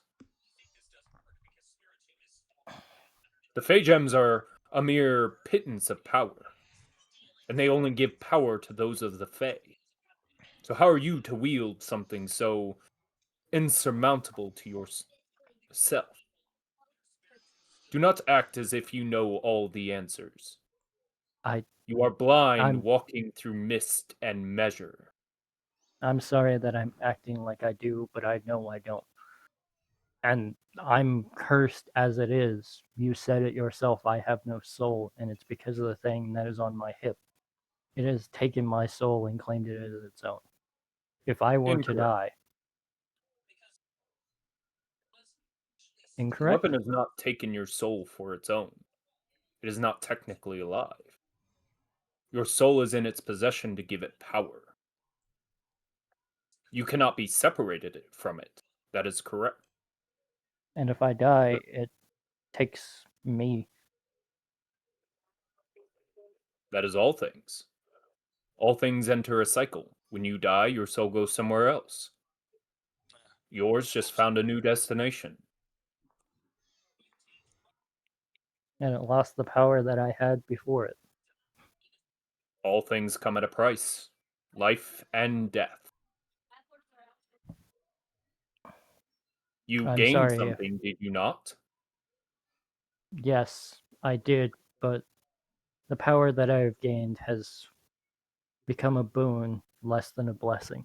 The Fey gems are a mere pittance of power, and they only give power to those of the Fey. So how are you to wield something so insurmountable to yourself? Do not act as if you know all the answers. I You are blind, I'm walking through mist and measure. I'm sorry that I'm acting like I do, but I know I don't. And I'm cursed as it is. You said it yourself, I have no soul, and it's because of the thing that is on my hip. It has taken my soul and claimed it as its own. If I were to Incorrect. die. The Incorrect? weapon has not taken your soul for its own. It is not technically alive. Your soul is in its possession to give it power. You cannot be separated from it. That is correct. And if I die, it takes me. That is all things. All things enter a cycle. When you die, your soul goes somewhere else. Yours just found a new destination. And it lost the power that I had before it. All things come at a price. Life and death. You I'm gained sorry if something, did you not? yes, I did, but the power that I have gained has become a boon less than a blessing.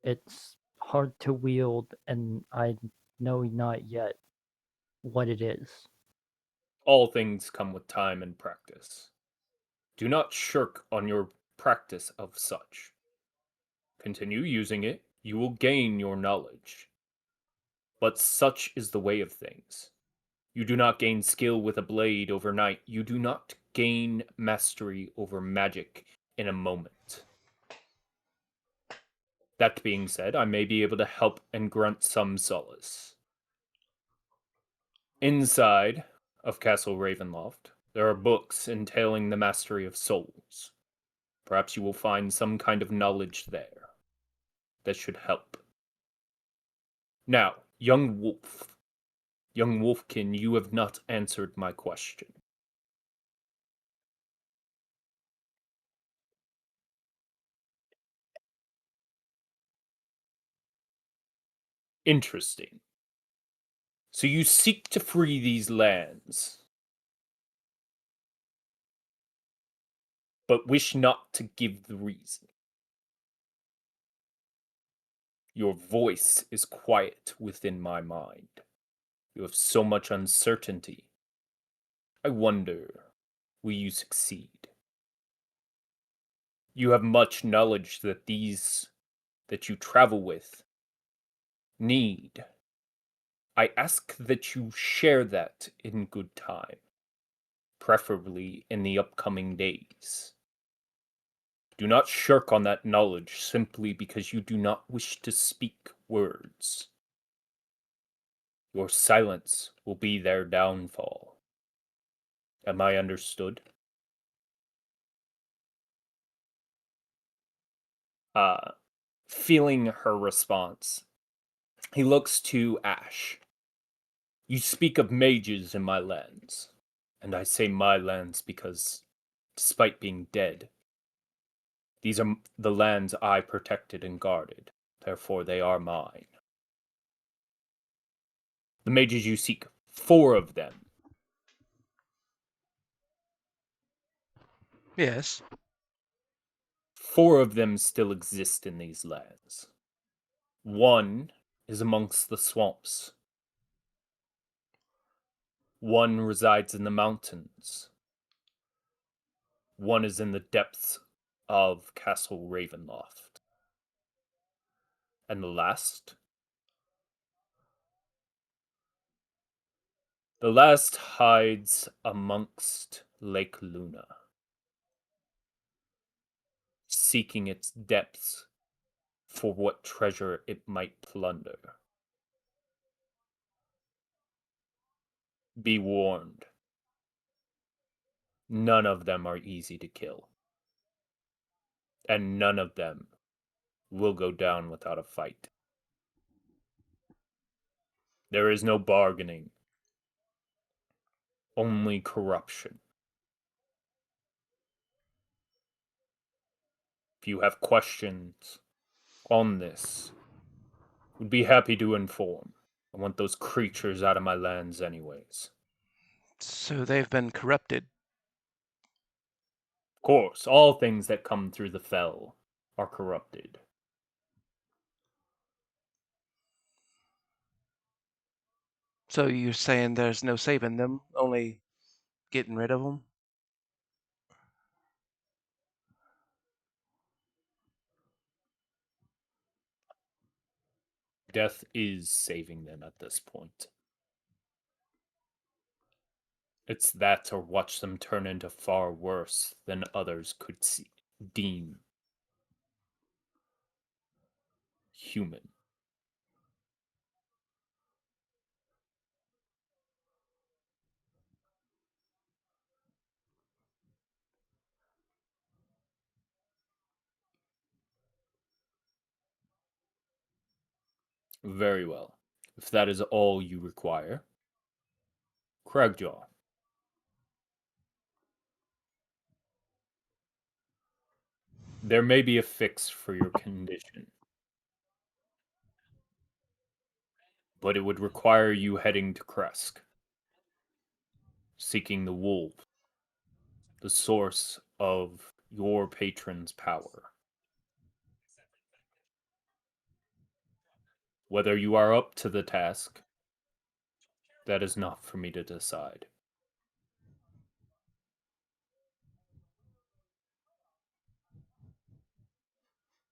It's hard to wield, and I know not yet what it is. All things come with time and practice. Do not shirk on your practice of such. Continue using it, you will gain your knowledge. But such is the way of things. You do not gain skill with a blade overnight. You do not gain mastery over magic in a moment. That being said, I may be able to help and grunt some solace. Inside of Castle Ravenloft, there are books entailing the mastery of souls. Perhaps you will find some kind of knowledge there that should help. Now, young wolf. Young wolfkin, you have not answered my question. Interesting. So you seek to free these lands, but wish not to give the reason. Your voice is quiet within my mind. You have so much uncertainty. I wonder, will you succeed? You have much knowledge that these that you travel with need. I ask that you share that in good time, preferably in the upcoming days. Do not shirk on that knowledge simply because you do not wish to speak words. Your silence will be their downfall. Am I understood? Feeling her response, he looks to Ash. You speak of mages in my lands, and I say my lands because, despite being dead, these are the lands I protected and guarded, therefore they are mine. The mages you seek, 4 of them. Yes. 4 of them still exist in these lands. 1 is amongst the swamps. 1 resides in the mountains. 1 is in the depths of Castle Ravenloft. And the last? The last hides amongst Lake Luna, seeking its depths for what treasure it might plunder. Be warned. None of them are easy to kill. And none of them will go down without a fight. There is no bargaining. Only corruption. If you have questions on this, would be happy to inform. I want those creatures out of my lands anyways. So they've been corrupted. Of course, all things that come through the fell are corrupted. So you're saying there's no saving them, only getting rid of them? Death is saving them at this point. It's that or watch them turn into far worse than others could deem human. Very well. If that is all you require, Cragjaw. There may be a fix for your condition, but it would require you heading to Kresk, seeking the wolf, the source of your patron's power. Whether you are up to the task, that is not for me to decide.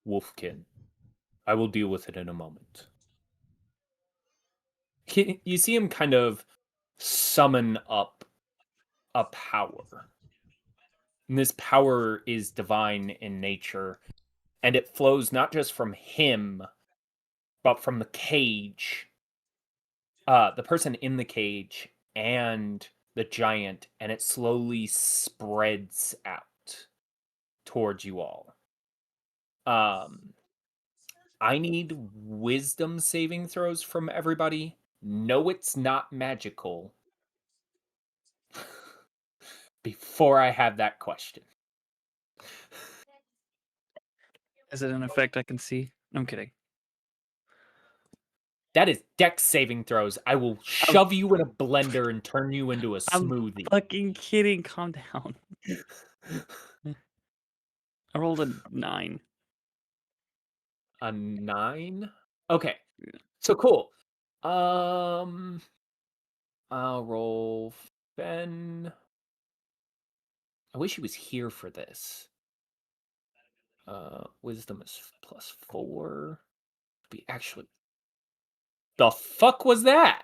Wolfkin, I will deal with it in a moment. You see him kind of summon up a power. And this power is divine in nature, and it flows not just from him, but from the cage, the person in the cage, and the giant, and it slowly spreads out towards you all. I need wisdom saving throws from everybody. No, it's not magical. Before I have that question. Is it an effect I can see? I'm kidding. That is dex saving throws. I will shove you in a blender and turn you into a smoothie. I'm fucking kidding. Calm down. I rolled a 9. A 9? Okay. So cool. I'll roll Fen. I wish he was here for this. Wisdom is +4. Be actually. The fuck was that?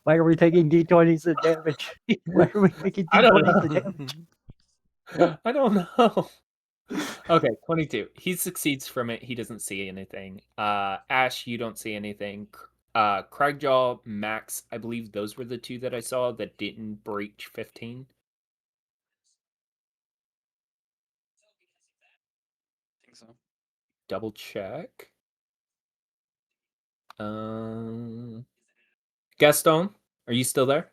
Why are we taking d20s of damage? Why are we taking I don't d20s of know. damage? I don't know. Okay, 22. He succeeds from it. He doesn't see anything. Ash, you don't see anything. Cragjaw, Max, I believe those were the two that I saw that didn't breach 15. I think so. Double check. Gaston, are you still there?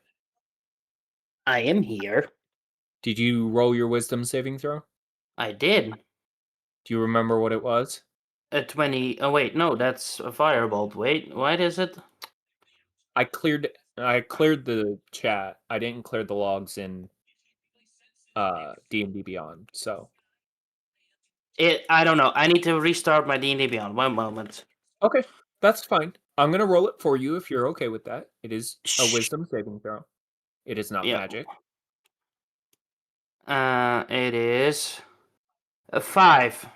I am here. Did you roll your wisdom saving throw? I did. Do you remember what it was? A 20. Oh, wait. No, that's a firebolt. Wait, what is it? I cleared the chat. I didn't clear the logs in D&D Beyond, so. I don't know. I need to restart my D&D Beyond. One moment. Okay, that's fine. I'm gonna roll it for you if you're okay with that. It is a Shh. wisdom saving throw. It is not Yeah. magic. It is a 5.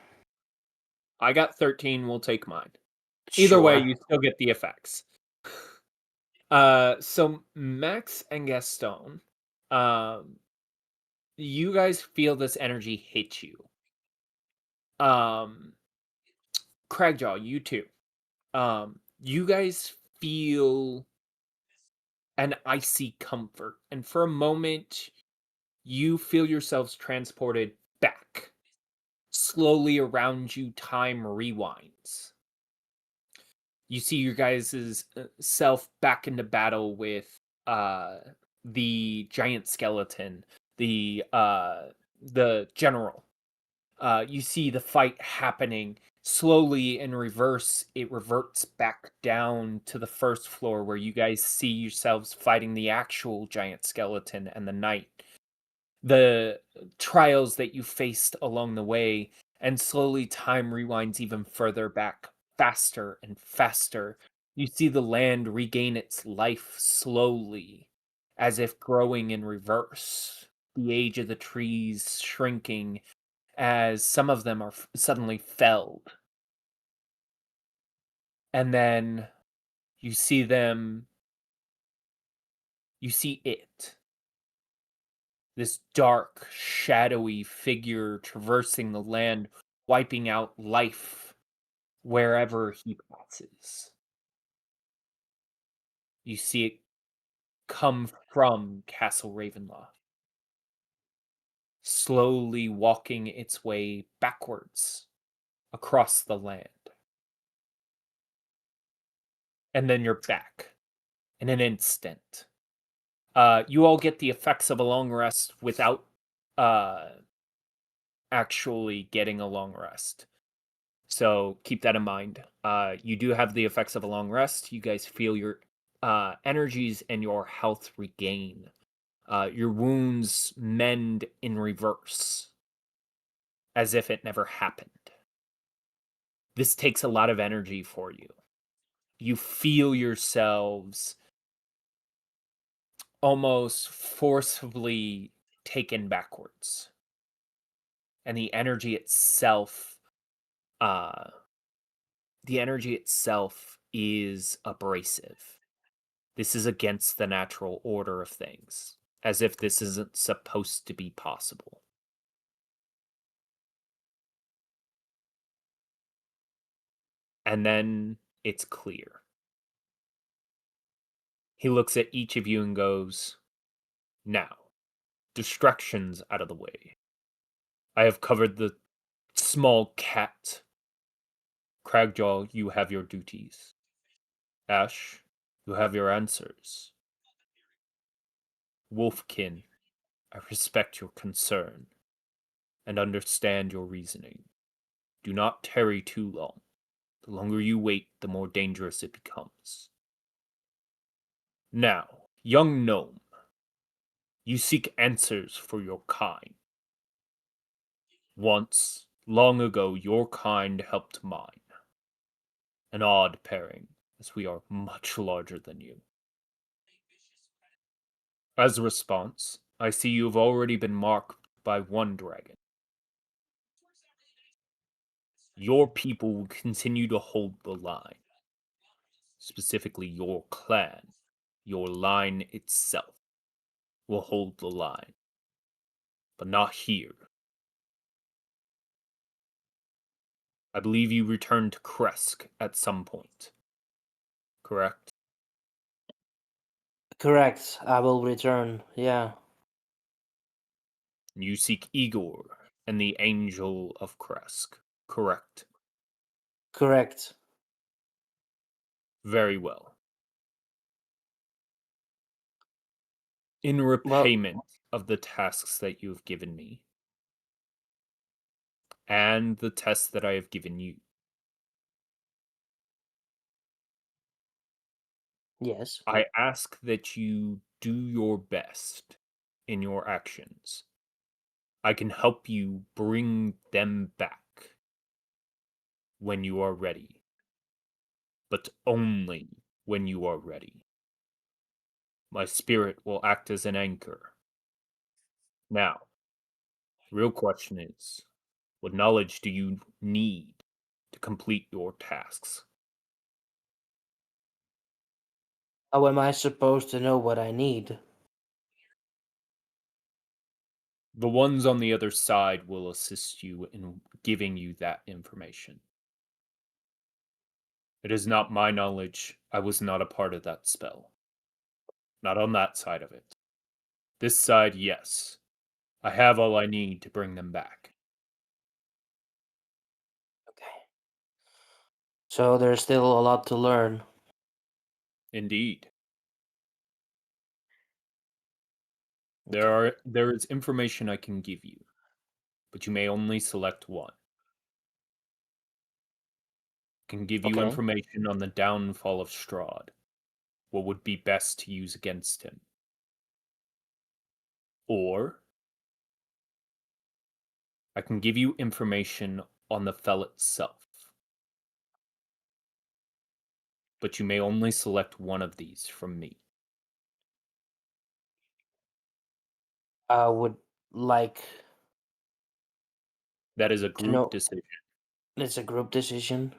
I got 13. We'll take mine. Either way, Sure. you still get the effects. So Max and Gaston, you guys feel this energy hit you. Cragjaw, you too. You guys feel an icy comfort, and for a moment, you feel yourselves transported back. Slowly around you, time rewinds. You see your guys' self back into battle with the giant skeleton, the general. You see the fight happening slowly in reverse. It reverts back down to the first floor where you guys see yourselves fighting the actual giant skeleton and the knight. The trials that you faced along the way, and slowly time rewinds even further back, faster and faster. You see the land regain its life slowly, as if growing in reverse. The age of the trees shrinking as some of them are suddenly felled. And then you see it. This dark, shadowy figure traversing the land, wiping out life wherever he passes. You see it come from Castle Ravenloft, slowly walking its way backwards across the land. And then you're back in an instant. You all get the effects of a long rest without actually getting a long rest. So keep that in mind. You do have the effects of a long rest. You guys feel your energies and your health regain. Your wounds mend in reverse, as if it never happened. This takes a lot of energy for you. You feel yourselves almost forcibly taken backwards. And the energy itself is abrasive. This is against the natural order of things, as if this isn't supposed to be possible. And then it's clear. He looks at each of you and goes, "Now, distractions out of the way. I have covered the small cat. Cragjaw, you have your duties. Ash, you have your answers. Wolfkin, I respect your concern and understand your reasoning. Do not tarry too long. The longer you wait, the more dangerous it becomes. Now, young gnome, you seek answers for your kind. Once, long ago, your kind helped mine. An odd pairing, as we are much larger than you. As a response, I see you have already been marked by one dragon. Your people will continue to hold the line. Specifically, your clan, your line itself, will hold the line. But not here. I believe you returned to Kresk at some point. Correct? Correct. I will return. Yeah. You seek Igor and the Angel of Kresk. Correct? Correct. Very well. In Well, repayment of the tasks that you have given me, and the tests that I have given you, yes. I ask that you do your best in your actions. I can help you bring them back when you are ready, but only when you are ready. My spirit will act as an anchor. Now, the real question is, what knowledge do you need to complete your tasks? How am I supposed to know what I need? The ones on the other side will assist you in giving you that information. It is not my knowledge. I was not a part of that spell. Not on that side of it. This side, yes. I have all I need to bring them back. Okay. So there's still a lot to learn. Indeed. Okay. There is information I can give you, but you may only select one. I can give you Okay. information on the downfall of Strahd. What would be best to use against him? Or I can give you information on the fell itself. But you may only select one of these from me. I would like That is a to group know. decision. It's a group decision.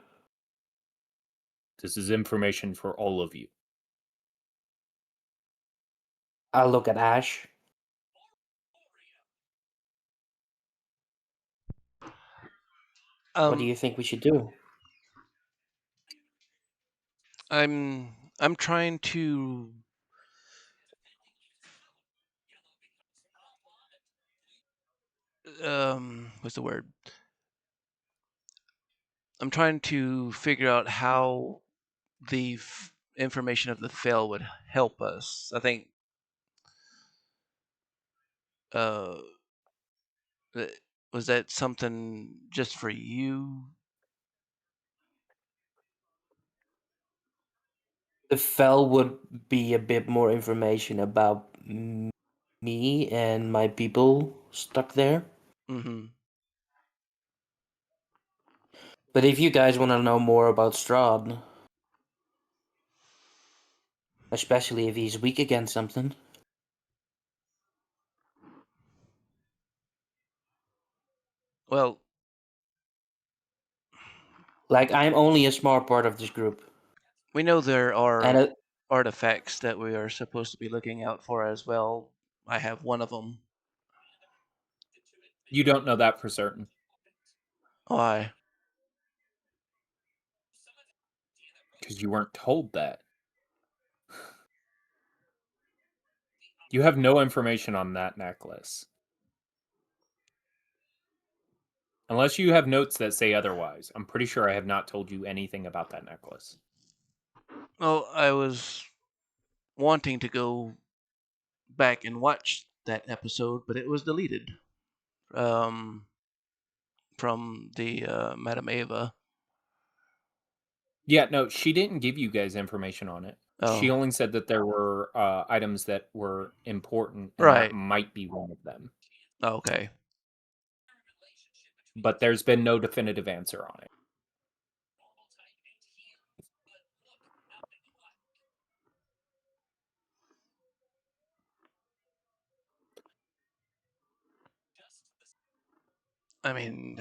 This is information for all of you. I'll look at Ash. What do you think we should do? I'm trying to what's the word? I'm trying to figure out how the information of the fail would help us. I think uh was that something just for you? The fell would be a bit more information about me and my people stuck there. Mm-hmm. But if you guys want to know more about Strahd, especially if he's weak against something, Well, like I'm only a small part of this group, we know there and are artifacts that we are supposed to be looking out for as well. I have one of them. You don't know that for certain. Why? Because you weren't told that. You have no information on that necklace. Unless you have notes that say otherwise. I'm pretty sure I have not told you anything about that necklace. Well, I was wanting to go back and watch that episode, but it was deleted from the Madame Ava. Yeah, no, she didn't give you guys information on it. She Oh, only said that there were items that were important, and that right. might be one of them. Okay. but there's been no definitive answer on it. I mean,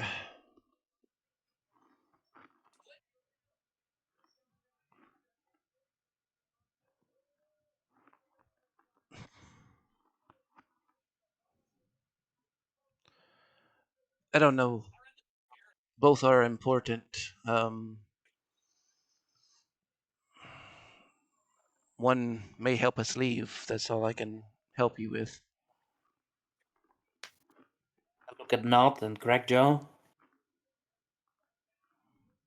I don't know. Both are important. One may help us leave. That's all I can help you with. Look at Nott and Crack Joe.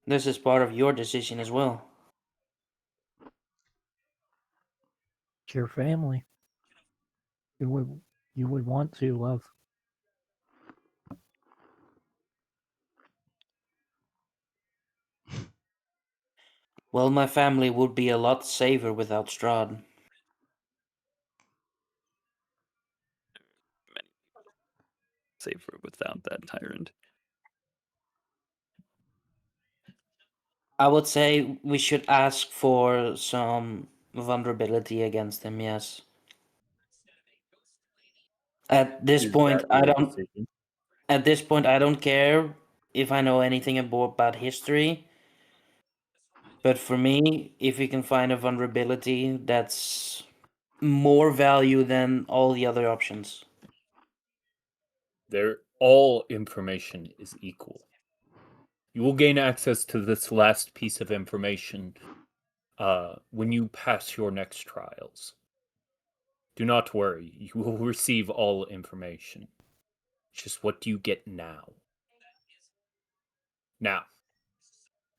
This is part of your decision as well. It's your family. You would want to, love. Well, my family would be a lot safer without Strahd. Safer without that tyrant. I would say we should ask for some vulnerability against him, yes. At this Is point, that I your don't. decision? At this point, I don't care if I know anything about history. But for me, if we can find a vulnerability, that's more value than all the other options. All information is equal. You will gain access to this last piece of information when you pass your next trials. Do not worry, you will receive all information. Just what do you get now? Now,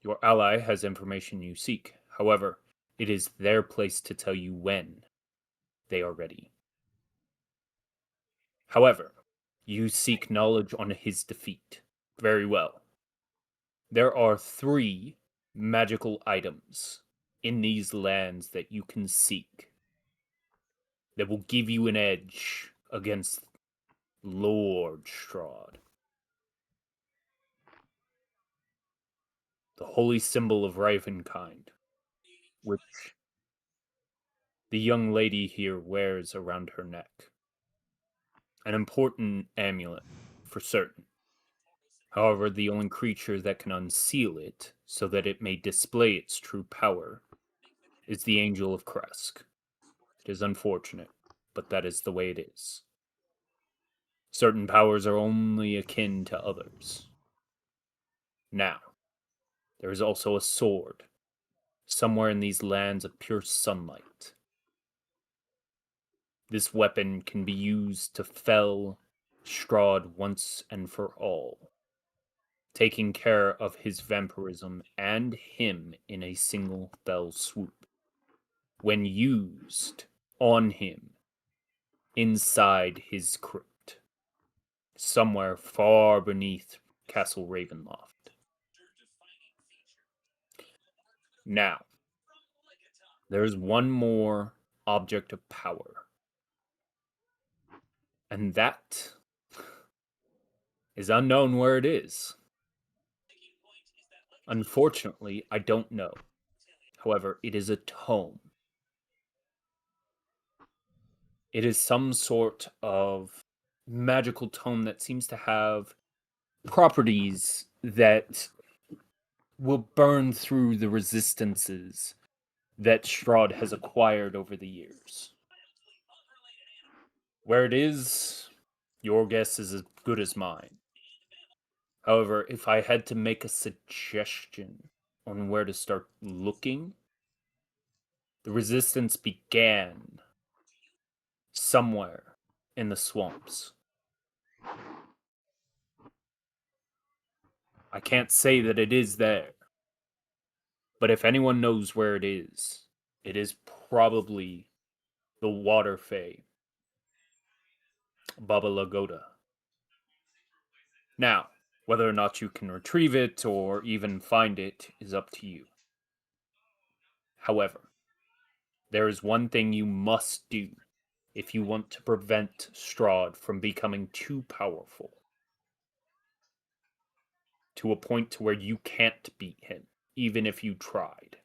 your ally has information you seek. However, it is their place to tell you when they are ready. However, you seek knowledge on his defeat. Very well. There are 3 magical items in these lands that you can seek that will give you an edge against Lord Strahd. The holy symbol of Ravenkind, which the young lady here wears around her neck. An important amulet, for certain. However, the only creature that can unseal it, so that it may display its true power, is the Angel of Kresk. It is unfortunate, but that is the way it is. Certain powers are only akin to others. Now, there is also a sword, somewhere in these lands of pure sunlight. This weapon can be used to fell Strahd once and for all, taking care of his vampirism and him in a single fell swoop. When used on him, inside his crypt, somewhere far beneath Castle Ravenloft. Now, there is one more object of power, and that is unknown where it is. Unfortunately, I don't know. However, it is a tome. It is some sort of magical tome that seems to have properties that will burn through the resistances that Strahd has acquired over the years. Where it is, your guess is as good as mine. However, if I had to make a suggestion on where to start looking, the resistance began somewhere in the swamps. I can't say that it is there, but if anyone knows where it is probably the Water Fae, Baba Lagoda. Now, whether or not you can retrieve it or even find it is up to you. However, there is one thing you must do if you want to prevent Strahd from becoming too powerful. to a point to where you can't beat him, even if you tried.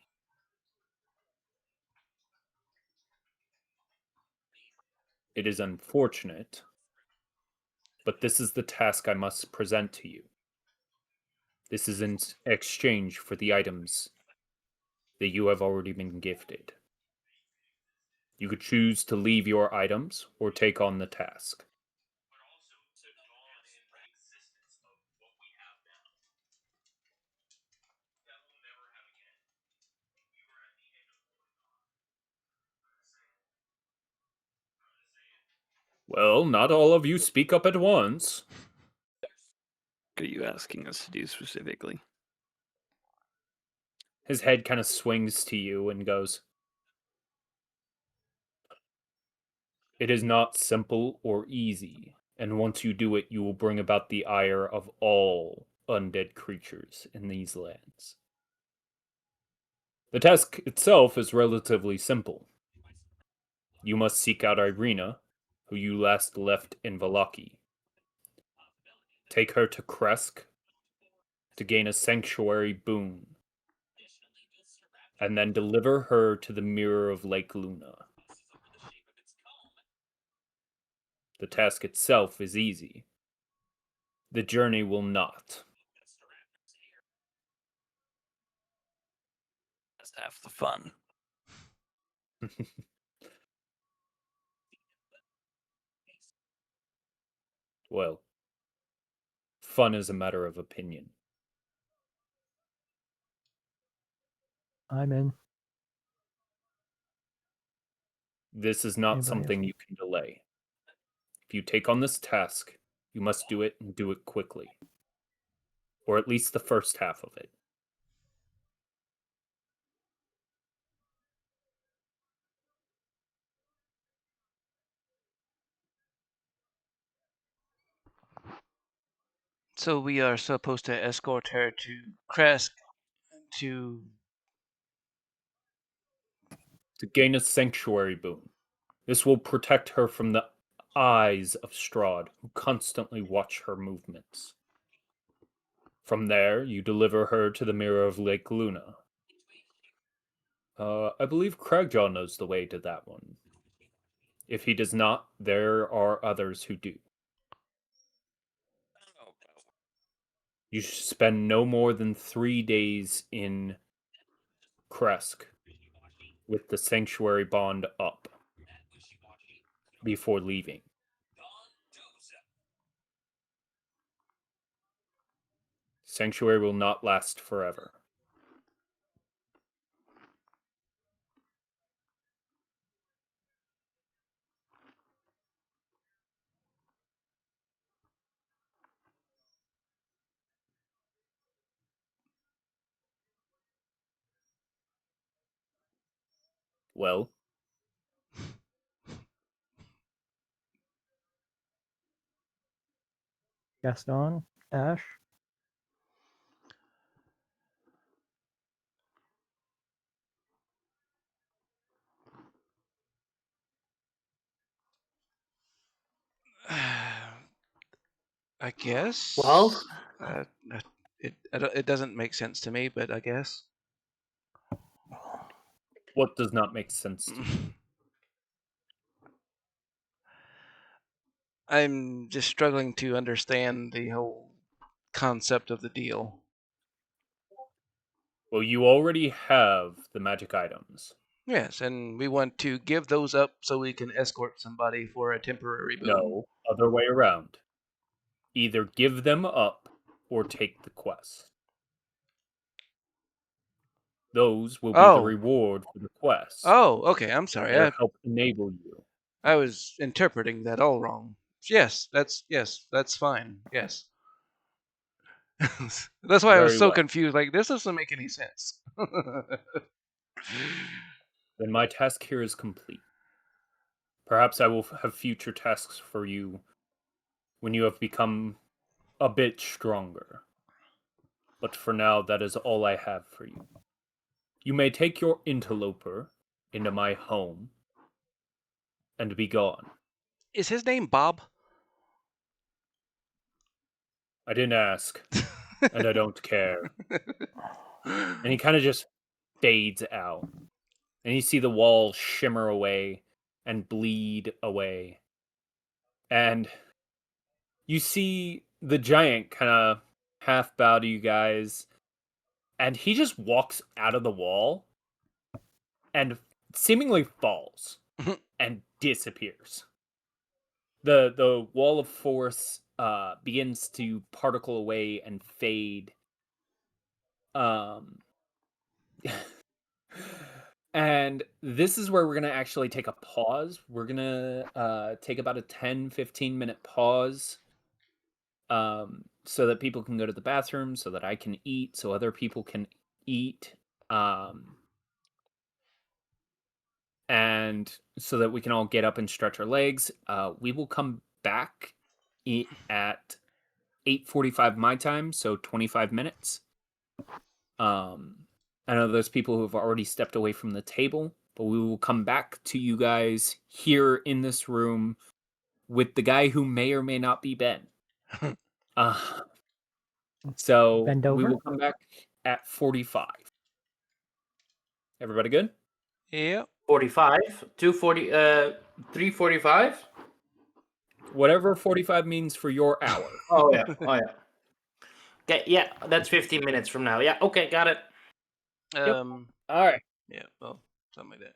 It is unfortunate, but this is the task I must present to you. This is in exchange for the items that you have already been gifted. You could choose to leave your items or take on the task. Well, not all of you speak up at once. What are you asking us to do specifically? His head kind of swings to you and goes, "It is not simple or easy, and once you do it, you will bring about the ire of all undead creatures in these lands. The task itself is relatively simple. You must seek out Irina, who you last left in Valaki. Take her to Kresk to gain a sanctuary boon, and then deliver her to the mirror of Lake Luna. The task itself is easy. The journey will not. That's half the fun. Well, fun is a matter of opinion. I'm in. This is not Anybody something else? you can delay. If you take on this task, you must do it and do it quickly. Or at least the first half of it. So we are supposed to escort her to Kresk to. To gain a sanctuary boon. This will protect her from the eyes of Strahd, who constantly watch her movements. From there, you deliver her to the mirror of Lake Luna. I believe Cragjaw knows the way to that one. If he does not, there are others who do. You should spend no more than 3 days in Kresk with the sanctuary bond up before leaving. Sanctuary will not last forever. Well, Gaston? Ash? I guess. Well, It doesn't make sense to me, but I guess. what does not make sense to you? I'm just struggling to understand the whole concept of the deal. Well, you already have the magic items. Yes, and we want to give those up so we can escort somebody for a temporary boon. No, other way around. Either give them up or take the quest. Those will be the reward for the quest. Oh, okay. I'm sorry. They'll help enable you. I was interpreting that all wrong. Yes, that's fine. Yes. That's why I was Very so well. confused. Like, this doesn't make any sense. Then my task here is complete. Perhaps I will have future tasks for you when you have become a bit stronger. But for now, that is all I have for you. You may take your interloper into my home and be gone. Is his name Bob? I didn't ask. and I don't care. And he kind of just fades out. And you see the wall shimmer away and bleed away. And you see the giant kind of half bow to you guys. And he just walks out of the wall and seemingly falls and disappears. The wall of force begins to particle away and fade. And this is where we're going to actually take a pause. We're going to take about a 10-15 minute pause so that people can go to the bathroom, so that I can eat, so other people can eat, and so that we can all get up and stretch our legs. We will come back at 8:45 my time, so 25 minutes. I know there's people who have already stepped away from the table, but we will come back to you guys here in this room with the guy who may or may not be Ben. So Bend we over. will come back at 45. Everybody good? Yep. 45, 240, 3:45. Whatever 45 means for your hour. Oh yeah, oh yeah. Okay, yeah, that's 15 minutes from now. Yeah, okay, got it. All right. Yeah, well, something like that.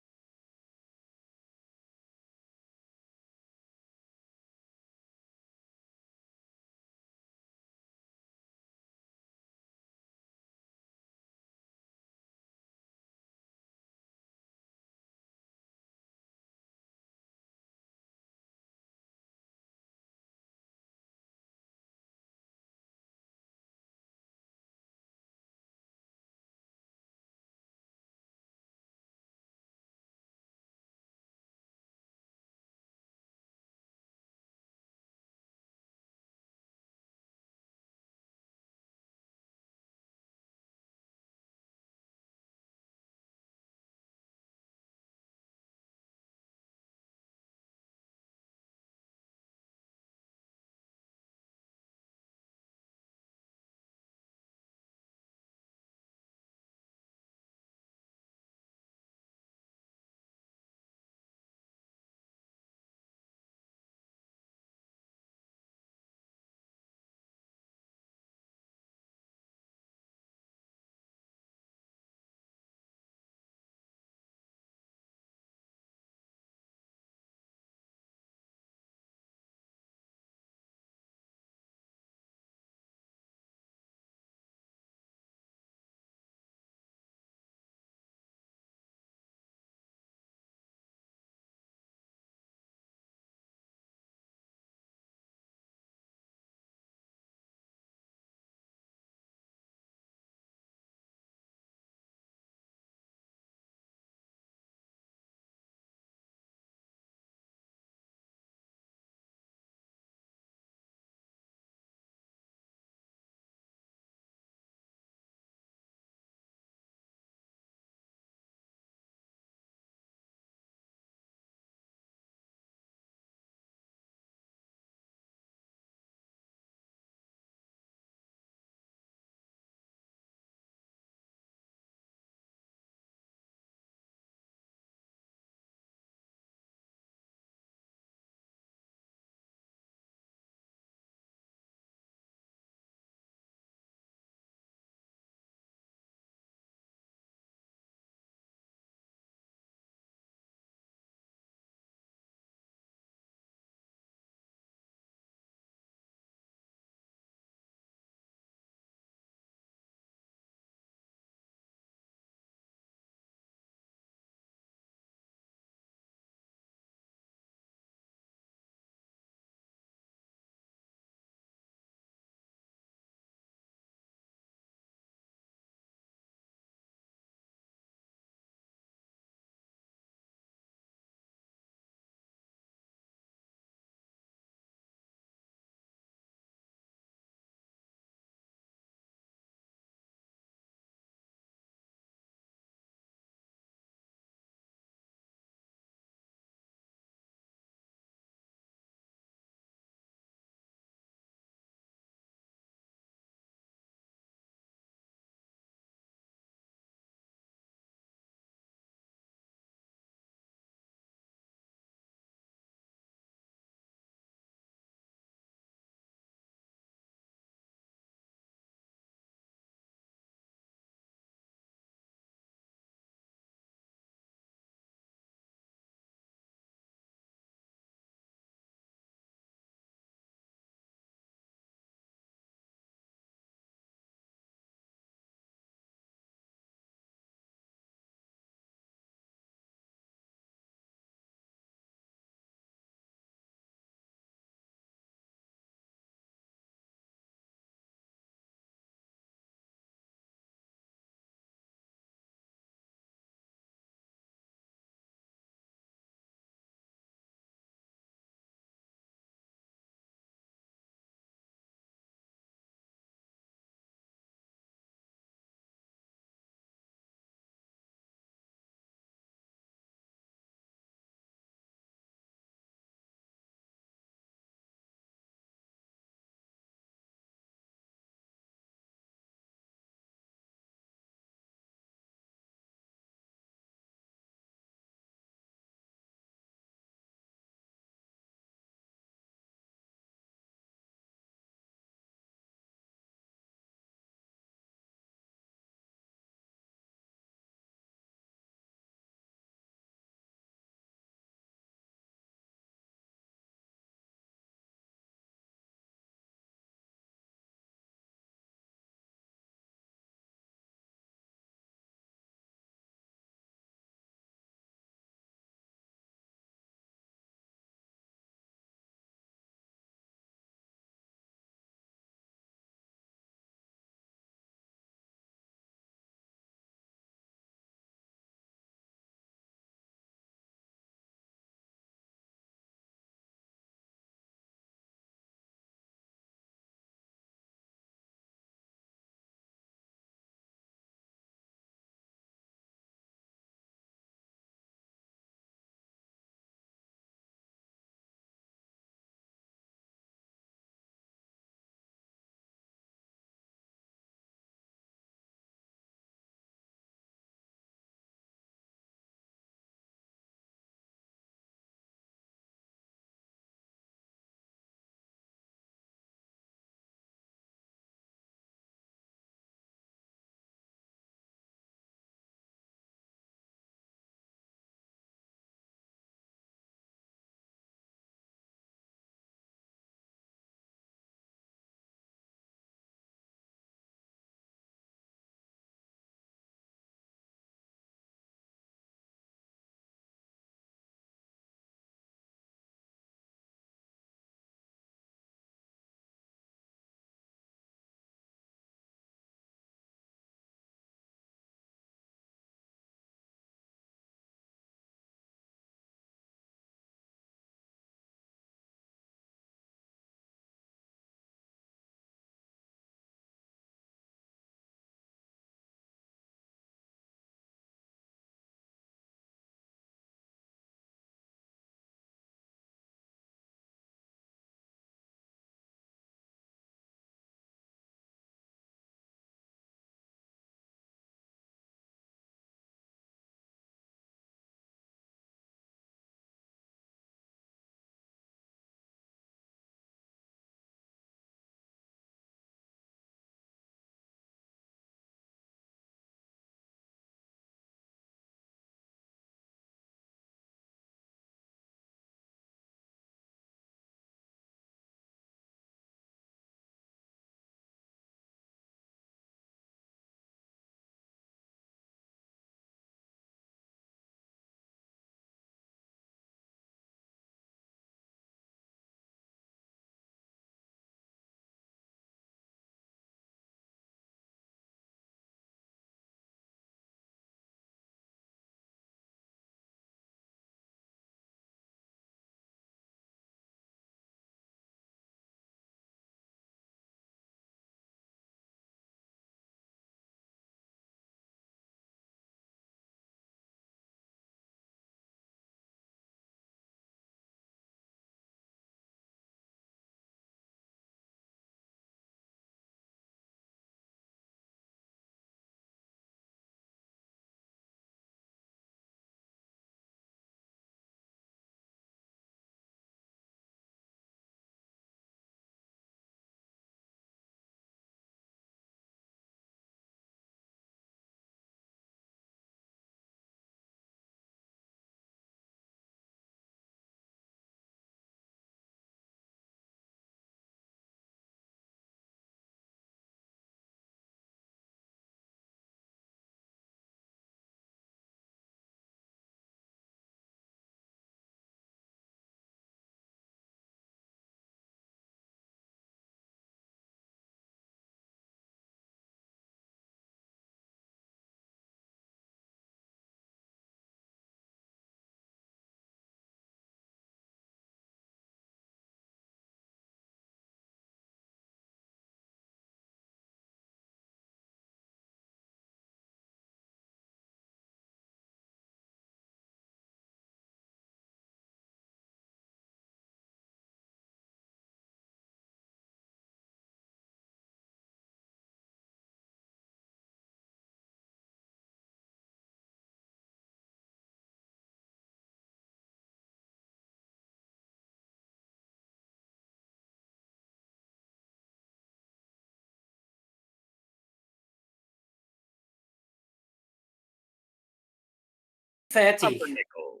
Fatty. Pumpernickel.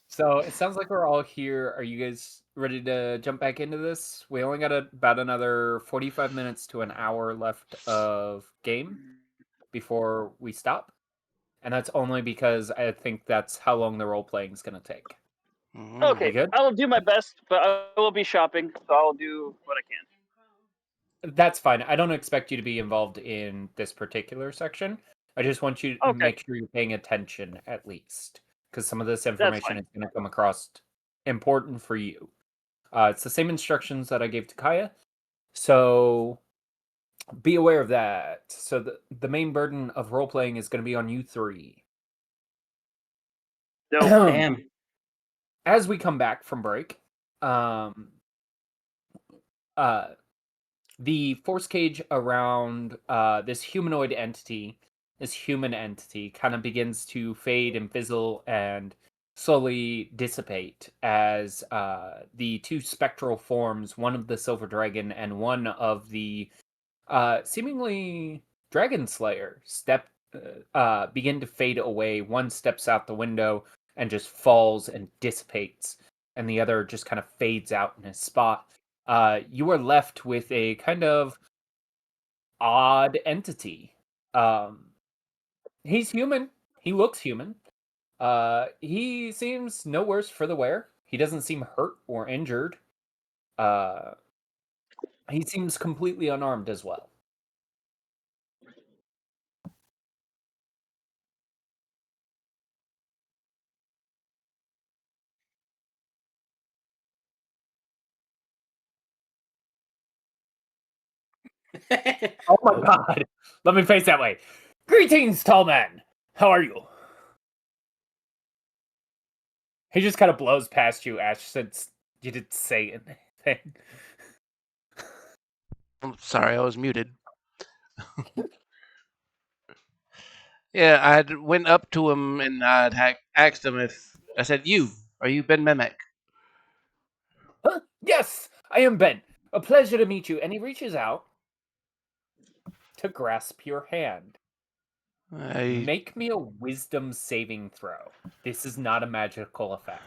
So it sounds like we're all here. Are you guys ready to jump back into this? We only got about another 45 minutes to an hour left of game before we stop. And that's only because I think that's how long the role playing is going to take. Mhm. Okay, You good? I will do my best, but I will be shopping, so I'll do what I can. That's fine. I don't expect you to be involved in this particular section. I just want you to Okay. make sure you're paying attention at least, because some of this That's information fine. is going to come across important for you. It's the same instructions that I gave to Kaya, so be aware of that. So the main burden of role playing is going to be on you three. Dope. Damn. As we come back from break, the force cage around this humanoid entity, this human entity, kind of begins to fade and fizzle and slowly dissipate as the two spectral forms, one of the Silver Dragon and one of the seemingly Dragon Slayer, begin to fade away. One steps out the window and just falls and dissipates, and the other just kind of fades out in his spot. You are left with a kind of odd entity. He's human. He looks human. He seems no worse for the wear. He doesn't seem hurt or injured. He seems completely unarmed as well. Oh my god. Let me face that way. Greetings, tall man. How are you? He just kind of blows past you, Ash, since you didn't say anything. I'm sorry, I was muted. Yeah, I went up to him and I'd asked him if I said, are you Ben Memek?" Huh? Yes, I am Ben. A pleasure to meet you. And he reaches out to grasp your hand. I Make me a wisdom saving throw. This is not a magical effect.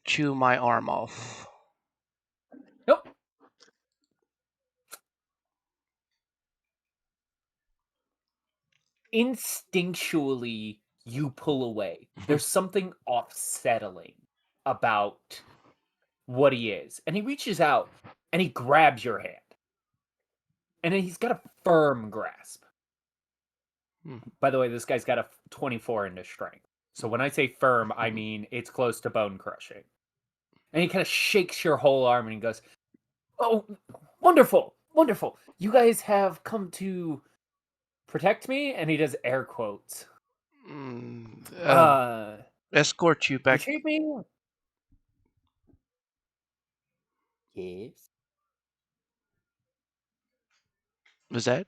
chew my arm off. Nope. Instinctually, you pull away. There's something off-settling about what he is. And he reaches out and he grabs your hand. And he's got a firm grasp. By the way, this guy's got a 24 into strength. So when I say firm, I mean it's close to bone crushing. And he kind of shakes your whole arm and he goes, "Oh, wonderful, wonderful. You guys have come to protect me?" And he does air quotes. Escort you back. Retrieve me? Yes. Was that?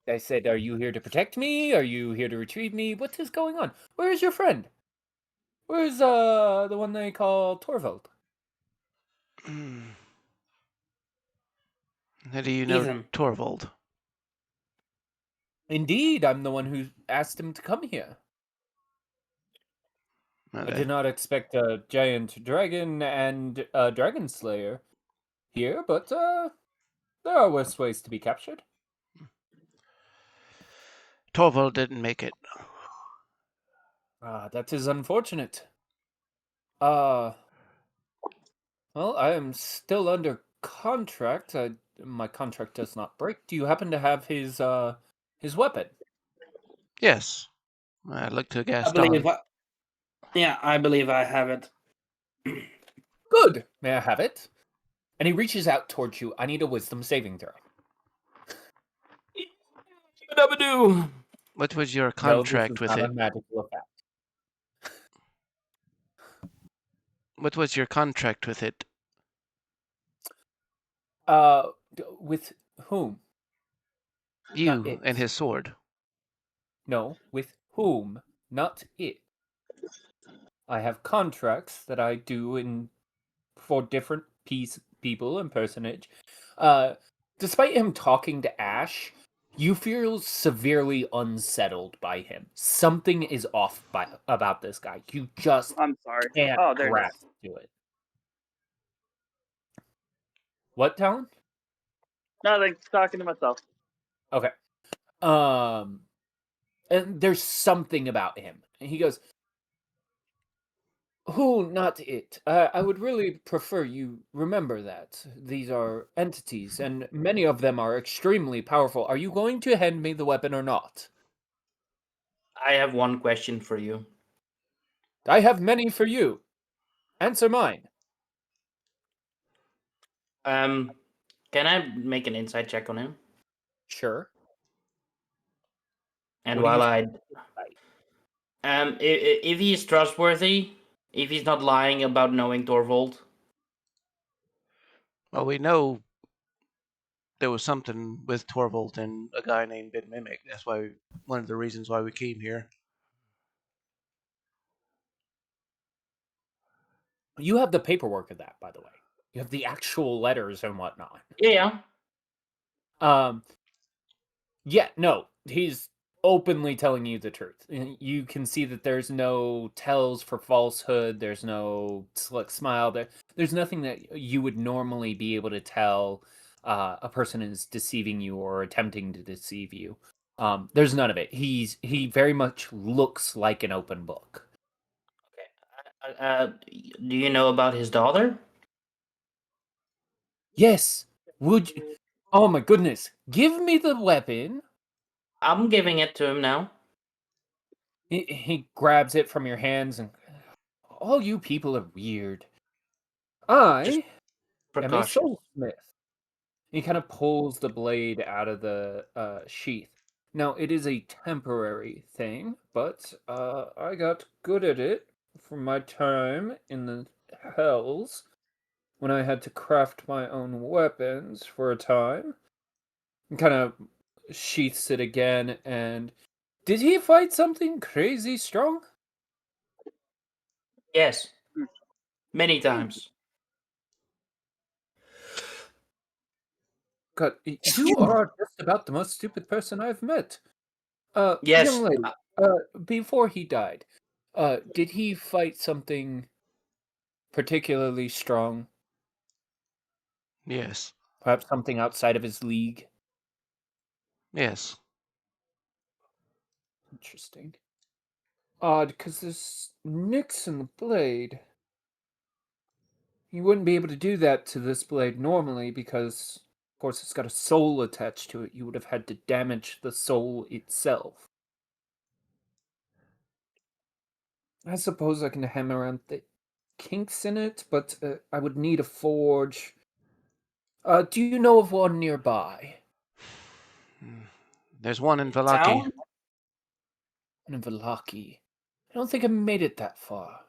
I said, "Are you here to protect me? Are you here to retrieve me? What is going on? Where is your friend? Where's the one they call Torvald?" How do you know Ethan. Torvald? Indeed, I'm the one who asked him to come here. I did not expect a giant dragon and a dragon slayer here, but there are worse ways to be captured. Torvald didn't make it. That is unfortunate. Well, I am still under contract. My contract does not break. Do you happen to have his weapon? Yes. I looked to I believe Gaston. I believe I have it. Good. May I have it? And he reaches out towards you. I need a wisdom saving throw. Dabadoo. What was your No, this contract is with not a it? magical effect. What was your contract with it? With whom? Not You it. and his sword. No, with whom? Not it. I have contracts that I do for different people and personage. Despite him talking to Ash, you feel severely unsettled by him. Something is off about this guy. You just I'm sorry. can't Oh, there it is. grasp to it. What, Talon? Nothing. Talking to myself. Okay. And there's something about him. And he goes, who, not it. I would really prefer you remember that. These are entities, and many of them are extremely powerful. Are you going to hand me the weapon or not? I have one question for you. I have many for you. Answer mine. Can I make an insight check on him? Sure. And What do while you if he's trustworthy, if he's not lying about knowing Torvald, Well, we know there was something with Torvald and a guy named Ben Mimic. That's why one of the reasons why we came here. You have the paperwork of that, by the way. You have the actual letters and whatnot. yeah. Yeah, no, he's openly telling you the truth. You can see that there's no tells for falsehood. There's no slick smile. There's nothing that you would normally be able to tell a person is deceiving you or attempting to deceive you. There's none of it. He very much looks like an open book. Do you know about his daughter? Yes. Would you? Oh my goodness! Give me the weapon. I'm giving it to him now. He grabs it from your hands and all you people are weird. I am a Precaution. soulsmith. He kind of pulls the blade out of the sheath. Now, it is a temporary thing, but I got good at it from my time in the Hells when I had to craft my own weapons for a time. And kind of sheaths it again, and did he fight something crazy strong? Yes. Many times. God, you are just about the most stupid person I've met. Yes. Young lady, before he died, did he fight something particularly strong? Yes. Perhaps something outside of his league? Yes. Interesting. Odd, because there's nicks in the blade. You wouldn't be able to do that to this blade normally because, of course, it's got a soul attached to it. You would have had to damage the soul itself. I suppose I can hammer around the kinks in it, but I would need a forge. Do you know of one nearby? There's one in Valaki. Town? In Vallaki. I don't think I made it that far.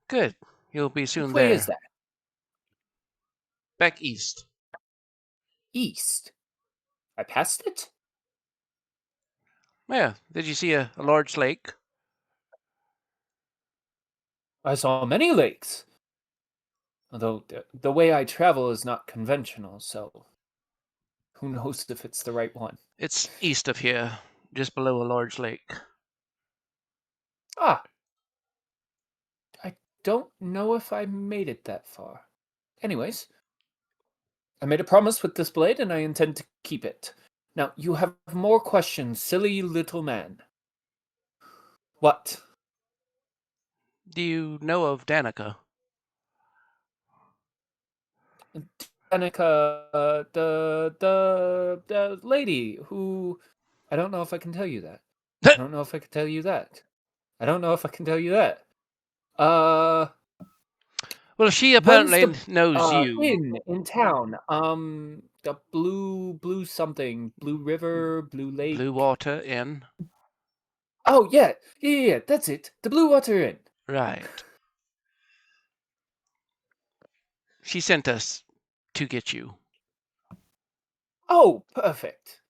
Good. You'll be soon Which way there. is that? Back east. East. I passed it? Yeah. Did you see a large lake? I saw many lakes. Although the way I travel is not conventional, so who knows if it's the right one. It's east of here, just below a large lake. Ah. I don't know if I made it that far. Anyways, I made a promise with this blade and I intend to keep it. Now, you have more questions, silly little man. What? Do you know of Danica? Danica, the lady who... I don't know if I can tell you that. I don't know if I can tell you that. I don't know if I can tell you that. Well, she When's apparently the knows you. in town? The blue something, Blue River, Blue Lake. Blue Water Inn. Oh yeah, that's it. The Blue Water Inn. Right. She sent us to get you. Oh, perfect.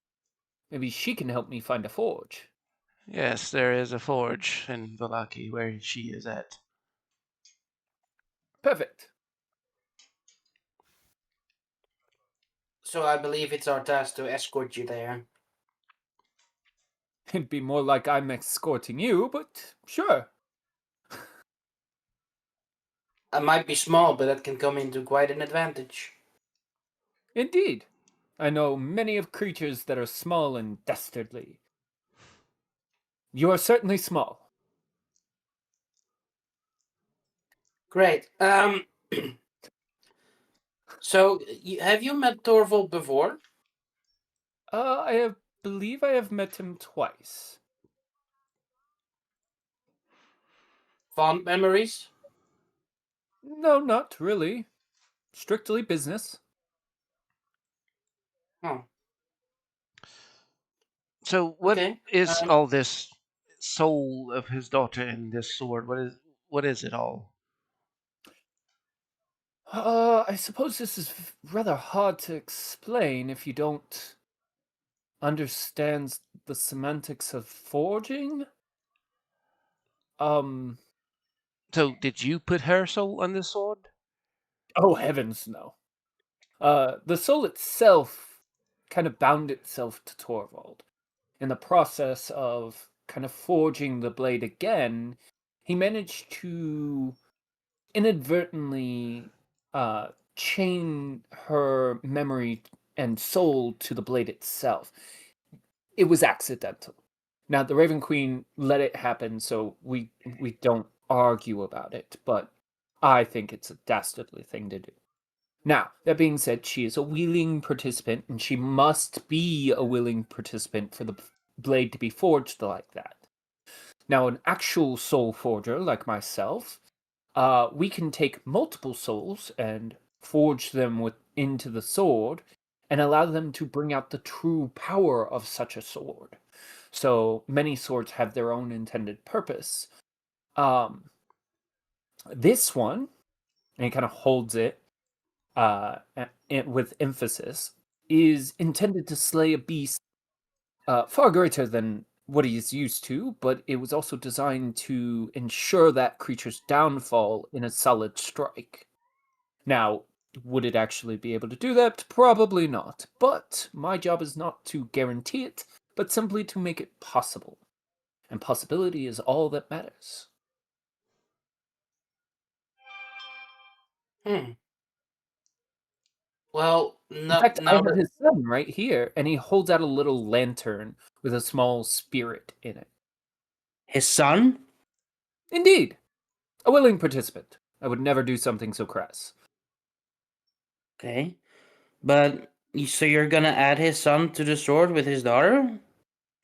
Maybe she can help me find a forge. Yes, there is a forge in Valaki where she is at. Perfect. So I believe it's our task to escort you there. It'd be more like I'm escorting you, but sure. I might be small, but that can come into quite an advantage. Indeed. I know many of creatures that are small and dastardly. You are certainly small. Great. So, have you met Torvald before? Believe I have met him twice. Fond memories? No, not really. Strictly business. Oh, So what okay. is all this soul of his daughter in this sword? What is it all? I suppose this is rather hard to explain if you don't understand the semantics of forging. So did you put her soul on this sword? Oh heavens, no. The soul itself kind of bound itself to Torvald. In the process of kind of forging the blade again, he managed to inadvertently chain her memory and soul to the blade itself. It was accidental. Now the Raven Queen let it happen, so we don't argue about it, but I think it's a dastardly thing to do. Now, that being said, she is a willing participant, and she must be a willing participant for the blade to be forged like that. Now, an actual soul forger like myself, we can take multiple souls and forge them into the sword and allow them to bring out the true power of such a sword. So many swords have their own intended purpose. This one, and he kind of holds it with emphasis, is intended to slay a beast far greater than what he is used to, but it was also designed to ensure that creature's downfall in a solid strike. Now, would it actually be able to do that? Probably not. But my job is not to guarantee it, but simply to make it possible. And possibility is all that matters. Hmm. Well, In fact, I now have that his son right here, and he holds out a little lantern with a small spirit in it. his son. Indeed, a willing participant. I would never do something so crass. Okay, but so you're gonna add his son to the sword with his daughter?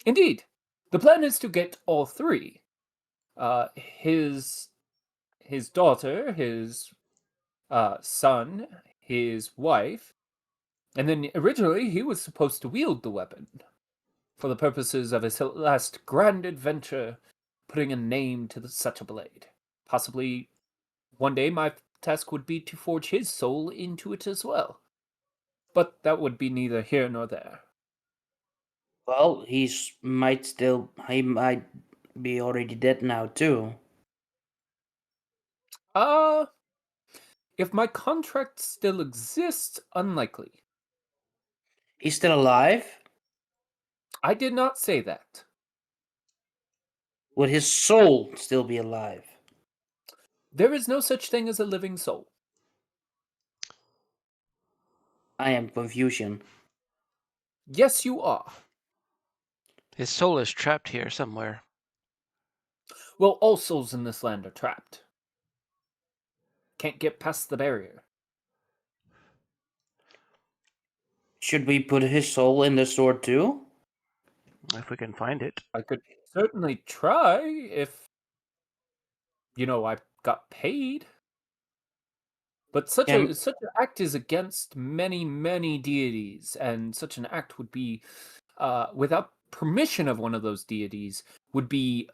Indeed, the plan is to get all three. His daughter, his son, his wife, and then originally he was supposed to wield the weapon for the purposes of his last grand adventure, putting a name to such a blade. Possibly one day my task would be to forge his soul into it as well. But that would be neither here nor there. Well, he might be already dead now too. Uh, if my contract still exists, unlikely. He's still alive? I did not say that. Would his soul still be alive? There is no such thing as a living soul. I am confusion. Yes, you are. His soul is trapped here somewhere. Well, all souls in this land are trapped. Can't get past the barrier. Should we put his soul in the sword too? If we can find it. I could certainly try if, I got paid. But such Can an act is against many deities, and such an act would be, without permission of one of those deities, would be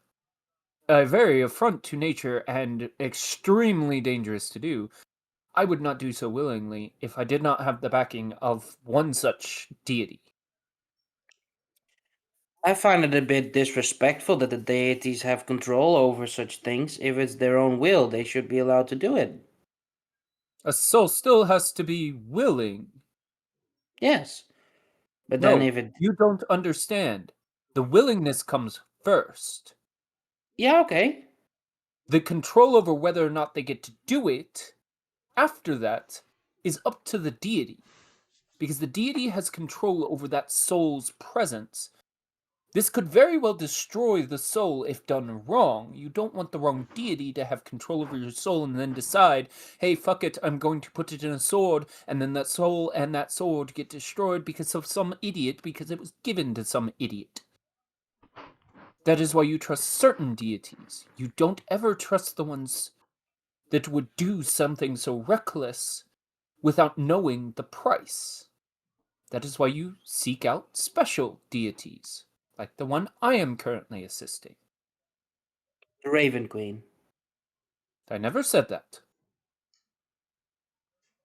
a very affront to nature and extremely dangerous to do. I would not do so willingly if I did not have the backing of one such deity. I find it a bit disrespectful that the deities have control over such things. If it's their own will, they should be allowed to do it. A soul still has to be willing. Yes. But then No, if it... you don't understand. The willingness comes first. Yeah, okay. The control over whether or not they get to do it after that is up to the deity. Because the deity has control over that soul's presence. This could very well destroy the soul if done wrong. You don't want the wrong deity to have control over your soul and then decide, hey, fuck it, I'm going to put it in a sword, and then that soul and that sword get destroyed because of some idiot, because it was given to some idiot. That is why you trust certain deities. You don't ever trust the ones that would do something so reckless without knowing the price. That is why you seek out special deities, like the one I am currently assisting. The Raven Queen. I never said that.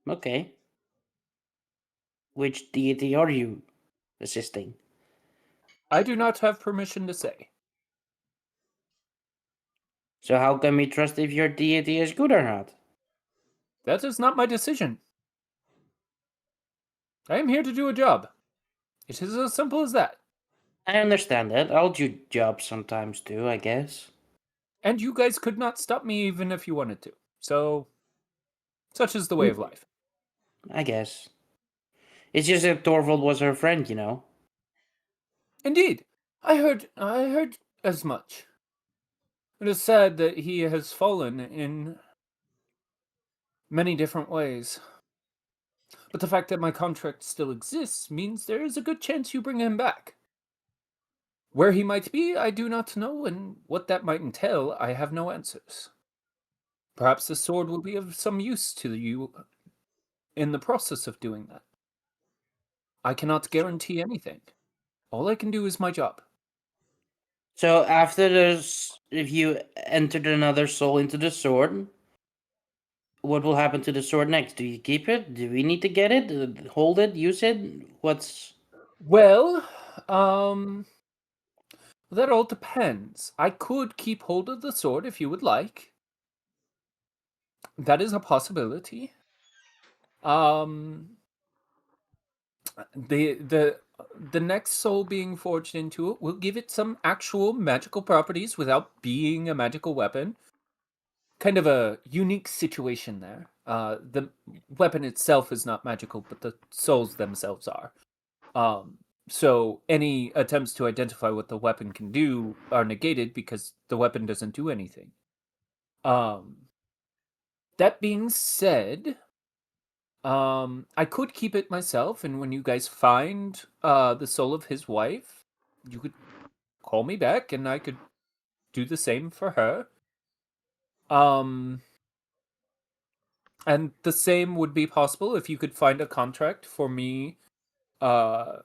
Okay. Which deity are you assisting? I do not have permission to say. So how can we trust if your deity is good or not? That is not my decision. I am here to do a job. It is as simple as that. I understand that. I'll do jobs sometimes too, I guess. And you guys could not stop me even if you wanted to. So, such is the way of life. I guess. It's just that Torvald was her friend, you know. Indeed. I heard as much. It is sad that he has fallen in many different ways. But the fact that my contract still exists means there is a good chance you bring him back. Where he might be, I do not know, and what that might entail, I have no answers. Perhaps the sword will be of some use to you in the process of doing that. I cannot guarantee anything. All I can do is my job. So after this, if you entered another soul into the sword, what will happen to the sword next? Do you keep it? Do we need to get it? Hold it? Use it? What's... Well, that all depends. I could keep hold of the sword if you would like. That is a possibility. The next soul being forged into it will give it some actual magical properties without being a magical weapon. Kind of a unique situation there. The weapon itself is not magical, but the souls themselves are. So any attempts to identify what the weapon can do are negated because the weapon doesn't do anything. That being said, I could keep it myself, and when you guys find the soul of his wife, you could call me back, and I could do the same for her. And the same would be possible if you could find a contract for me to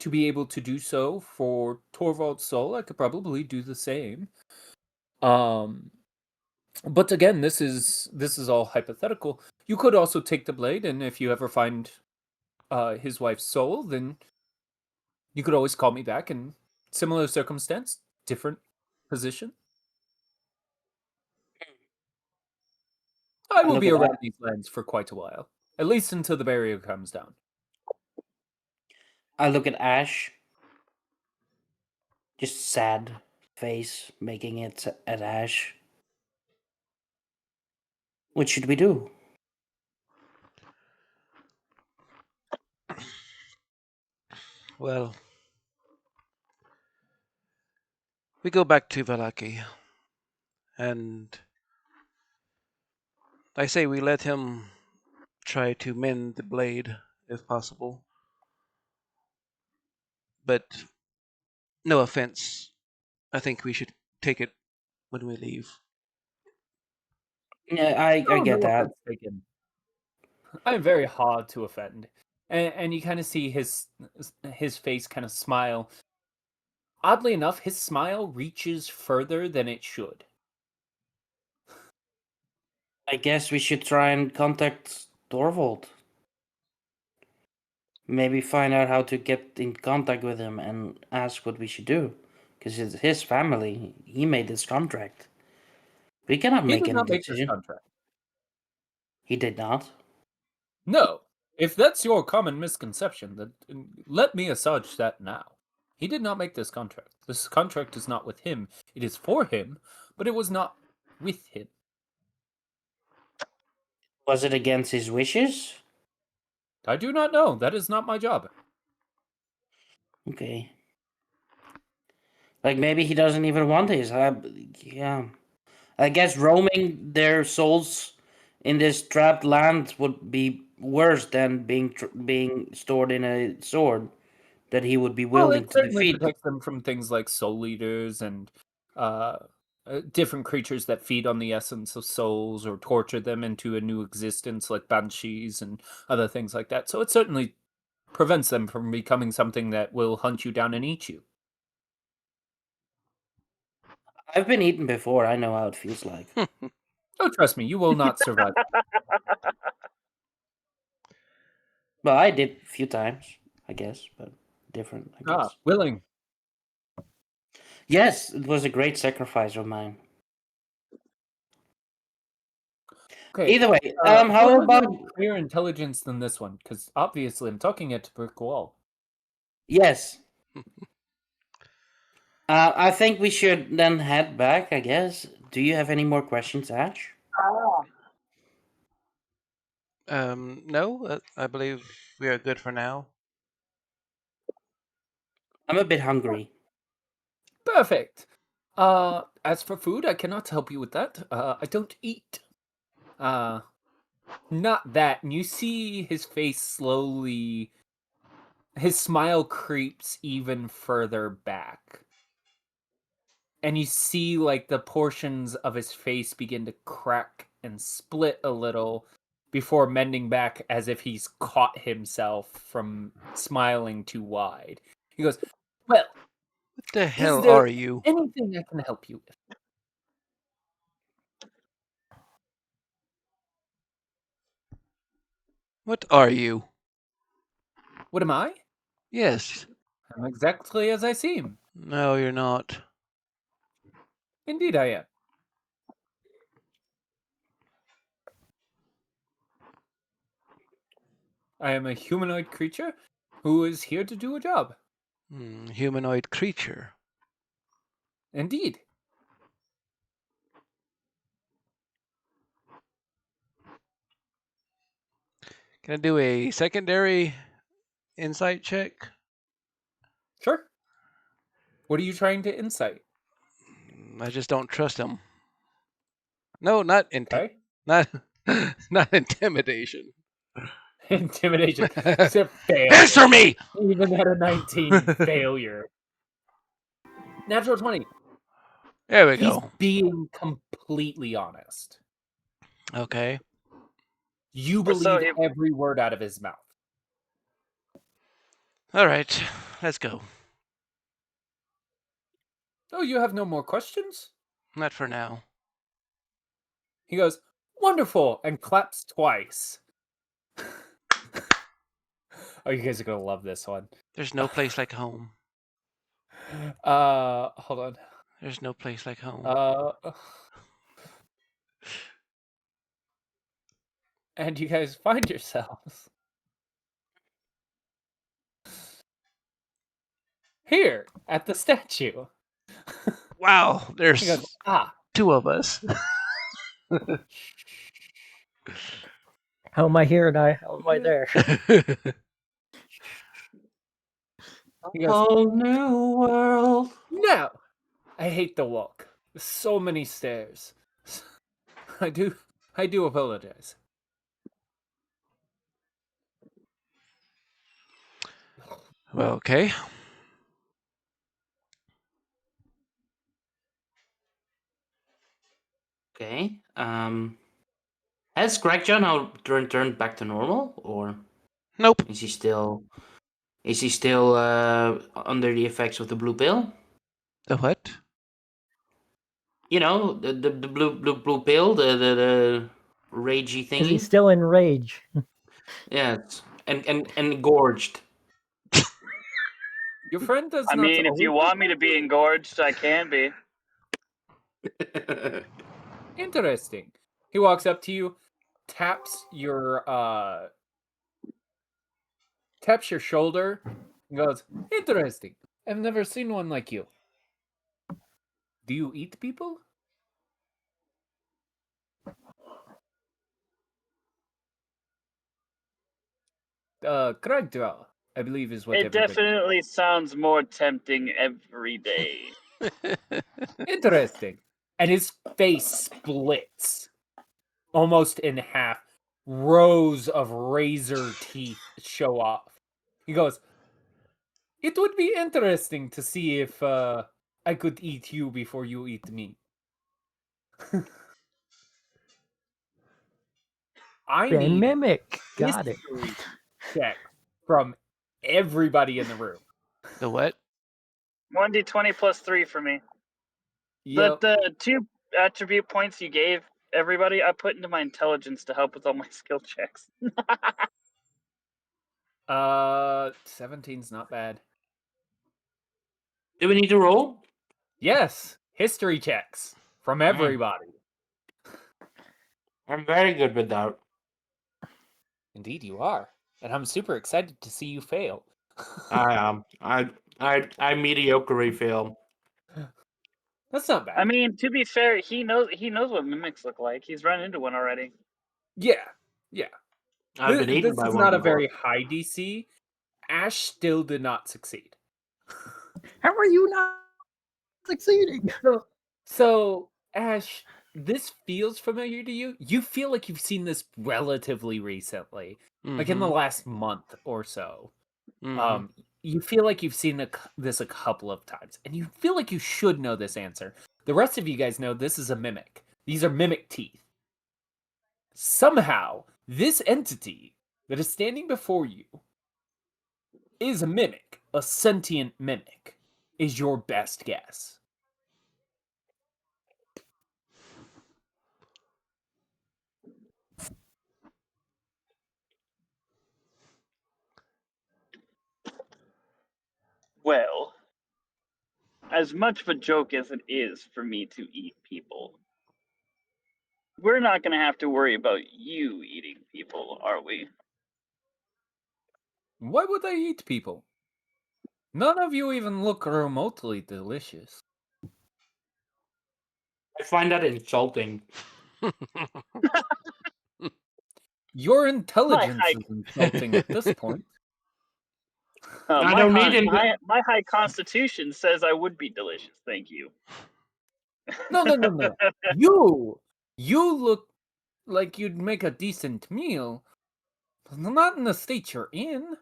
be able to do so for Torvald's soul. I could probably do the same. But again, this is all hypothetical. You could also take the blade, and if you ever find his wife's soul, then you could always call me back in similar circumstance, different position. I will look be at around that. these lands for quite a while, at least until the barrier comes down. I look at Ash. Just sad face, making it at Ash. What should we do? Well, we go back to Valaki, and I say we let him try to mend the blade if possible. But no offense, I think we should take it when we leave. Yeah, I Oh, get no that. offense taken. I am very hard to offend. And you kind of see his face kind of smile. Oddly enough, his smile reaches further than it should. I guess we should try and contact Torvald. Maybe find out how to get in contact with him and ask what we should do. Because it's his family. He made this contract. We cannot He make did any not make this decision. contract. He did not. No. If that's your common misconception, then let me assuage that now. He did not make this contract. This contract is not with him. It is for him, but it was not with him. Was it against his wishes? I do not know. That is not my job. Okay. Like maybe he doesn't even want his. Yeah. I guess roaming their souls in this trapped land would be worse than being stored in a sword that he would be Well, willing it to certainly defeat. protects them from things like soul eaters and different creatures that feed on the essence of souls or torture them into a new existence, like banshees and other things like that. So it certainly prevents them from becoming something that will hunt you down and eat you. I've been eaten before. I know how it feels like. Oh, trust me, you will not survive. Well, I did a few times, I guess, but different, I guess. Willing. Yes, it was a great sacrifice of mine. Okay. Either way, How how about clear intelligence than this one? Because obviously, I'm talking at a brick wall. yes? I think we should then head back. I guess. Do you have any more questions, Ash? No, I believe we are good for now. I'm a bit hungry. Perfect. As for food, I cannot help you with that. I don't eat. Not that. And you see his face slowly. His smile creeps even further back. And you see, like, the portions of his face begin to crack and split a little before mending back as if he's caught himself from smiling too wide. He goes, well, What the is hell there are you? anything I can help you with? What are you? What am I? Yes. I'm exactly as I seem. No, you're not. Indeed I am. I am a humanoid creature who is here to do a job. Humanoid creature. Indeed. Can I do a secondary insight check? Sure. What are you trying to insight? I just don't trust him. No, not Okay. not not intimidation. Intimidation. Fail. Answer me! Even at a 19 failure. Natural 20. There we He's go. being completely honest. Okay. You So believe every word out of his mouth. All right. Let's go. Oh, you have no more questions? Not for now. He goes, wonderful, and claps twice. Oh, you guys are going to love this one. There's no place like home. Hold on. There's no place like home. And you guys find yourselves here at the statue. Wow, He there's goes, two of us. How am I here and how am I there? He goes, Whole new world. no, I hate the walk. So many stairs. I do apologize. Well, okay. Okay. Has Gregjon now turned back to normal, or Nope. is he still under the effects of the blue pill? The what? You know, the blue pill, the ragey thingy. Is he still in rage? Yes, and gorged. Your friend does I not mean, if you always want me to be engorged, I can be. Interesting. He walks up to you, taps your shoulder, and goes, "Interesting. I've never seen one like you. Do you eat people?" Kragdra, I believe is what It everybody. definitely sounds more tempting every day. Interesting. And his face splits almost in half. Rows of razor teeth show off. He goes, "It would be interesting to see if I could eat you before you eat me." I And need mimic. Got it. history check from everybody in the room. The what? 1d20 plus 3 for me. Yep. The 2 attribute points you gave everybody, I put into my intelligence to help with all my skill checks. 17's not bad. Do we need to roll? Yes, history checks from everybody. I'm very good with that. Indeed, you are, and I'm super excited to see you fail. I am. I mediocre fail. That's not bad. I mean, to be fair, he knows what mimics look like. He's run into one already. Yeah. I've been eaten This by is one not a before. very high DC. Ash still did not succeed. How are you not succeeding? So, Ash, this feels familiar to you. You feel like you've seen this relatively recently, like in the last month or so. You feel like you've seen this a couple of times, and you feel like you should know this answer. The rest of you guys know this is a mimic. These are mimic teeth. Somehow, this entity that is standing before you is a mimic, a sentient mimic, is your best guess. Well, as much of a joke as it is for me to eat people, we're not going to have to worry about you eating people, are we? Why would I eat people? None of you even look remotely delicious. I find that insulting. Your My intelligence high, is insulting at this point. I don't need him. my high constitution says I would be delicious. Thank you. No. You look like you'd make a decent meal, but not in the state you're in.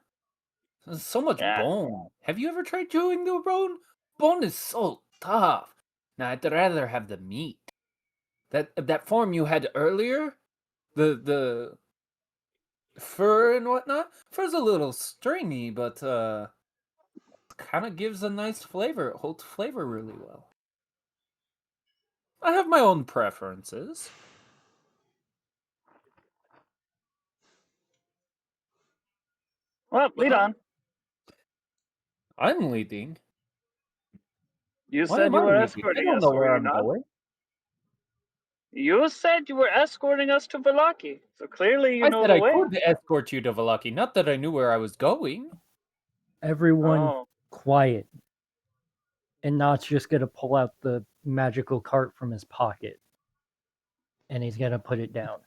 There's so much Yeah. bone. Have you ever tried chewing the bone? Bone is so tough. Now I'd rather have the meat. That form you had earlier, the fur and whatnot. Fur's a little stringy, but kind of gives a nice flavor. It holds flavor really well. I have my own preferences. Well, lead on. I'm leading. You Why said am you I were leading? I escorting don't us, know were where you I'm not? going. You said you were escorting us to Valaki, so clearly you I know said the I way. could escort you to Valaki, not that I knew where I was going. Everyone Oh, quiet. And Not's just going to pull out the magical cart from his pocket. And he's going to put it down.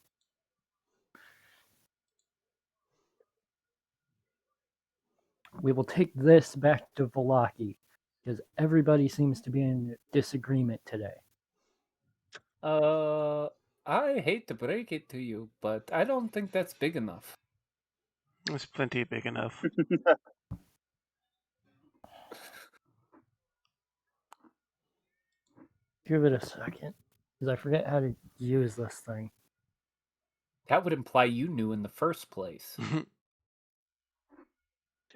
We will take this back to Valaki. Because everybody seems to be in disagreement today. I hate to break it to you, but I don't think that's big enough. It's plenty big enough. Give it a second. Because I forget how to use this thing. That would imply you knew in the first place. To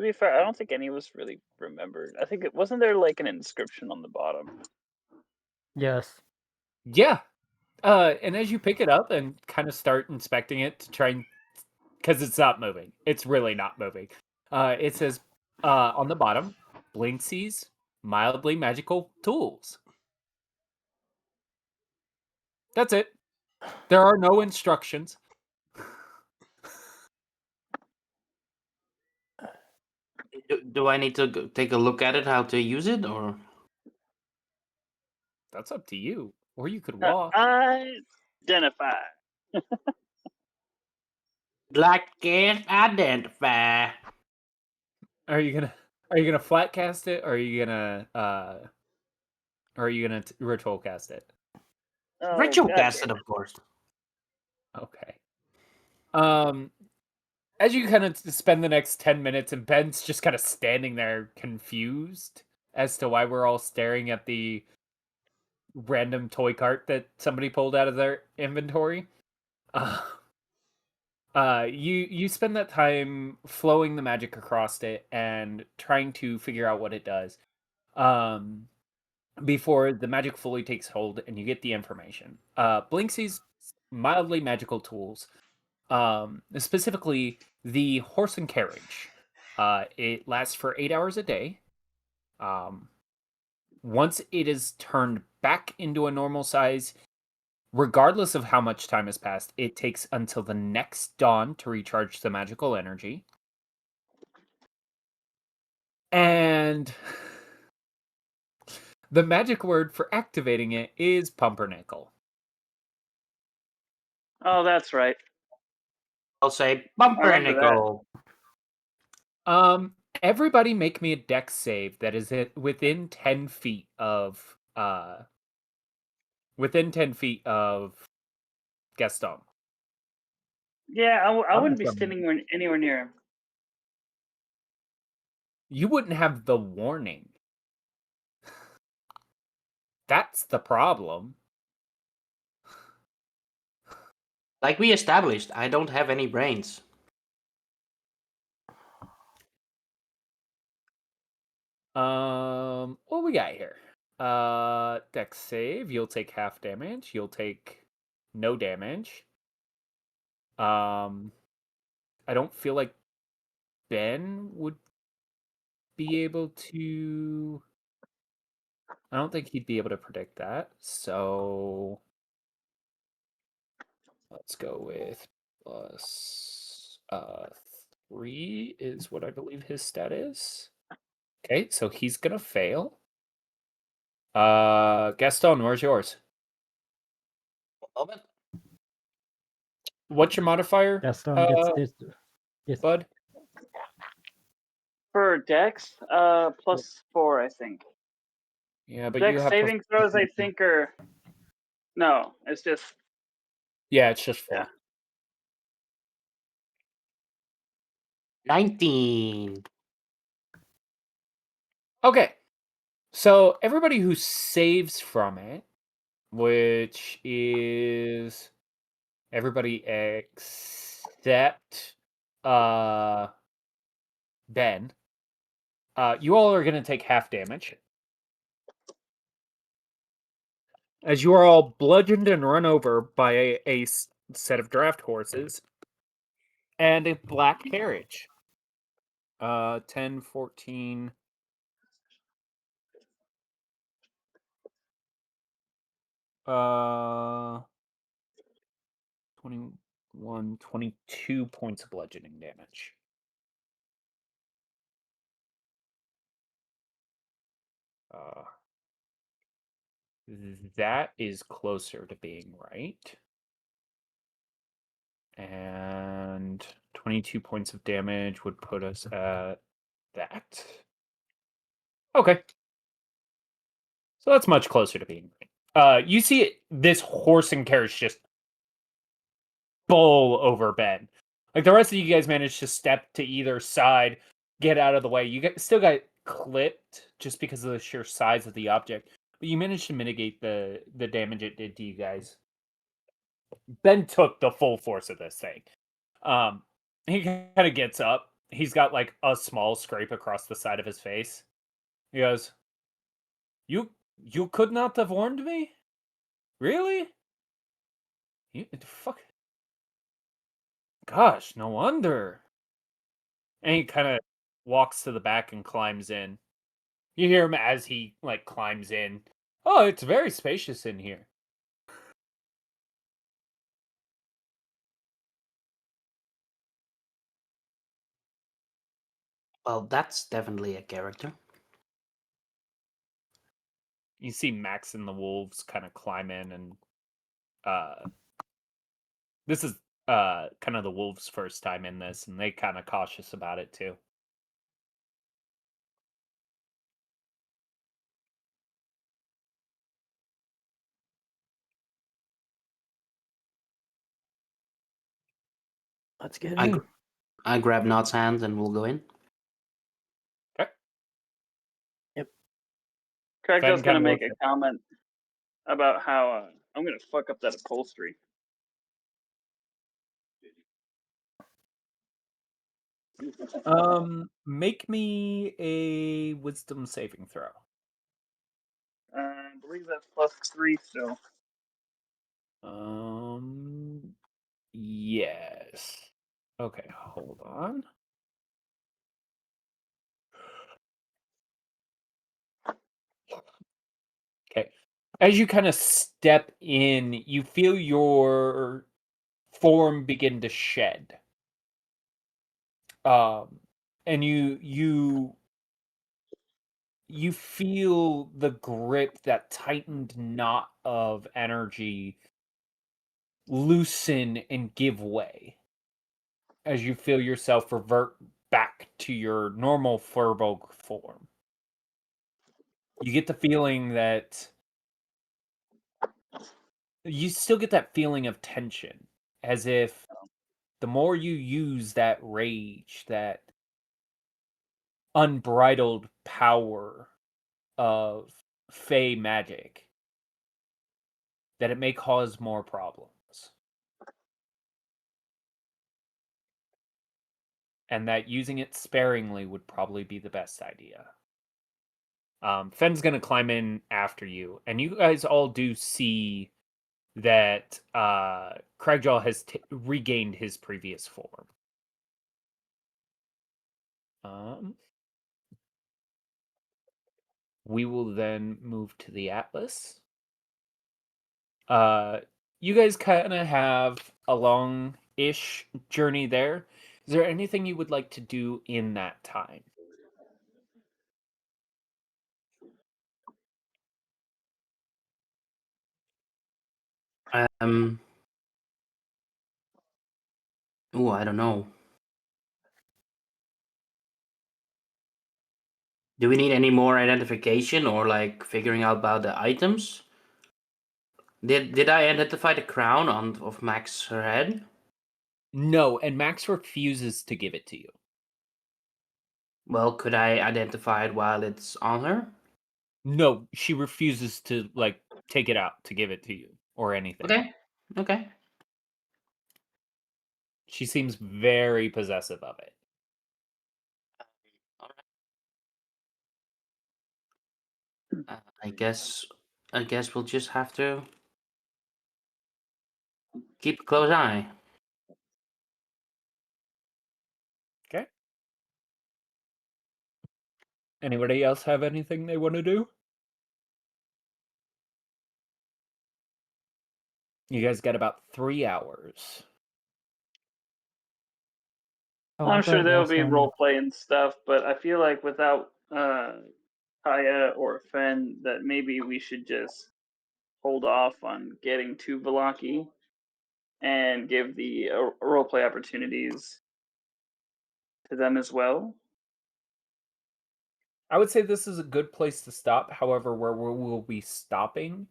be fair, I don't think any of us really remembered. I think it wasn't there like an inscription on the bottom. Yes. Yeah. And as you pick it up and kind of start inspecting it to try and, because it's not moving. It's really not moving. It says on the bottom, Blinksey's mildly magical tools. That's it. There are no instructions. Do I need to take a look at it, how to use it, or? That's up to you. Or you could walk. Identify. Black can't identify. Are you gonna flat cast it, or are you gonna ritual cast it? Oh, Ritual God cast damn it, of course. Okay. As you kind of spend the next 10 minutes, and Ben's just kind of standing there confused as to why we're all staring at the random toy cart that somebody pulled out of their inventory. You spend that time flowing the magic across it and trying to figure out what it does. Before the magic fully takes hold and you get the information. Blinksey's mildly magical tools. Specifically the horse and carriage. It lasts for 8 hours a day. Once it is turned back into a normal size, regardless of how much time has passed, it takes until the next dawn to recharge the magical energy. And the magic word for activating it is pumpernickel. Oh, that's right. I'll say I remember pumpernickel. Everybody make me a dex save that is within 10 feet of Gaston. Yeah, I wouldn't be from- standing anywhere near him. You wouldn't have the warning. That's the problem. Like we established, I don't have any brains. What we got here? Dex save. You'll take half damage. You'll take no damage. I don't feel like Ben would be able to. I don't think he'd be able to predict that. So let's go with plus 3 is what I believe his stat is. Okay, so he's gonna fail. Gaston, where's yours? What's your modifier? Gaston gets Bud? For Dex, +4, I think. Yeah, but you Dex have saving throws, I think, are no. It's just Yeah, it's just 4. Yeah. 19. Okay. So everybody who saves from it, which is everybody except Ben, you all are going to take half damage. As you are all bludgeoned and run over by a set of draft horses and a black carriage. 10, 14... 21, 22 points of bludgeoning damage. That is closer to being right. And 22 points of damage would put us at that. Okay. So that's much closer to being right. You see this horse and carriage just bowl over Ben. Like the rest of you guys managed to step to either side, get out of the way. You still got clipped just because of the sheer size of the object, but you managed to mitigate the damage it did to you guys. Ben took the full force of this thing. He kind of gets up. He's got like a small scrape across the side of his face. He goes, You could not have warned me? Really? Fuck. Gosh, no wonder. And he kind of walks to the back and climbs in. You hear him as he like climbs in. Oh, it's very spacious in here. Well, that's definitely a character. You see Max and the wolves kind of climb in, and this is kind of the wolves' first time in this, and they kind of cautious about it too. Let's get I, in. gr- I grab Nod's hand and we'll go in. Craig's Fen just gonna kinda make looks a comment about how I'm gonna fuck up that upholstery. Make me a wisdom saving throw. I believe that's +3 still. Yes. Okay, hold on. Okay. As you kind of step in, you feel your form begin to shed. And you feel the grip, that tightened knot of energy loosen and give way as you feel yourself revert back to your normal Furbolg form. You get the feeling that you still get that feeling of tension, as if the more you use that rage, that unbridled power of Fey magic, that it may cause more problems. And that using it sparingly would probably be the best idea. Fen's gonna climb in after you, and you guys all do see that Craigjaw has regained his previous form. We will then move to the Atlas. You guys kind of have a long-ish journey there. Is there anything you would like to do in that time? Oh, I don't know. Do we need any more identification or like figuring out about the items? Did I identify the crown of Max's head? No, and Max refuses to give it to you. Well, could I identify it while it's on her? No, she refuses to like take it out to give it to you or anything. Okay. She seems very possessive of it. I guess we'll just have to keep a close eye. Okay. Anybody else have anything they want to do? You guys got about 3 hours. Oh, I'm I sure thought there'll last be time. role play and stuff, but I feel like without Kaya or Fen, that maybe we should just hold off on getting to Velaki and give the role play opportunities to them as well. I would say this is a good place to stop. However, where we will be stopping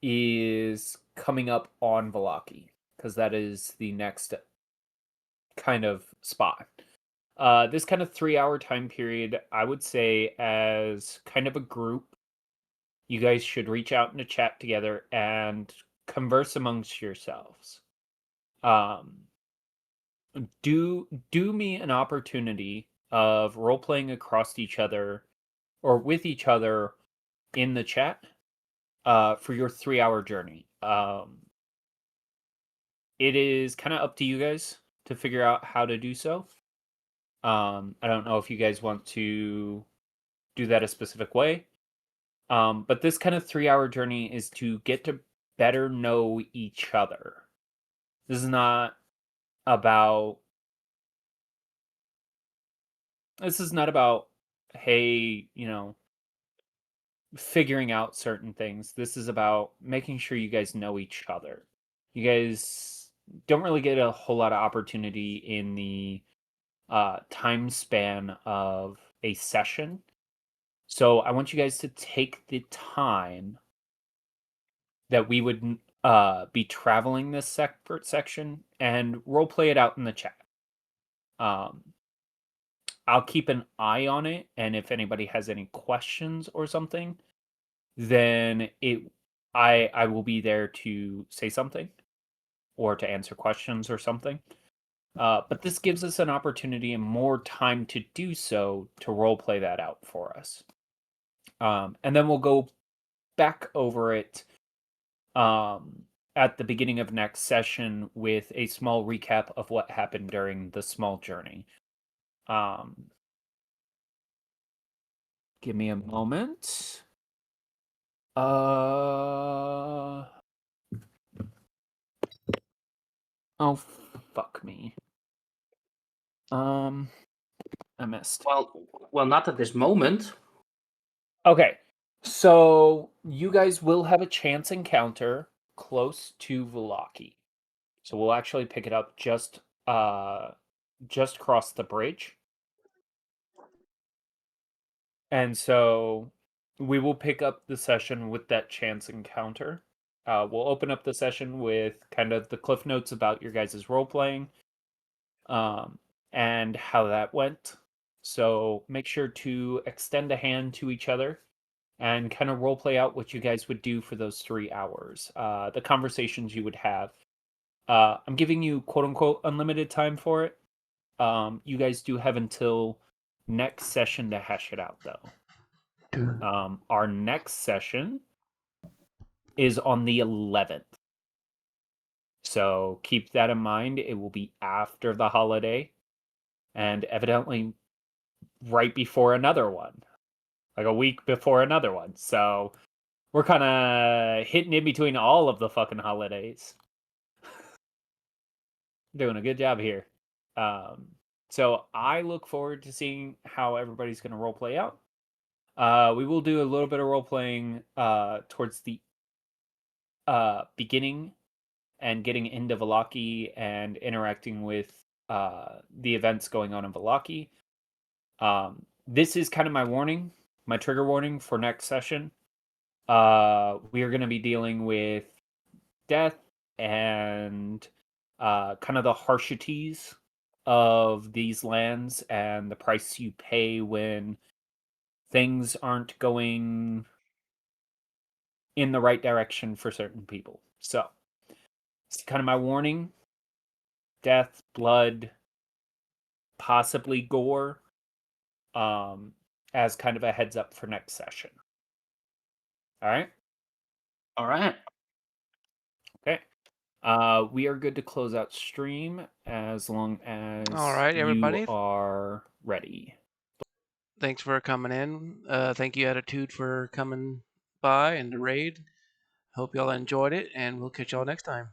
is coming up on Velaki, because that is the next kind of spot. This kind of 3 hour time period, I would say, as kind of a group, you guys should reach out in a chat together and converse amongst yourselves. Do me an opportunity of role playing across each other or with each other in the chat for your 3-hour journey. It is kind of up to you guys to figure out how to do so. I don't know if you guys want to do that a specific way. But this kind of 3-hour journey is to get to better know each other. This is not about hey, figuring out certain things. This is about making sure you guys know each other. You guys don't really get a whole lot of opportunity in the time span of a session. So I want you guys to take the time that we would be traveling this separate section and role play it out in the chat. I'll keep an eye on it, and if anybody has any questions or something, then I will be there to say something or to answer questions or something. But this gives us an opportunity and more time to do so to role play that out for us. And then we'll go back over it at the beginning of next session with a small recap of what happened during the small journey. Give me a moment. Oh, fuck me. I missed. Well, not at this moment. Okay, so you guys will have a chance encounter close to Velaki. So we'll actually pick it up just across the bridge. And so we will pick up the session with that chance encounter. We'll open up the session with kind of the cliff notes about your guys' role playing and how that went. So make sure to extend a hand to each other and kind of role play out what you guys would do for those 3 hours, the conversations you would have. I'm giving you quote unquote unlimited time for it. You guys do have until next session to hash it out, though. Our next session is on the 11th. So keep that in mind. It will be after the holiday and evidently right before another one, like a week before another one. So we're kind of hitting in between all of the fucking holidays. Doing a good job here. So I look forward to seeing how everybody's going to role play out. We will do a little bit of role playing towards the beginning and getting into Velaki and interacting with the events going on in Velaki. This is kind of my warning, my trigger warning for next session. We are going to be dealing with death and kind of the harshities of these lands and the price you pay when things aren't going in the right direction for certain people. So it's kind of my warning. Death, blood, possibly gore, as kind of a heads up for next session. All right? All right. Okay. We are good to close out stream as long as All right, everybody. you are ready. Thanks for coming in. Thank you, Attitude, for coming by and the raid. Hope y'all enjoyed it, and we'll catch y'all next time.